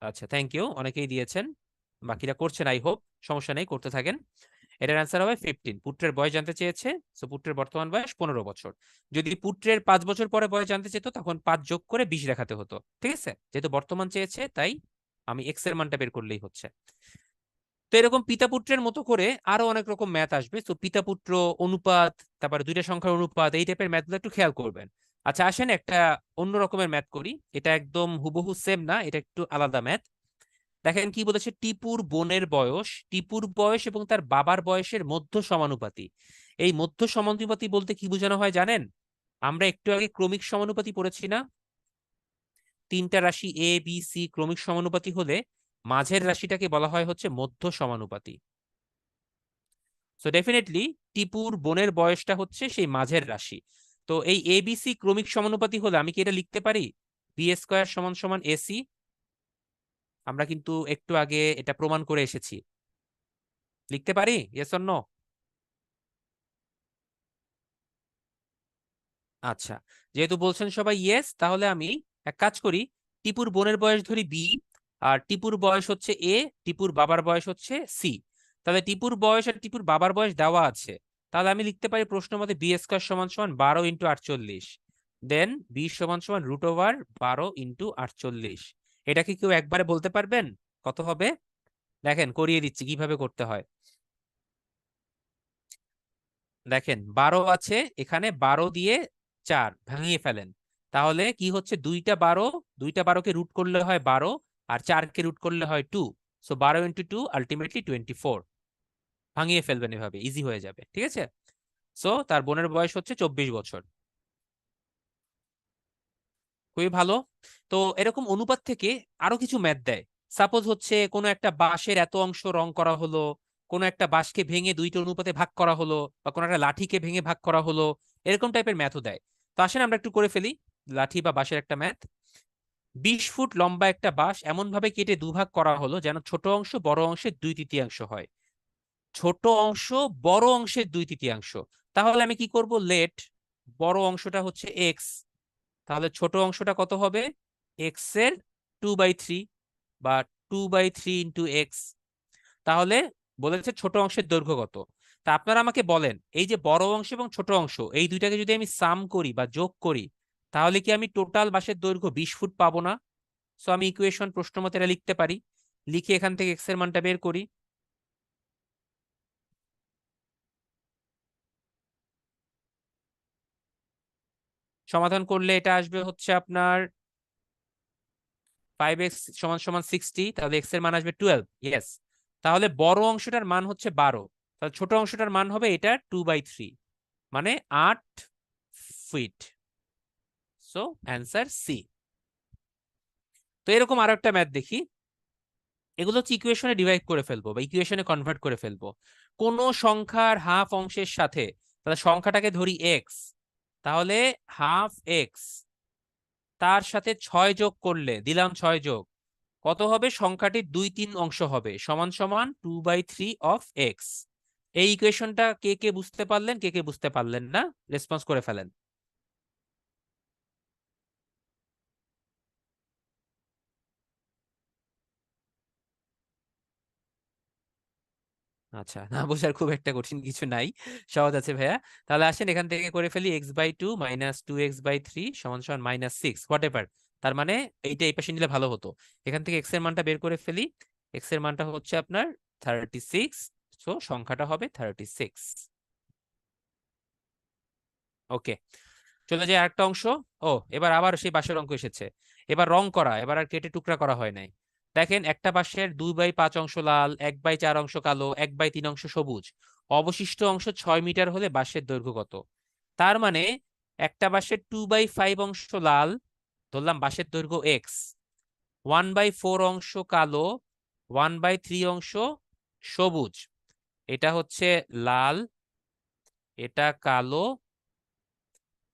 আচ্ছা, থ্যাংক ইউ, অনেকেই দিয়েছেন, বাকিরা করছেন আই হোপ। সমস্যা নেই, করতে থাকেন। এটার অ্যান্সার হবে 15। পুত্রের বয়স জানতে চেয়েছে, সো পুত্রের বর্তমান বয়স 15 বছর। যদি পুত্রের 5 বছর পরে বয়স জানতে চেত, তখন 5 যোগ করে 20 দেখাতে হতো। ঠিক আছে, যেহেতু বর্তমান চেয়েছে তাই আমি এক্স এর মানটা বের করলেই হচ্ছে। তো এরকম পিতা পুত্রের মতো করে আরো অনেক রকম ম্যাথ আসবে। তো পিতা পুত্র, অনুপাত, তারপরে দুইটা সংখ্যার অনুপাত, এই টাইপের ম্যাথগুলো একটু খেয়াল করবেন। আচ্ছা, আসেন একটা অন্য রকমের ম্যাথ করি। এটা একদম হুবহু সেম না, এটা একটু আলাদা ম্যাথ। দেখেন কি বলেছে, টিপুর বোনের বয়স, টিপুর বয়স এবং তার বাবার বয়সের মধ্য সমানুপাতি। এই মধ্য সমানুপাতি বলতে কি বোঝানো হয় জানেন? আমরা একটু আগে ক্রমিক সমানুপাতি পড়েছি না? তিনটা রাশি এ বি সি ক্রমিক সমানুপাতি হলে মাঝের রাশিটাকে বলা হয় হচ্ছে মধ্য সমানুপাতি। সো ডেফিনেটলি টিপুর বোনের বয়সটা হচ্ছে সেই মাঝের রাশি। তো এই এবিসি ক্রমিক সমানুপাতি হলে আমি কি এটা লিখতে পারি, বি স্কোয়ার সমান সমান এসি? আমরা কিন্তু একটু আগে এটা প্রমাণ করে এসেছি। লিখতে পারি, ইয়েস অর নো? আচ্ছা, যেহেতু বলছেন সবাই ইয়েস, তাহলে আমি এক কাজ করি, টিপুর বোনের বয়স ধরি বি, আর টিপুর বয়স হচ্ছে এ, টিপুর বাবার বয়স হচ্ছে সি। তাহলে টিপুর বয়স আর টিপুর বাবার বয়স দেওয়া আছে। তাহলে আমি লিখতে পারি প্রশ্ন মতে বি স্কোয়ার সমান সমান 12 × 48, দেন বি সমান সমান √12 × 48। এটা কি কেউ একবারে বলতে পারবেন কত হবে? দেখেন করিয়ে দিচ্ছি কিভাবে করতে হয়। দেখেন 12 আছে এখানে, 12 দিয়ে 4 ভাঙিয়ে ফেলেন। তাহলে কি হচ্ছে, দুইটা 12কে রুট করলে হয় 12, আর 4কে রুট করলে হয় 2। So 12 × 2 ultimately 24। ভাঙিয়ে ফেলবেন, এভাবে ইজি হয়ে যাবে। ঠিক আছে, সো তার বোনের বয়স হচ্ছে 24 বছর। খুবই ভালো। তো এরকম অনুপাত থেকে আরো কিছু ম্যাথ দেয়। সাপোজ হচ্ছে কোনো একটা বাঁশের এত অংশ রং করা হলো, কোনো একটা বাঁশকে ভেঙে দুইটা অনুপাতে ভাগ করা হলো, বা কোনো একটা লাঠিকে ভেঙে ভাগ করা হলো, এরকম টাইপের ম্যাথও দেয়। তো আসেন আমরা একটু করে ফেলি লাঠি বা বাঁশের একটা ম্যাথ। 20 ফুট লম্বা একটা বাঁশ এমন ভাবে কেটে দুভাগ করা হলো যেন ছোট অংশ বড় অংশের 2/3 হয়। ছোট অংশ বড় অংশের 2/3। তাহলে আমি কি করব, লেট বড় অংশটা হচ্ছে এক্স, তাহলে ছোট অংশটা কত হবে, এক্স এর 2/3 বা 2/3 × এক্স। তাহলে বলেছে ছোট অংশের দৈর্ঘ্য কত। তা আপনারা আমাকে বলেন, এই যে বড় অংশ এবং ছোট অংশ এই দুইটাকে যদি আমি সাম করি বা যোগ করি, তাহলে কি আমি টোটাল বাঁশের দৈর্ঘ্য 20 ফুট পাবো না? সো আমি ইকুয়েশন প্রশ্ন মতে এটা লিখতে পারি, লিখে এখান থেকে এক্স এর মানটা বের করি। সমাধান করলে এটা আসবে হচ্ছে আপনার 5x সমান সমান 60, তাহলে এক্স এর মান আসবে 12। ইয়েস, তাহলে বড় অংশটার মান হচ্ছে 12, তাহলে ছোট অংশটার মান হবে এটা 2/3, মানে 8 ফিট। So answer C. তো এরকম আরো একটা ম্যাথ দেখি, এগুলো হচ্ছে ইকুয়েশনে ডিভাইড করে ফেলবো বা ইকুয়েশনে কনভার্ট করে ফেলবো। কোন সংখ্যার হাফ অংশের সাথে, তাহলে সংখ্যাটাকে ধরি এক্স, তাহলে হাফ এক্স তার সাথে 6 যোগ করলে, দিলাম 6 যোগ, কত হবে? সংখ্যাটির 2/3 অংশ হবে, সমান সমান 2/3 অফ এক্স। এই ইকুয়েশনটা কে কে বুঝতে পারলেন, কে কে বুঝতে পারলেন না, রেসপন্স করে ফেলেন। আচ্ছা, না বোঝার খুব একটা কঠিন কিছু নাই, সহজ আছে ভাইয়া। তাহলে আসেন এখান থেকে করে ফেলি, x/2 মাইনাস 2x/3 সমান সমান -6 হোয়াট এভার। তার মানে এইটা এই পাশে নিলে ভালো হতো। এখান থেকে x এর মানটা বের করে ফেলি, x এর মানটা হচ্ছে আপনার 36, সো সংখ্যাটা হবে 36। ওকে, চলে যায় আরেকটা অংশ। ও, এবার আবার সেই বাঁশের অঙ্ক এসেছে, এবার রং করা, এবার আর কেটে টুকরা করা হয় নাই। দেখেন, একটা বাঁশের 2/5 অংশ লাল, 1/4 অংশ কালো, 1/3 অংশ সবুজ, অবশিষ্ট অংশ 6 মিটার হলে বাঁশের দৈর্ঘ্য কত? তার মানে একটা বাঁশের 2/5 অংশ লাল, ধরলাম বাঁশের দৈর্ঘ্য এক্স, 1/4 অংশ কালো, 1/3 অংশ সবুজ, এটা হচ্ছে লাল, এটা কালো,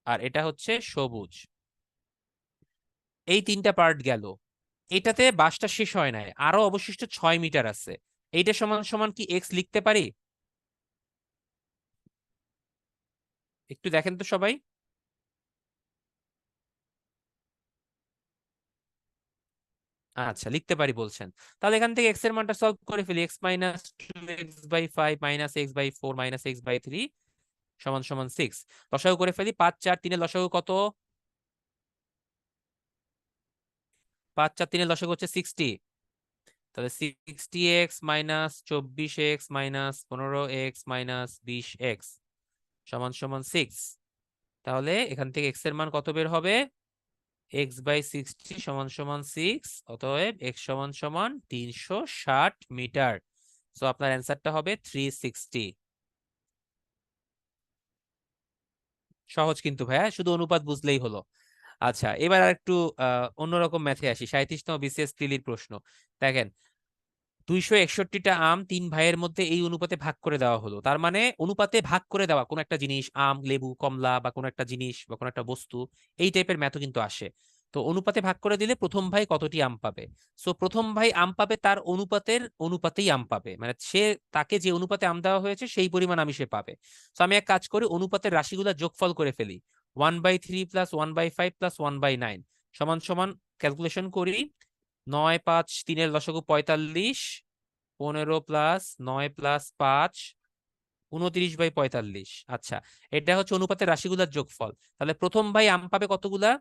আর এটা হচ্ছে সবুজ। এই তিনটা পার্ট গেল, এটাতে বাসটা শেষ হয় নাই, আরো অবশিষ্ট 6 মিটার আছে। এইটা সমান সমান কি এক্স লিখতে পারি? একটু দেখেন তো সবাই। আচ্ছা, লিখতে পারি বলছেন, তাহলে এখান থেকে এক্স এর মানটা সলভ করে ফেলি। x-2x/5 -x/4 -x/3 সমান সমান 6, লসাগু করে ফেলি। 5 4 3 এর লসাগু কত? 5 4 3 এর লসাগু হচ্ছে 60, তাহলে 60x 24x 15x 20x সমান সমান 6। তাহলে এখান থেকে এক্স এর মান কত বের হবে? x/60 সমান সমান 6, অতএব x সমান সমান 360 মিটার। সো আপনার অ্যান্সারটা হবে 360। সহজ কিন্তু ভাইয়া, শুধু অনুপাত বুঝলেই হলো। আচ্ছা, এবার আর একটু অন্যরকম ম্যাথে আসি। 37তম বিসিএস প্রিলির প্রশ্ন। দেখেন, 261টা আম 3 ভাইয়ের মধ্যে এই অনুপাতে ভাগ করে দেওয়া হলো। তার মানে অনুপাতে ভাগ করে দেওয়া কোন একটা জিনিস, আম, লেবু, কমলা বা কোন একটা জিনিস বা কোন একটা বস্তু, এই টাইপের ম্যাথও কিন্তু আসে। তো অনুপাতে ভাগ করে দিলে প্রথম ভাই কতটি আম পাবে? সো প্রথম ভাই আম পাবে তার অনুপাতের অনুপাতেই আম পাবে, মানে সে, তাকে যে অনুপাতে আম দেওয়া হয়েছে সেই পরিমাণ আমি সে পাবে। তো আমি এক কাজ করি, অনুপাতের রাশিগুলা যোগফল করে ফেলি। 1/3 প্লাস 1/5 প্লাস 1/9 সমান সমান, ক্যালকুলেশন করি, 9 5 3 এর লসাগু 45, 15 প্লাস 9 প্লাস 5 29/45। আচ্ছা, এটা হচ্ছে অনুপাতের রাশিগুলোর যোগফল। তাহলে প্রথম ভাই আম পাবে কতগুলা?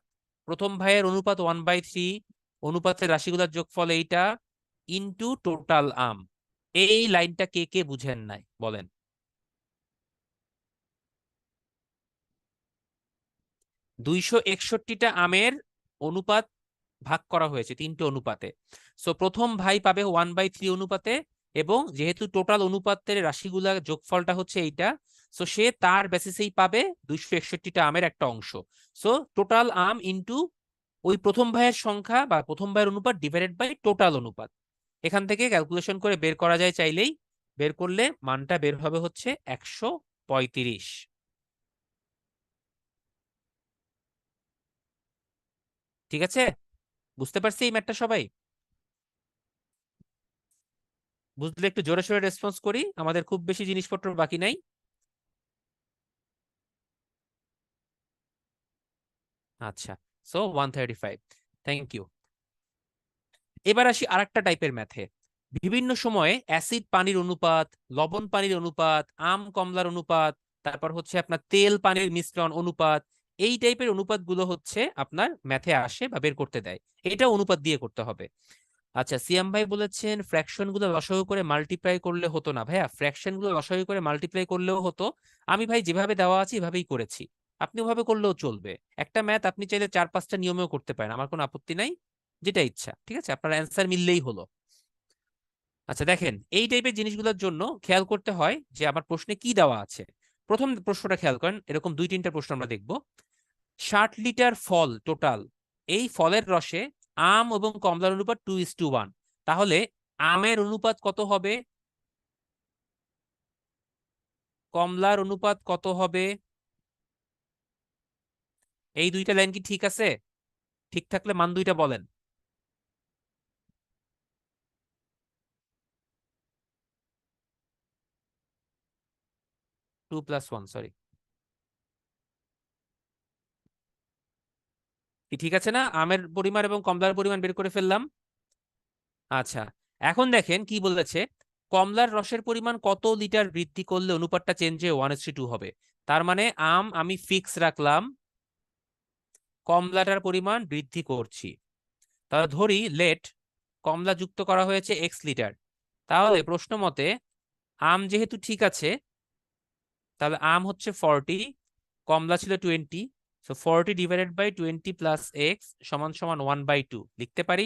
প্রথম ভাইয়ের অনুপাত 1/3, অনুপাতের রাশিগুলোর যোগফল এইটা, ইনটু টোটাল আম। এই লাইনটা কে কে বুঝেন নাই বলেন? 261টা আমের অনুপাত ভাগ করা হয়েছে 3টে অনুপাতে। সো প্রথম ভাই পাবে 1/3 অনুপাতে, এবং যেহেতু টোটাল অনুপাতের রাশিগুলা যোগফলটা হচ্ছে এইটা, সো সে তার বেসিসেই পাবে 261টা আমের একটা অংশ। সো টোটাল আম ইনটু ওই প্রথম ভাইয়ের সংখ্যা বা প্রথম ভাইয়ের অনুপাত ডিভাইডেড বাই টোটাল অনুপাত। এখান থেকে ক্যালকুলেশন করে বের করা যায় চাইলেই, বের করলে মানটা বের হবে হচ্ছে 135। ঠিক আছে, বুঝতে পারছি এই ম্যাথটা সবাই? বুঝলে একটু জোরে সোরে রেসপন্স করি, আমাদের খুব বেশি জিনিসপত্র বাকি নাই। আচ্ছা, সো 135, থ্যাংক ইউ। এবার আসি আরেকটা টাইপের ম্যাথে। বিভিন্ন সময়ে অ্যাসিড পানির অনুপাত, লবণ পানির অনুপাত, আম কমলার অনুপাত, তারপর হচ্ছে আপনার তেল পানির মিশ্রণ অনুপাত, এই টাইপের অনুপাতগুলো হচ্ছে আপনার ম্যাথে আসে বা বের করতে দেয়, এটা অনুপাত দিয়ে করতে হবে। আচ্ছা, সিয়াম ভাই বলেছেন ফ্র্যাকশন গুলো লসাগু করে মাল্টিপ্লাই করলে হতো না। ভাইয়া, ফ্র্যাকশন গুলো লসাগু করে মাল্টিপ্লাই করলেও হতো। আমি ভাই যেভাবে দেওয়া আছে এভাবেই করেছি, আপনি ওভাবে করলেও চলবে। একটা ম্যাথ আপনি চাইলে 4-5টা নিয়মেও করতে পারেন, আমার কোনো আপত্তি নাই, যেটা ইচ্ছা। ঠিক আছে, আপনার অ্যান্সার মিললেই হলো। আচ্ছা দেখেন, এই টাইপের জিনিসগুলোর জন্য খেয়াল করতে হয় যে আমার প্রশ্নে কি দেওয়া আছে। প্রথম প্রশ্নটা খেয়াল করেন, এরকম 2-3টা প্রশ্ন আমরা দেখব। 60 লিটার ফল টোটাল, এই ফলের রসে আম এবং কমলার অনুপাত 2:1। তাহলে আমের অনুপাত কত হবে, কমলার অনুপাত কত হবে? এই দুইটা লাইন কি ঠিক আছে? ঠিক থাকলে মান দুইটা বলেন। 2+1, সরি, কি ঠিক আছে না? আমের পরিমাণ এবং কমলার পরিমাণ বের করে ফেললাম। আচ্ছা, এখন দেখেন কি বলেছে, কমলার রসের পরিমাণ কত লিটার বৃদ্ধি করলে অনুপাতটা চেঞ্জ হয়ে 1:2 হবে। তার মানে আম আমি ফিক্স রাখলাম, কমলাটার পরিমাণ বৃদ্ধি করছি। তাহলে ধরি লেট কমলা যুক্ত করা হয়েছে x লিটার। তাহলে প্রশ্ন মতে আম যেহেতু ঠিক আছে, তাহলে আম হচ্ছে 40, কমলা ছিল 20, সো 40/20 প্লাস এক্স সমান সমান 1/2 লিখতে পারি।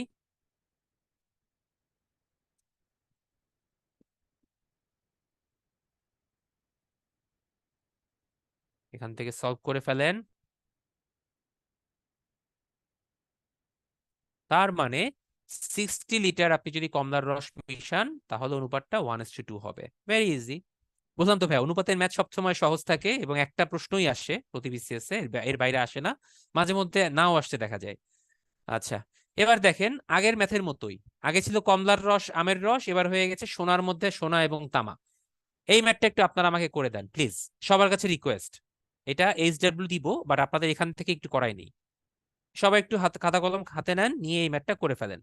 এখান থেকে সলভ করে ফেলেন। তার মানে 60 লিটার আপনি যদি কমলার রস মিশান তাহলে অনুপাতটা 1:2 হবে। Very easy. বুঝলাম তো ভাই, অনুপাতের ম্যাথ সবসময় সহজ থাকে এবং একটা প্রশ্নই আসে প্রতি বিসিএস এ, এর বাইরে আসে না, মাঝে মধ্যে নাও আসতে দেখা যায়। আচ্ছা, এবার দেখেন আগের ম্যাথের মতোই, আগে ছিল কমলার রস আমের রস, এবার হয়ে গেছে সোনার মধ্যে সোনা এবং তামা। এই ম্যাথটা একটু আপনারা আমাকে করে দেন প্লিজ, সবার কাছে রিকোয়েস্ট। এটা এইচডব্লিউ দিব, বাট আপনাদের এখান থেকে একটু করাই নেই। সবাই একটু খাতা কলম হাতে নেন, নিয়ে এই ম্যাথটা করে ফেলেন।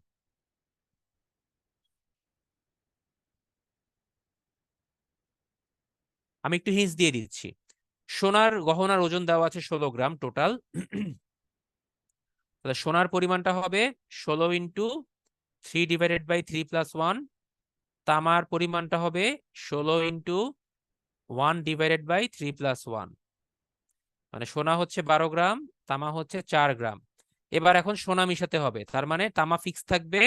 আমি একটু হিন্টস দিয়ে দিচ্ছি। সোনার গহনার ওজন দেওয়া আছে 16 গ্রাম টোটাল। তাহলে সোনার পরিমাণটা হবে 16 × 3/3+1। তামার পরিমাণটা হবে 16 × 1/3+1। মানে সোনা হচ্ছে 12 গ্রাম, তামা হচ্ছে 4 গ্রাম। এবার এখন সোনা মিশাতে হবে, তার মানে তামা ফিক্স থাকবে,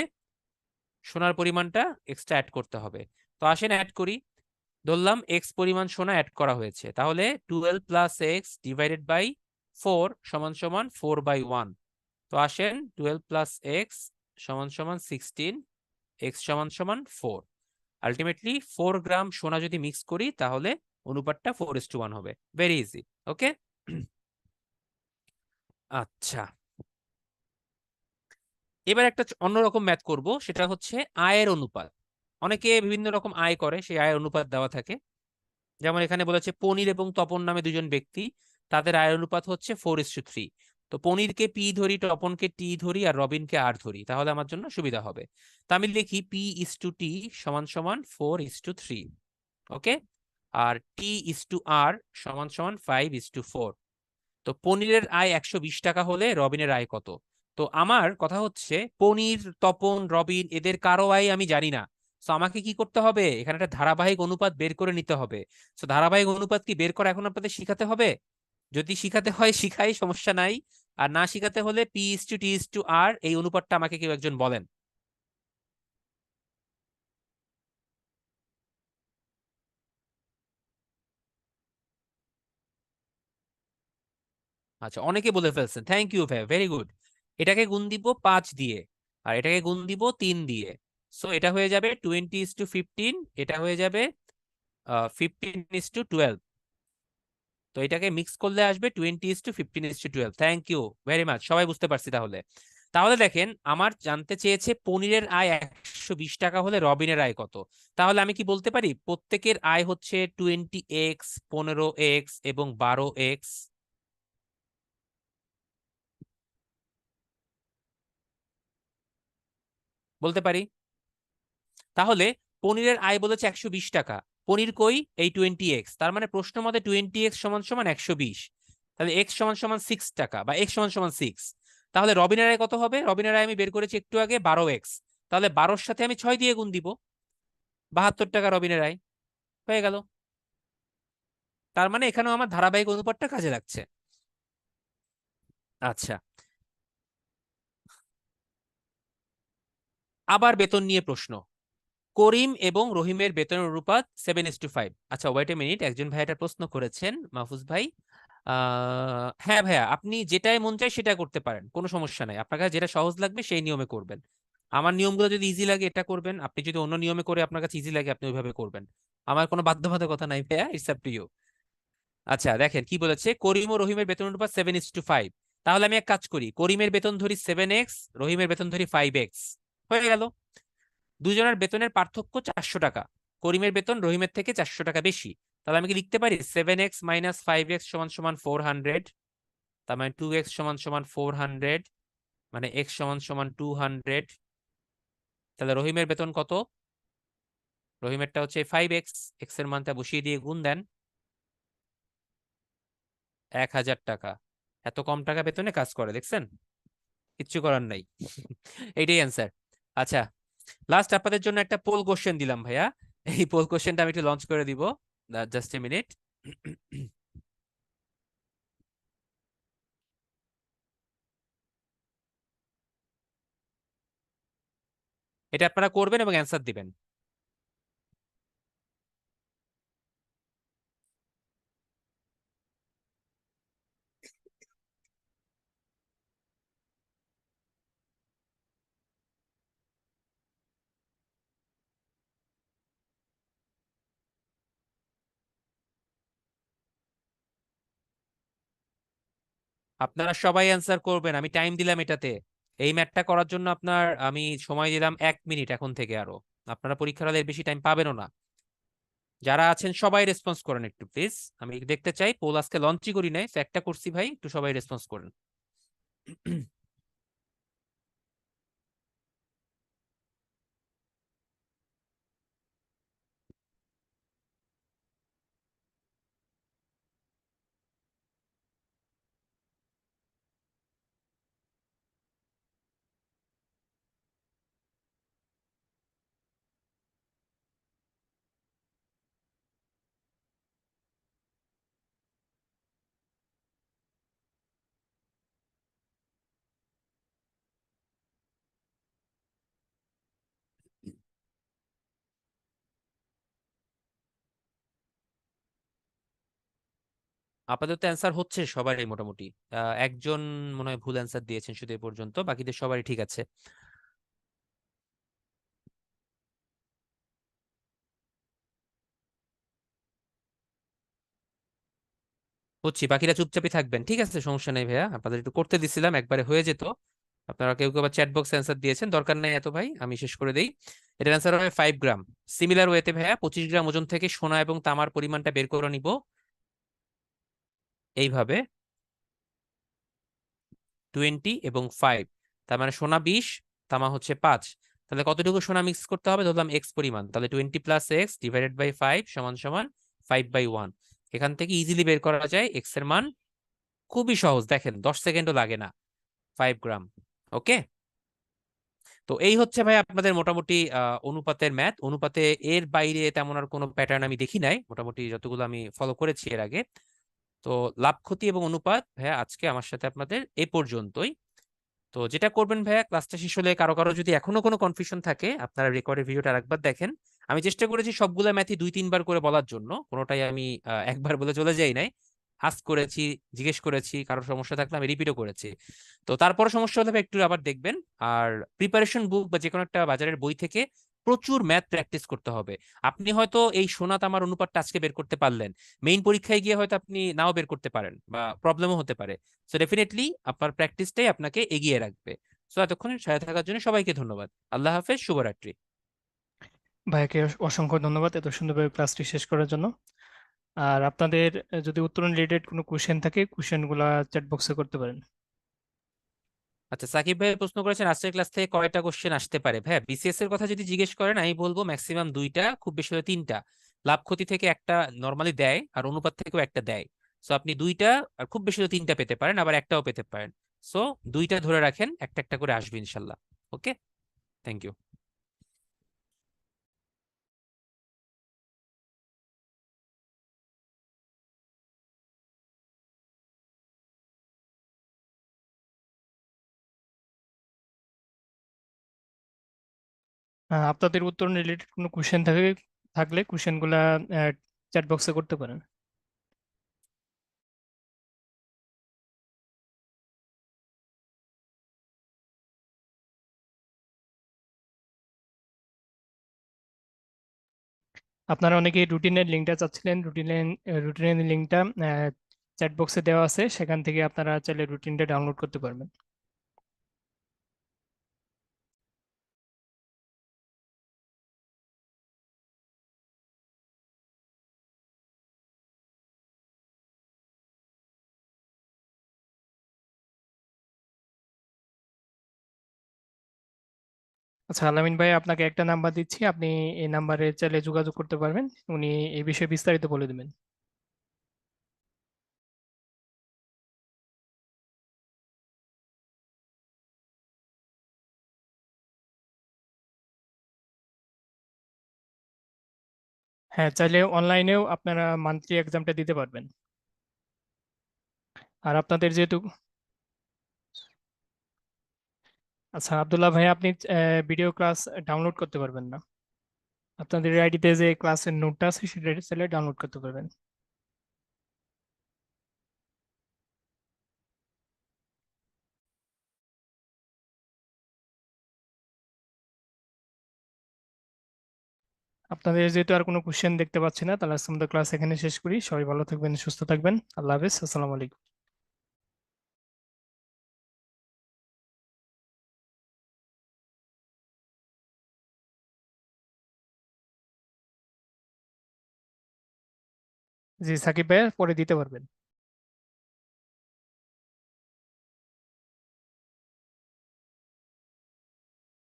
সোনার পরিমাণটা এক্সট্রা অ্যাড করতে হবে। তো আসেন অ্যাড করি। ধরলাম এক্স পরিমাণ সোনা অ্যাড করা হয়েছে, তাহলে 12 + x/4 সমান সমান 4/1। তো আসেন 12 + x সমান সমান 16, এক্স সমান সমান 4। আলটিমেটলি 4 গ্রাম সোনা যদি মিক্স করি তাহলে অনুপাতটা 4:1 হবে। Very easy. ওকে। আচ্ছা, এবার একটা অন্যরকম ম্যাথ করব, সেটা হচ্ছে আয়ের অনুপাত। অনেকে বিভিন্ন রকম আয় করে, সেই আয়ের অনুপাত দেওয়া থাকে। যেমন এখানে বলেছে পনির এবং তপন নামে দুজন ব্যক্তি, তাদের আয়ের অনুপাত হচ্ছে 4:3। তো পনিরকে পি ধরি, তপনকে টি ধরি, আর রবিনকে আর ধরি, তাহলে আমার জন্য সুবিধা হবে। তা আমি লিখি P/T সমান সমান 4:3। ওকে। আর T/R সমান সমান 5:4। তো পনিরের আয় 120 টাকা হলে রবিনের আয় কত? তো আমার কথা হচ্ছে পনির, তপন, রবিন এদের কারো আয় আমি জানি না। তো আমাকে কি করতে হবে, এখানে একটা ধারাবাহিক অনুপাত বের করে নিতে হবে। তো ধারাবাহিক অনুপাত কি বের করা এখন আপনাদের শিখাতে হবে? যদি শিখাতে হয় শিখাই, সমস্যা নাই। আর না শিখাতে হলে P/T/R এই অনুপাতটা আমাকে কেউ একজন বলেন। আচ্ছা, অনেকে বলে ফেলছেন, থ্যাংক ইউ ভাই, ভেরি গুড। এটাকে গুণ দিব 5 দিয়ে, আর এটাকে গুণ দিব 3 দিয়ে। সো এটা হয়ে যাবে 20:15, এটা হয়ে যাবে 15:12। তো এটাকে মিক্স করলে আসবে 20:15:12। থ্যাংক ইউ ভেরি মাচ, সবাই বুঝতে পারছি তাহলে। তাহলে দেখেন, আমার জানতে চেয়েছে পনিরের আয় 120 টাকা হলে রবিনের আয় কত। তাহলে আমি কি বলতে পারি প্রত্যেকের আয় হচ্ছে 20x, 15x এবং 12x? বলতে পারি। তাহলে পনিরের আয় বলেছে 120 টাকা, পনির কই, এই 20x, তার মানে প্রশ্ন মতে 20x সমান সমান 120। তাহলে এক্স সমান সমান 6 টাকা বা এক্স সমান সমান 6। তাহলে রবিনের আয় কত হবে? রবিনের আয় আমি বের করেছি একটু আগে 12x। তাহলে 12-র সাথে আমি 6 দিয়ে গুণ দিব, 72 টাকা রবিনের আয় হয়ে গেল। তার মানে এখানেও আমার ধারাবাহিক অনুপাতটা কাজে লাগছে। আচ্ছা, আবার বেতন নিয়ে প্রশ্ন। করিম এবং রহিমের বেতনের অনুপাত 7:5। আচ্ছা, ওয়েট এ মিনিট, একজন ভাই একটা প্রশ্ন করেছেন, মাহফুজ ভাই। হ্যাঁ ভাইয়া, আপনি যেটাই মন চায় সেটা করতে পারেন, কোনো সমস্যা নাই। আপনার কাছে যেটা সহজ লাগবে সেই নিয়মে করবেন। আমার নিয়মগুলো যদি ইজি লাগে এটা করবেন, আপনি যদি অন্য নিয়মে করে আপনার কাছে ইজি লাগে আপনি ওইভাবে করবেন। আমার কোনো বাধ্যবাধকতা নাই ভাইয়া, ইটস আপ টু ইউ। আচ্ছা দেখেন কি বলেছে, করিম ও রহিমের বেতন অনুপাত 7:5। তাহলে আমি এক কাজ করি, করিমের বেতন ধরি 7x, রহিমের বেতন ধরি 5x, হয়ে গেল। দুজনের বেতনের পার্থক্য 400 টাকা। করিমের বেতন রহিমের থেকে 400 টাকা বেশি। তাহলে আমি কি লিখতে পারি 7x মাইনাস 5x সমান সমান 400? তার মানে 2x সমান সমান 400, মানে x সমান সমান 200। তাহলে রহিমের বেতন কত? রহিমেরটা হচ্ছে 5x, x এর মানটা বসিয়ে দিয়ে গুণ দেন, 1000 টাকা। এত কম টাকা বেতনে কাজ করে, দেখছেন? কিচ্ছু করার নাই। এইটাই অ্যান্সার। আচ্ছা, লাস্ট আপনাদের জন্য একটা পোল কোশ্চেন দিলাম ভাইয়া। এই পোল কোশ্চেনটা আমি একটু লঞ্চ করে দিব, জাস্ট এ মিনিট। এটা আপনারা করবেন এবং অ্যান্সার দিবেন। আপনারা সবাই অ্যান্সার করবেন, আমি টাইম দিলাম এটাতে। এই ম্যাথটা করার জন্য আপনার আমি সময় দিলাম 1 মিনিট এখন থেকে আরো। আপনারা পরীক্ষার হলে এর বেশি টাইম পাবেনও না। যারা আছেন সবাই রেসপন্স করেন একটু প্লিজ, আমি দেখতে চাই। পোল আজকে লঞ্চই করি নাই, তো একটা করছি ভাই, একটু সবাই রেসপন্স করেন। আপাতত অ্যান্সার হচ্ছে সবারই মোটামুটি। একজন মনে হয় ভুল অ্যান্সার দিয়েছেন শুধু এ পর্যন্ত, বাকিদের সবারই ঠিক আছে। হচ্ছে, বাকিরা চুপচাপই থাকবেন, ঠিক আছে, সমস্যা নেই ভাইয়া, আপনাদের একটু করতে দিছিলাম, একবারে হয়ে যেত। আপনারা কেউ কেউ আবার চ্যাট বক্স অ্যান্সার দিয়েছেন, দরকার নেই এত ভাই, আমি শেষ করে দেই। এটার অ্যান্সার হবে 5 গ্রাম। সিমিলার ওয়েতে ভাইয়া 25 গ্রাম ওজন থেকে সোনা এবং তামার পরিমাণটা বের করে নিব এইভাবে, 20 এবং 5। তার মানে সোনা 20, তামা হচ্ছে 5। তাহলে কতটুকু সোনা মিক্স করতে হবে? ধরলাম এক্স পরিমাণ, তাহলে 20 + x ডিভাইডেড বাই 5 সমান সমান 5/1। এখান থেকে ইজিলি বের করা যায় এক্স এর মান। খুবই সহজ, দেখেন 10 সেকেন্ডও লাগে না, 5 গ্রাম। ওকে, তো এই হচ্ছে ভাই আপনাদের মোটামুটি অনুপাতের ম্যাথ। অনুপাতে এর বাইরে তেমন আর কোনো প্যাটার্ন আমি দেখি নাই, মোটামুটি যতগুলো আমি ফলো করেছি এর আগে। তো লাভ ক্ষতি এবং অনুপাত ভাইয়া আজকে আমার সাথে আপনাদের এ পর্যন্তই। তো যেটা করবেন ভাইয়া, ক্লাসটা শেষ হলে কারো কারো যদি এখনো কোনো কনফিউশন থাকে আপনারা রেকর্ডের ভিডিওটা আরেকবার দেখেন। আমি চেষ্টা করেছি সবগুলো ম্যাথই 2-3 বার করে বলার জন্য, কোনোটাই আমি একবার বলে চলে যাই নাই। আস্ক করেছি, জিজ্ঞেস করেছি, কারোর সমস্যা থাকলে আমি রিপিটও করেছি। তো তারপর সমস্যা হলে একটু আবার দেখবেন। আর প্রিপারেশন বুক বা যে কোনো একটা বাজারের বই থেকে প্রচুর ম্যাথ প্র্যাকটিস করতে হবে। আপনি হয়তো এই সোনা তামার অনুপাতটা আজকে বের করতে পারলেন, মেইন পরীক্ষায় গিয়ে হয়তো আপনি নাও বের করতে পারেন বা প্রবলেমও হতে পারে। সো ডেফিনেটলি আপনার প্র্যাকটিসটাই আপনাকে এগিয়ে রাখবে। সো এতক্ষণ সাথে থাকার জন্য সবাইকে ধন্যবাদ। আল্লাহ হাফেজ, শুভরাত্রি। ভাইয়াকে অসংখ্য ধন্যবাদ এত সুন্দরভাবে ক্লাসটি শেষ করার জন্য। আর আপনাদের যদি উত্তরণ রিলেটেড কোনো কোশ্চেন থাকে, কোশ্চেনগুলা চ্যাট বক্সে করতে পারেন। আচ্ছা, সাকিব ভাই প্রশ্ন করেছেন আজকের ক্লাস থেকে কয়টা কোশ্চেন আসতে পারে। ভাইয়া বিসিএস এর কথা যদি জিজ্ঞেস করেন আমি বলবো ম্যাক্সিমাম 2টা, খুব বেশি হলে 3টা। লাভ ক্ষতি থেকে একটা নর্মালি দেয়, আর অনুপাত থেকেও একটা দেয়। সো আপনি দুইটা, আর খুব বেশি তো তিনটা পেতে পারেন, আবার একটাও পেতে পারেন। সো দুইটা ধরে রাখেন, একটা একটা করে আসবে ইনশাল্লাহ। ওকে, থ্যাংক ইউ। আপনাদের উত্তর রিলেটেড কোনো কোশ্চেন থাকলে কোশ্চেনগুলা চ্যাট বক্সে করতে পারেন। আপনারা অনেকেই রুটিনের লিঙ্কটা চাচ্ছিলেন, রুটিনের লিঙ্কটা চ্যাট বক্সে দেওয়া আছে, সেখান থেকে আপনারা চাইলে রুটিনটা ডাউনলোড করতে পারবেন। আচ্ছা আলামিন ভাই, আপনাকে একটা নাম্বার দিচ্ছি, আপনি এই নাম্বারে চাইলে যোগাযোগ করতে পারবেন, উনি এই বিষয়ে বিস্তারিত বলে দেবেন। হ্যাঁ, চাইলে অনলাইনেও আপনারা মান্থলি এক্সামটা দিতে পারবেন। আর আপনাদের যেহেতু, আচ্ছা আব্দুল্লাহ ভাই, আপনি ভিডিও ক্লাস ডাউনলোড করতে পারবেন না। আপনাদের আইডিতে যে ক্লাসের নোটটা আছে সেটা চাইলে ডাউনলোড করতে পারবেন। আপনাদের যেহেতু আর কোনো কোশ্চেন দেখতে পাচ্ছি না, তাহলে আজকে আমাদের ক্লাস এখানে শেষ করি। সবাই ভালো থাকবেন, সুস্থ থাকবেন। আল্লাহ হাফেজ, আসসালামু আলাইকুম। জি সাকিব ভাই, পরে দিতে পারবেন।